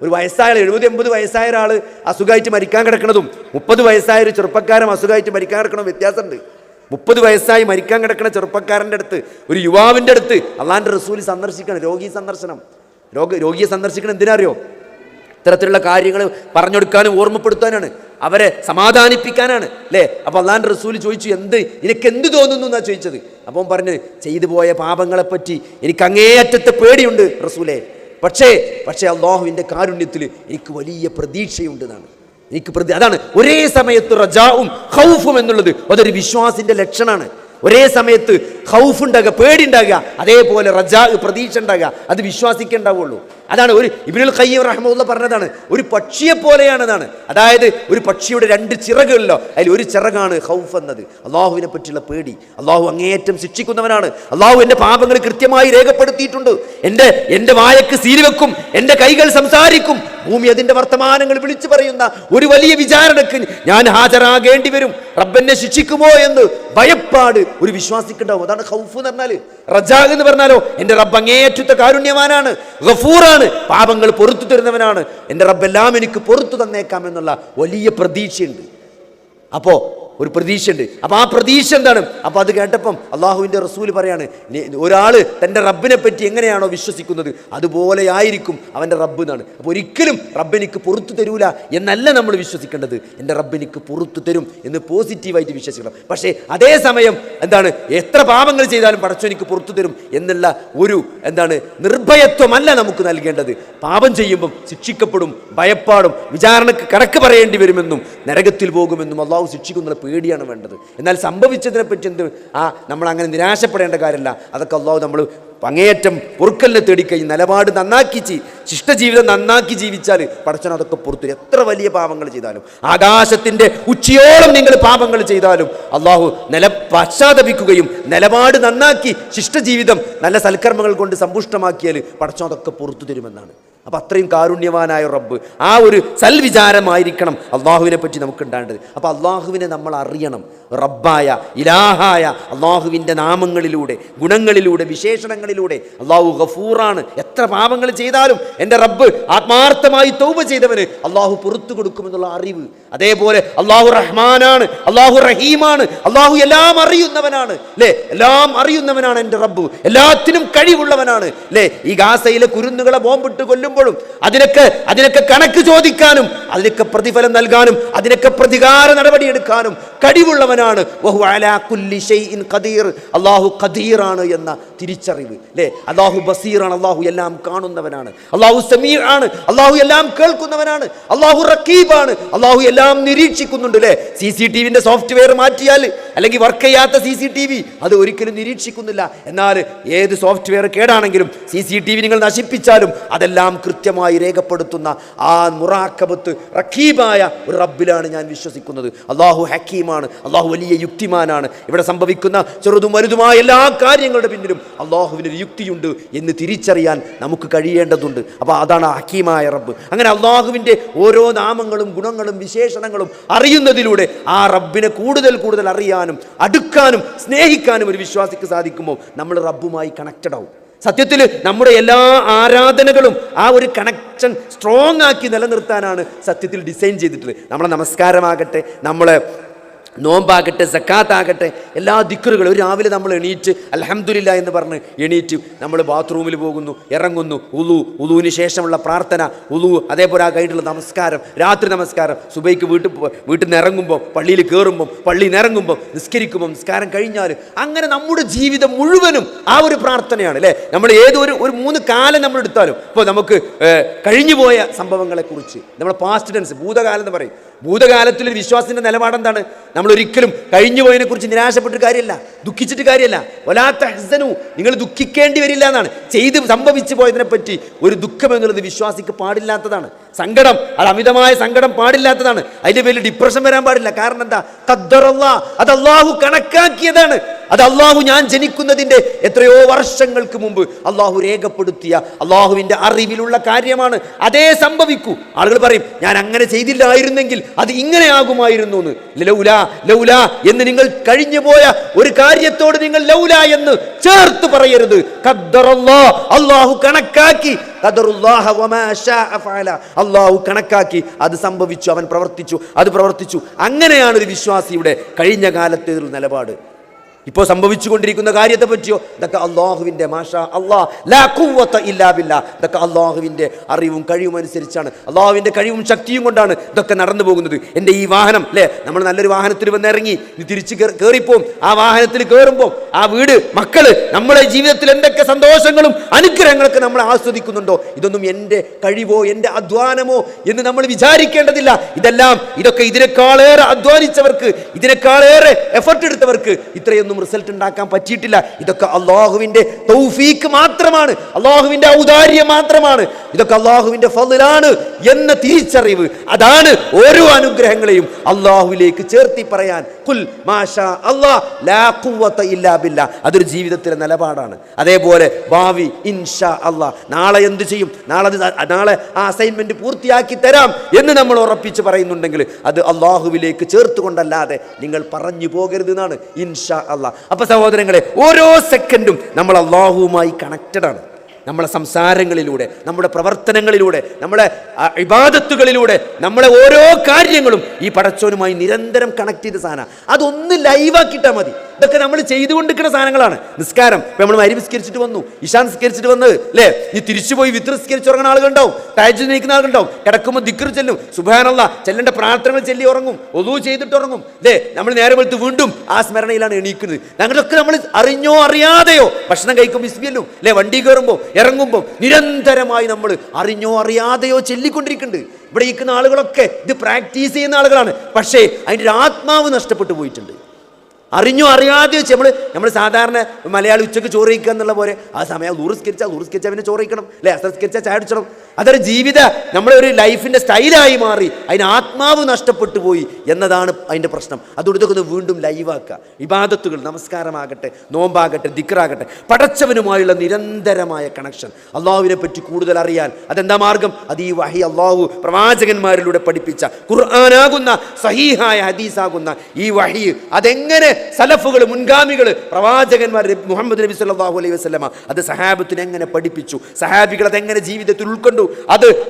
ഒരു വയസ്സായ 70-80 വയസ്സായ ഒരാൾ അസുഖമായിട്ട് മരിക്കാൻ കിടക്കുന്നതും 30 വയസ്സായ ഒരു ചെറുപ്പക്കാരൻ അസുഖമായിട്ട് മരിക്കാൻ കിടക്കണം വ്യത്യാസമുണ്ട്. 30 വയസ്സായി മരിക്കാൻ കിടക്കുന്ന ചെറുപ്പക്കാരൻ്റെ അടുത്ത്, ഒരു യുവാവിൻ്റെ അടുത്ത് അള്ളാഹിൻ്റെ റസൂൽ സന്ദർശിക്കണം, രോഗി സന്ദർശനം. രോഗിയെ സന്ദർശിക്കണം എന്തിനറിയോ? ഇത്തരത്തിലുള്ള കാര്യങ്ങൾ പറഞ്ഞെടുക്കാനും ഓർമ്മപ്പെടുത്താനാണ്, അവരെ സമാധാനിപ്പിക്കാനാണ് അല്ലേ. അപ്പോൾ അള്ളാഹുവിൻ്റെ റസൂൽ ചോദിച്ചു, നിനക്ക് എന്ത് തോന്നുന്നു എന്നാണ് ചോദിച്ചത്. അപ്പം പറഞ്ഞ്, ചെയ്തു പോയ പാപങ്ങളെപ്പറ്റി എനിക്ക് അങ്ങേയറ്റത്തെ പേടിയുണ്ട് റസൂലേ, പക്ഷേ അള്ളാഹുവിൻ്റെ കാരുണ്യത്തിൽ എനിക്ക് വലിയ പ്രതീക്ഷയുണ്ട് എന്നാണ്. അതാണ് ഒരേ സമയത്ത് റജാവും ഖൗഫും എന്നുള്ളത് അതൊരു വിശ്വാസിന്റെ ലക്ഷണമാണ്. ഒരേ സമയത്ത് ഖൗഫ് ഉണ്ടാകുക, പേടി ഉണ്ടാകുക, അതേപോലെ റജാ പ്രതീക്ഷ ഉണ്ടാകുക, അത് വിശ്വാസിക്കുണ്ടാവുള്ളൂ. അതാണ് ഒരു ഇബ്നുൽ ഖയ്യിം റഹ്മത്തുള്ളാഹി പറഞ്ഞതാണ്, ഒരു പക്ഷിയെ പോലെയാണെന്നാണ്. അതായത് ഒരു പക്ഷിയുടെ 2 ചിറകുകളിലോ അതിൽ ഒരു ചിറകാണ് ഖൗഫ് എന്നത്, അള്ളാഹുവിനെ പറ്റിയുള്ള പേടി. അള്ളാഹു അങ്ങേയറ്റം ശിക്ഷിക്കുന്നവനാണ്. അള്ളാഹു എൻ്റെ പാപങ്ങൾ കൃത്യമായി രേഖപ്പെടുത്തിയിട്ടുണ്ട്. എൻ്റെ വായക്ക് സീൽ വെക്കും, എൻ്റെ കൈകൾ സംസാരിക്കും, ഭൂമി അതിൻ്റെ വർത്തമാനങ്ങൾ വിളിച്ചു പറയുന്ന ഒരു വലിയ വിചാരണക്ക് ഞാൻ ഹാജരാകേണ്ടി വരും. റബ്ബെന്നെ ശിക്ഷിക്കുമോ എന്ന് ഭയപ്പാട് ഒരു വിശ്വാസിക്കുണ്ടാവും. അതാണ് ഖൗഫ് എന്ന് പറഞ്ഞാൽ. റജാ എന്ന് പറഞ്ഞാലോ, എൻ്റെ റബ്ബ് അങ്ങേയറ്റത്തെ കാരുണ്യവാനാണ്, ഗഫൂറാണ്, പാപങ്ങൾ പൊറുത്തു തരുന്നവനാണ്, എൻ്റെ റബ്ബെല്ലാം എനിക്ക് പൊറുത്തു തന്നേക്കാം എന്നുള്ള വലിയ പ്രതീക്ഷയുണ്ട്. അപ്പോൾ ഒരു പ്രതീക്ഷയുണ്ട്. അപ്പോൾ ആ പ്രതീക്ഷ എന്താണ്? അപ്പോൾ അത് കേട്ടപ്പം അള്ളാഹുവിൻ്റെ റസൂൽ പറയാണ്, ഒരാൾ തൻ്റെ റബ്ബിനെ പറ്റി എങ്ങനെയാണോ വിശ്വസിക്കുന്നത് അതുപോലെ ആയിരിക്കും അവൻ്റെ റബ്ബ് എന്നാണ്. അപ്പോൾ ഒരിക്കലും റബ്ബെനിക്ക് പുറത്തു തരൂല എന്നല്ല നമ്മൾ വിശ്വസിക്കേണ്ടത്, എൻ്റെ റബ്ബെനിക്ക് പുറത്തു തരും എന്ന് പോസിറ്റീവായിട്ട് വിശ്വസിക്കണം. പക്ഷേ അതേസമയം എത്ര പാപങ്ങൾ ചെയ്താലും പടച്ചോനിക്ക് പുറത്തു തരും എന്നുള്ള ഒരു നിർഭയത്വമല്ല നമുക്ക് നൽകേണ്ടത്. പാപം ചെയ്യുമ്പം ശിക്ഷിക്കപ്പെടും, ഭയപ്പാടും, വിചാരണക്ക് കണക്ക് പറയേണ്ടി വരുമെന്നും നരകത്തിൽ പോകുമെന്നും അള്ളാഹു ശിക്ഷിക്കുന്ന പേടിയാണ് വേണ്ടത്. എന്നാൽ സംഭവിച്ചതിനെ പറ്റി നമ്മൾ അങ്ങനെ നിരാശപ്പെടേണ്ട കാര്യമില്ല. അതൊക്കെ അള്ളാഹു നമ്മൾ അങ്ങേയറ്റം പൊറുക്കലിനെ തേടിക്കഴിഞ്ഞ് നിലപാട് നന്നാക്കി ശിഷ്ടജീവിതം നന്നാക്കി ജീവിച്ചാൽ പടച്ചവൻ അതൊക്കെ പുറത്തു. എത്ര വലിയ പാപങ്ങൾ ചെയ്താലും, ആകാശത്തിൻ്റെ ഉച്ചയോളം നിങ്ങൾ പാപങ്ങൾ ചെയ്താലും അള്ളാഹു പശ്ചാത്തപിക്കുകയും നിലപാട് നന്നാക്കി ശിഷ്ടജീവിതം നല്ല സൽക്കർമ്മങ്ങൾ കൊണ്ട് സമ്പുഷ്ടമാക്കിയാൽ പടച്ചവൻ അതൊക്കെ പുറത്തു തരുമെന്നാണ്. അപ്പം അത്രയും കാരുണ്യവാനായ റബ്ബ്, ആ ഒരു സൽവിചാരമായിരിക്കണം അള്ളാഹുവിനെ പറ്റി നമുക്ക് ഉണ്ടാകേണ്ടത്. അപ്പം അള്ളാഹുവിനെ നമ്മൾ അറിയണം. റബ്ബായ ഇലാഹായ അള്ളാഹുവിൻ്റെ നാമങ്ങളിലൂടെ, ഗുണങ്ങളിലൂടെ, വിശേഷണങ്ങളിലൂടെ അള്ളാഹു ഗഫൂറാണ്. എത്ര പാപങ്ങൾ ചെയ്താലും എൻ്റെ റബ്ബ് ആത്മാർത്ഥമായി തൗബ ചെയ്തവന് അള്ളാഹു പുറത്തു കൊടുക്കുമെന്നുള്ള അറിവ്. അതേപോലെ അള്ളാഹു റഹ്മാനാണ്, അള്ളാഹു റഹീമാണ്, അള്ളാഹു എല്ലാം അറിയുന്നവനാണ് അല്ലേ. എല്ലാം അറിയുന്നവനാണ് എൻ്റെ റബ്ബ്, എല്ലാത്തിനും കഴിവുള്ളവനാണ് അല്ലേ. ഈ ഗാസയിലെ കുരുന്നുകളെ ബോംബിട്ട് കൊല്ലുമ്പോഴും അതിനൊക്കെ കണക്ക് ചോദിക്കാനും അതിനൊക്കെ പ്രതിഫലം നൽകാനും അതിനൊക്കെ പ്രതികാര നടപടിയെടുക്കാനും കഴിവുള്ളവനാണ്. അള്ളാഹു ഖദീറാണ് എന്ന തിരിച്ചറിവ് അല്ലേ. അള്ളാഹു ബസീറാണ്, അള്ളാഹു എല്ലാം കാണുന്നവനാണ്. അള്ളാഹു സമീർ ആണ്, അള്ളാഹു എല്ലാം കേൾക്കുന്നവനാണ്. അള്ളാഹു റഖീബാണ്, അള്ളാഹു എല്ലാം നിരീക്ഷിക്കുന്നുണ്ട് അല്ലേ. CCTVന്റെ സോഫ്റ്റ്വെയർ മാറ്റിയാൽ അല്ലെങ്കിൽ വർക്ക് ചെയ്യാത്ത CCTV അത് ഒരിക്കലും നിരീക്ഷിക്കുന്നില്ല. എന്നാൽ ഏത് സോഫ്റ്റ്വെയർ കേടാണെങ്കിലും CCTV നിങ്ങൾ നശിപ്പിച്ചാലും അതെല്ലാം കൃത്യമായി രേഖപ്പെടുത്തുന്ന ആ മുറാഖബത്ത് റഖീബായ ഒരു റബ്ബിലാണ് ഞാൻ വിശ്വസിക്കുന്നത്. അള്ളാഹു ഹക്കീമാണ്, അള്ളാഹു വലിയ യുക്തിമാനാണ്. ഇവിടെ സംഭവിക്കുന്ന ചെറുതും വലുതുമായ എല്ലാ കാര്യങ്ങളുടെ പിന്നിലും അള്ളാഹുവിനൊരു യുക്തിയുണ്ട് എന്ന് തിരിച്ചറിയാൻ നമുക്ക് കഴിയേണ്ടതുണ്ട്. അപ്പോൾ അതാണ് ഹക്കീമായ റബ്ബ്. അങ്ങനെ അള്ളാഹുവിൻ്റെ ഓരോ നാമങ്ങളും ഗുണങ്ങളും വിശേഷണങ്ങളും അറിയുന്നതിലൂടെ ആ റബ്ബിനെ കൂടുതൽ കൂടുതൽ അറിയാനും അടുക്കാനും സ്നേഹിക്കാനും ഒരു വിശ്വാസിക്ക് സാധിക്കുമ്പോൾ നമ്മൾ റബ്ബുമായി കണക്റ്റഡ് ആവും. സത്യത്തിൽ നമ്മുടെ എല്ലാ ആരാധനകളും ആ ഒരു കണക്ഷൻ സ്ട്രോങ് ആക്കി നിലനിർത്താനാണ് സത്യത്തിൽ ഡിസൈൻ ചെയ്തിട്ടുള്ളത്. നമ്മളെ നമസ്കാരമാകട്ടെ, നമ്മളെ നോമ്പാകട്ടെ, സക്കാത്താകട്ടെ, എല്ലാ ദിക്റുകളും ഒരു രാവിലെ നമ്മൾ എണീറ്റ് അൽഹംദുലില്ലാ എന്ന് പറഞ്ഞ് എണീറ്റ് നമ്മൾ ബാത്റൂമിൽ പോകുന്നു, ഇറങ്ങുന്നു, ഉളുവിന് ശേഷമുള്ള പ്രാർത്ഥന, അതേപോലെ ആ കഴിഞ്ഞിട്ടുള്ള നമസ്കാരം, രാത്രി നമസ്കാരം, സുബൈക്ക് വീട്ടിൽ നിന്ന് ഇറങ്ങുമ്പോൾ, പള്ളിയിൽ കയറുമ്പം, പള്ളിയിൽ നിന്ന് ഇറങ്ങുമ്പോൾ, നിസ്കരിക്കുമ്പോൾ, നിസ്കാരം കഴിഞ്ഞാൽ, അങ്ങനെ നമ്മുടെ ജീവിതം മുഴുവനും ആ ഒരു പ്രാർത്ഥനയാണ് അല്ലേ. നമ്മൾ ഏതൊരു 3 കാലം നമ്മൾ എടുത്താലും, ഇപ്പോൾ നമുക്ക് കഴിഞ്ഞു പോയ സംഭവങ്ങളെക്കുറിച്ച് നമ്മൾ പാസ്റ്റ് ടെൻസ്, ഭൂതകാലം എന്ന് പറയും. ഭൂതകാലത്തിലൊരു വിശ്വാസത്തിൻ്റെ നിലപാടെന്താണ്? നമ്മൾ ഒരിക്കലും കഴിഞ്ഞു പോയതിനെ കുറിച്ച് നിരാശപ്പെട്ടിട്ട് കാര്യമില്ല, ദുഃഖിച്ചിട്ട് കാര്യമില്ല. വലാ തഹ്സനു, നിങ്ങൾ ദുഃഖിക്കേണ്ടി വരില്ല എന്നാണ്. ചെയ്ത് സംഭവിച്ചു പോയതിനെ പറ്റി ഒരു ദുഃഖം എന്നുള്ളത് വിശ്വാസിക്ക് പാടില്ലാത്തതാണ്. സങ്കടം, അത് അമിതമായ സങ്കടം പാടില്ലാത്തതാണ്. അതിൻ്റെ പേരിൽ ഡിപ്രഷൻ വരാൻ പാടില്ല. കാരണം എന്താ? ഖദ്ദറല്ലാഹ്, അത് അള്ളാഹു കണക്കാക്കിയതാണ്. അത് അള്ളാഹു ഞാൻ ജനിക്കുന്നതിൻ്റെ എത്രയോ വർഷങ്ങൾക്ക് മുമ്പ് അള്ളാഹു രേഖപ്പെടുത്തിയ അള്ളാഹുവിൻ്റെ അറിവിലുള്ള കാര്യമാണ്. അതേ സംഭവിക്കൂ. ആളുകൾ പറയും, ഞാൻ അങ്ങനെ ചെയ്തില്ലായിരുന്നെങ്കിൽ അത് ഇങ്ങനെ ആകുമായിരുന്നു എന്ന്. ലൗല എന്ന് നിങ്ങൾ കഴിഞ്ഞു പോയ ഒരു കാര്യത്തോട് നിങ്ങൾ ലൗല എന്ന് ചേർത്ത് പറയരുത്. ഖദ്ദറല്ലാഹ്, അള്ളാഹു കണക്കാക്കി. അള്ളാഹു കണക്കാക്കി, അത് സംഭവിച്ചു, അവൻ പ്രവർത്തിച്ചു, അത് പ്രവർത്തിച്ചു. അങ്ങനെയാണ് ഒരു വിശ്വാസിയുടെ കഴിഞ്ഞ കാലത്തെ നിലപാട്. ഇപ്പോൾ സംഭവിച്ചുകൊണ്ടിരിക്കുന്ന കാര്യത്തെ പറ്റിയോ, ഇതൊക്കെ അള്ളാഹുവിൻ്റെ മാഷാ അല്ലാഹ് ലാ ഖുവ്വത ഇല്ലാ ബില്ലാഹ്, ഇതൊക്കെ അള്ളാഹുവിൻ്റെ അറിവും കഴിവും അനുസരിച്ചാണ്, അള്ളാഹുവിൻ്റെ കഴിവും ശക്തിയും കൊണ്ടാണ് ഇതൊക്കെ നടന്നു പോകുന്നത്. എൻ്റെ ഈ വാഹനം അല്ലേ, നമ്മൾ നല്ലൊരു വാഹനത്തിൽ വന്നിറങ്ങി തിരിച്ച് കയറിപ്പോവും. ആ വാഹനത്തിൽ കയറുമ്പോൾ ആ വീട്, മക്കള്, നമ്മളെ ജീവിതത്തിൽ എന്തൊക്കെ സന്തോഷങ്ങളും അനുഗ്രഹങ്ങളൊക്കെ നമ്മൾ ആസ്വദിക്കുന്നുണ്ടോ, ഇതൊന്നും എൻ്റെ കഴിവോ എൻ്റെ അധ്വാനമോ എന്ന് നമ്മൾ വിചാരിക്കേണ്ടതില്ല. ഇതൊക്കെ ഇതിനേക്കാളേറെ അധ്വാനിച്ചവർക്ക്, ഇതിനേക്കാളേറെ എഫർട്ട് എടുത്തവർക്ക് ഇത്രയൊന്നും റിസൾട്ട് ഉണ്ടാക്കാൻ പറ്റിയിട്ടില്ല. ഇതൊക്കെ അള്ളാഹുവിന്റെ തൗഫീക്ക് മാത്രമാണ്, അള്ളാഹുവിന്റെ ഔദാര്യം മാത്രമാണ്, ഇതൊക്കെ അള്ളാഹുവിന്റെ ഫളലാണ് എന്ന തിരിച്ചറിവ്, അതാണ് ഓരോ അനുഗ്രഹങ്ങളെയും അള്ളാഹുവിലേക്ക് ചേർത്തി പറയാൻ ഖുൽ മാഷാ അല്ലാഹ് ലാ ഖുവത ഇല്ലാ ബില്ലാഹ്. അതൊരു ജീവിതത്തിലെ നിലപാടാണ്. അതേപോലെ ഭാവി ഇൻഷാ അല്ലാഹ്, നാളെ എന്ത് ചെയ്യും, നാളെ ആ അസൈൻമെന്റ് പൂർത്തിയാക്കി തരാം എന്ന് നമ്മൾ ഉറപ്പിച്ച് പറയുന്നുണ്ടെങ്കിൽ അത് അള്ളാഹുവിലേക്ക് ചേർത്തുകൊണ്ടല്ലാതെ നിങ്ങൾ പറഞ്ഞു പോകരുത് എന്നാണ് ഇൻഷാ അല്ലാഹ്. അപ്പൊ സഹോദരങ്ങളെ, ഓരോ സെക്കൻഡും നമ്മൾ അള്ളാഹുവുമായി കണക്റ്റഡ് ആണ്. നമ്മളെ സംസാരങ്ങളിലൂടെ, നമ്മുടെ പ്രവർത്തനങ്ങളിലൂടെ, നമ്മുടെ ഇബാദത്തുകളിലൂടെ, നമ്മളെ ഓരോ കാര്യങ്ങളും ഈ പടച്ചോനുമായി നിരന്തരം കണക്ട് ചെയ്ത സാധനം. അതൊന്ന് ലൈവാക്കിയിട്ടാൽ മതി. ഇതൊക്കെ നമ്മൾ ചെയ്തുകൊണ്ടിരിക്കുന്ന സാധനങ്ങളാണ്. നിസ്കാരം, ഇപ്പം നമ്മൾ മഗ്‌രിബ് നിസ്കരിച്ചിട്ട് വന്നു, ഇശാ നിസ്കരിച്ചിട്ട് വന്നത് അല്ലേ, നീ തിരിച്ചു പോയി വിത്ർ നിസ്കരിച്ച് ഉറങ്ങുന്ന ആളുകളുണ്ടാവും, തഹജ്ജുദ് നിൽക്കുന്ന ആളുകളുണ്ടാവും, കിടക്കുമ്പോൾ ദിക്ർ ചെല്ലും, സുബ്ഹാനല്ലാഹ് ചെല്ലേണ്ട പ്രാർത്ഥനകൾ ചെല്ലി ഉറങ്ങും, ഒളൂ ചെയ്തിട്ട് ഉറങ്ങും അല്ലേ. നമ്മൾ നേരെ വെളുത്ത് വീണ്ടും ആ സ്മരണയിലാണ് എണീക്കുന്നത്. ഞങ്ങളൊക്കെ നമ്മൾ അറിഞ്ഞോ അറിയാതെയോ ഭക്ഷണം കഴിക്കും ബിസ്മില്ലും അല്ലേ, വണ്ടി കയറുമ്പോൾ ഇറങ്ങുമ്പോൾ നിരന്തരമായി നമ്മൾ അറിഞ്ഞോ അറിയാതെയോ ചൊല്ലിക്കൊണ്ടിരിക്കുന്നുണ്ട്. ഇവിടെ ഇരിക്കുന്ന ആളുകളൊക്കെ ഇത് പ്രാക്ടീസ് ചെയ്യുന്ന ആളുകളാണ്. പക്ഷേ അതിൻ്റെ ഒരു ആത്മാവ് നഷ്ടപ്പെട്ടു പോയിട്ടുണ്ട്. അറിഞ്ഞോ അറിയാതെ വെച്ച് നമ്മൾ സാധാരണ മലയാളി ഉച്ചക്ക് ചോറ് കഴിക്കുക എന്നുള്ള പോലെ ആ സമയം ലൂറിസ്കരിച്ചാൽ പിന്നെ ചോറ് കഴിക്കണം അല്ലെ, അസംസ്കരിച്ചാൽ ചായ അടിച്ചണം. അതൊരു ജീവിത നമ്മുടെ ഒരു ലൈഫിൻ്റെ സ്റ്റൈലായി മാറി അതിന് ആത്മാവ് നഷ്ടപ്പെട്ടു പോയി എന്നതാണ് അതിൻ്റെ പ്രശ്നം. അതുകൊണ്ട് ഇതൊക്കെ വീണ്ടും ലൈവാക്കുക. ഇബാദത്തുകൾ, നമസ്കാരമാകട്ടെ, നോമ്പാകട്ടെ, ദിക്റാകട്ടെ, പടച്ചവനുമായുള്ള നിരന്തരമായ കണക്ഷൻ, അള്ളാഹുവിനെ പറ്റി കൂടുതൽ അറിയാൻ അതെന്താ മാർഗം? അത് ഈ വഹി, അള്ളാഹു പ്രവാചകന്മാരിലൂടെ പഠിപ്പിച്ച ഖുർആനാകുന്ന സഹീഹായ ഹദീസാകുന്ന ഈ വഹി, അതെങ്ങനെ സലഫുകൾ, മുൻഗാമികൾ, പ്രവാചകന്മാർ, മുഹമ്മദ് നബി സല്ലല്ലാഹു അലൈഹി വസല്ലമ അത് സഹാബത്തിനെ എങ്ങനെ പഠിപ്പിച്ചു, സഹാബികൾ അതെങ്ങനെ ജീവിതത്തിൽ ഉൾക്കൊണ്ടു,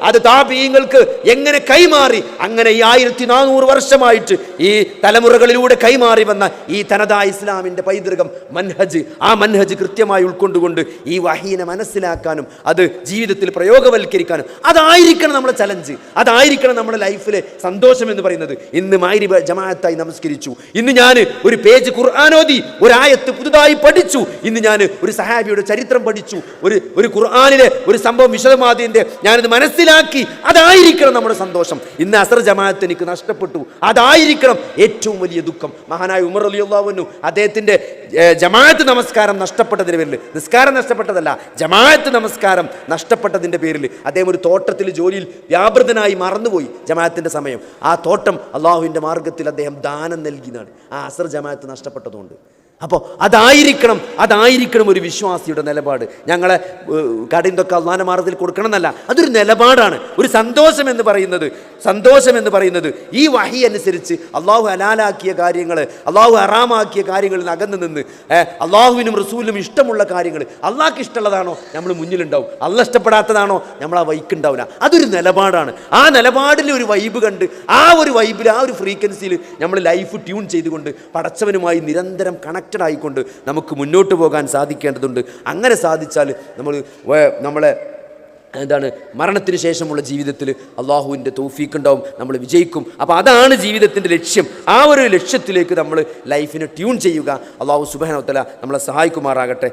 അത് താബീങ്ങൾക്ക് എങ്ങനെ കൈമാറി, അങ്ങനെ ഈ 1400 വർഷമായിട്ട് ഈ തലമുറകളിലൂടെ കൈമാറി വന്ന ഈ തനതായ ഇസ്ലാമിന്റെ പൈതൃകം, മൻഹജ്, ആ മൻഹജ് കൃത്യമായി ഉൾക്കൊണ്ടുകൊണ്ട് ഈ വഹീനെ മനസ്സിലാക്കാനും അത് ജീവിതത്തിൽ പ്രയോഗവൽക്കരിക്കാനും അതായിരിക്കണം നമ്മുടെ ചലഞ്ച്, അതായിരിക്കണം നമ്മുടെ ലൈഫിലെ സന്തോഷം എന്ന് പറയുന്നത്. ഇന്ന് മഗ്‌രിബ് ജമാഅത്തായി നമസ്കരിച്ചു, ഇന്ന് ഞാൻ ഒരു പേജ് ഖുർആനോദി, ഒരു ആയത്ത് പുതുതായി പഠിച്ചു, ഇന്ന് ഞാൻ ഒരു സഹാബിയുടെ ചരിത്രം പഠിച്ചു, ഒരു ഖുർആനിലെ ഒരു സംഭവം വിശദമാതിന്റെ ഞാനിത് മനസ്സിലാക്കി, അതായിരിക്കണം നമ്മുടെ സന്തോഷം. ഇന്ന് അസർ ജമാഅത്ത് എനിക്ക് നഷ്ടപ്പെട്ടു, അതായിരിക്കണം ഏറ്റവും വലിയ ദുഃഖം. മഹാനായ ഉമർ റളിയല്ലാഹു അൻഹു അദ്ദേഹത്തിന്റെ ജമാഅത്ത് നമസ്കാരം നഷ്ടപ്പെട്ടതിന്റെ പേരിൽ, നിസ്കാരം നഷ്ടപ്പെട്ടതല്ല, ജമാഅത്ത് നമസ്കാരം നഷ്ടപ്പെട്ടതിന്റെ പേരിൽ അദ്ദേഹം ഒരു തോട്ടത്തിൽ ജോലിയിൽ വ്യാപൃതനായി മറന്നുപോയി ജമാഅത്തിന്റെ സമയം. ആ തോട്ടം അള്ളാഹുവിന്റെ മാർഗത്തിൽ അദ്ദേഹം ദാനം നൽകിയതാണ്, ആ അസർ ജമാഅത്ത് നഷ്ടപ്പെട്ടതുകൊണ്ട്. അപ്പോൾ അതായിരിക്കണം ഒരു വിശ്വാസിയുടെ നിലപാട്. ഞങ്ങളെ കടയിന്തൊക്കെ അള്ളാഹുവിന്റെ മാർഗ്ഗത്തിൽ കൊടുക്കണം എന്നല്ല, അതൊരു നിലപാടാണ്. ഒരു സന്തോഷം എന്ന് പറയുന്നത് ഈ വഹി അനുസരിച്ച് അള്ളാഹു ഹലാലാക്കിയ കാര്യങ്ങൾ, അള്ളാഹു ഹറാമാക്കിയ കാര്യങ്ങളിൽ നിന്ന് അകന്നു നിന്ന് അള്ളാഹുവിനും റസൂലിനും ഇഷ്ടമുള്ള കാര്യങ്ങൾ, അള്ളാഹ്ക്ക് ഇഷ്ടമുള്ളതാണോ നമ്മൾ മുന്നിലുണ്ടാവും, അള്ളാഹ് ഇഷ്ടപ്പെടാത്തതാണോ നമ്മൾ ആ വൈക്കുണ്ടാവില്ല. അതൊരു നിലപാടാണ്. ആ നിലപാടിൽ ഒരു വൈബ് കണ്ട് ആ ഒരു വൈബിൽ, ആ ഒരു ഫ്രീക്വൻസിയിൽ നമ്മൾ ലൈഫ് ട്യൂൺ ചെയ്തുകൊണ്ട് പടച്ചവനുമായി നിരന്തരം കണക്റ്റഡ് ആയിക്കൊണ്ട് നമുക്ക് മുന്നോട്ട് പോകാൻ സാധിക്കേണ്ടതുണ്ട്. അങ്ങനെ സാധിച്ചാൽ നമ്മളെ മരണത്തിന് ശേഷമുള്ള ജീവിതത്തിൽ അള്ളാഹുവിൻ്റെ തൗഫീഖ് ഉണ്ടാവും, നമ്മൾ വിജയിക്കും. അപ്പോൾ അതാണ് ജീവിതത്തിൻ്റെ ലക്ഷ്യം. ആ ഒരു ലക്ഷ്യത്തിലേക്ക് നമ്മൾ ലൈഫിനെ ട്യൂൺ ചെയ്യുക. അള്ളാഹു സുബ്ഹാനഹു വ തആല നമ്മളെ സഹായിക്കുമാറാകട്ടെ.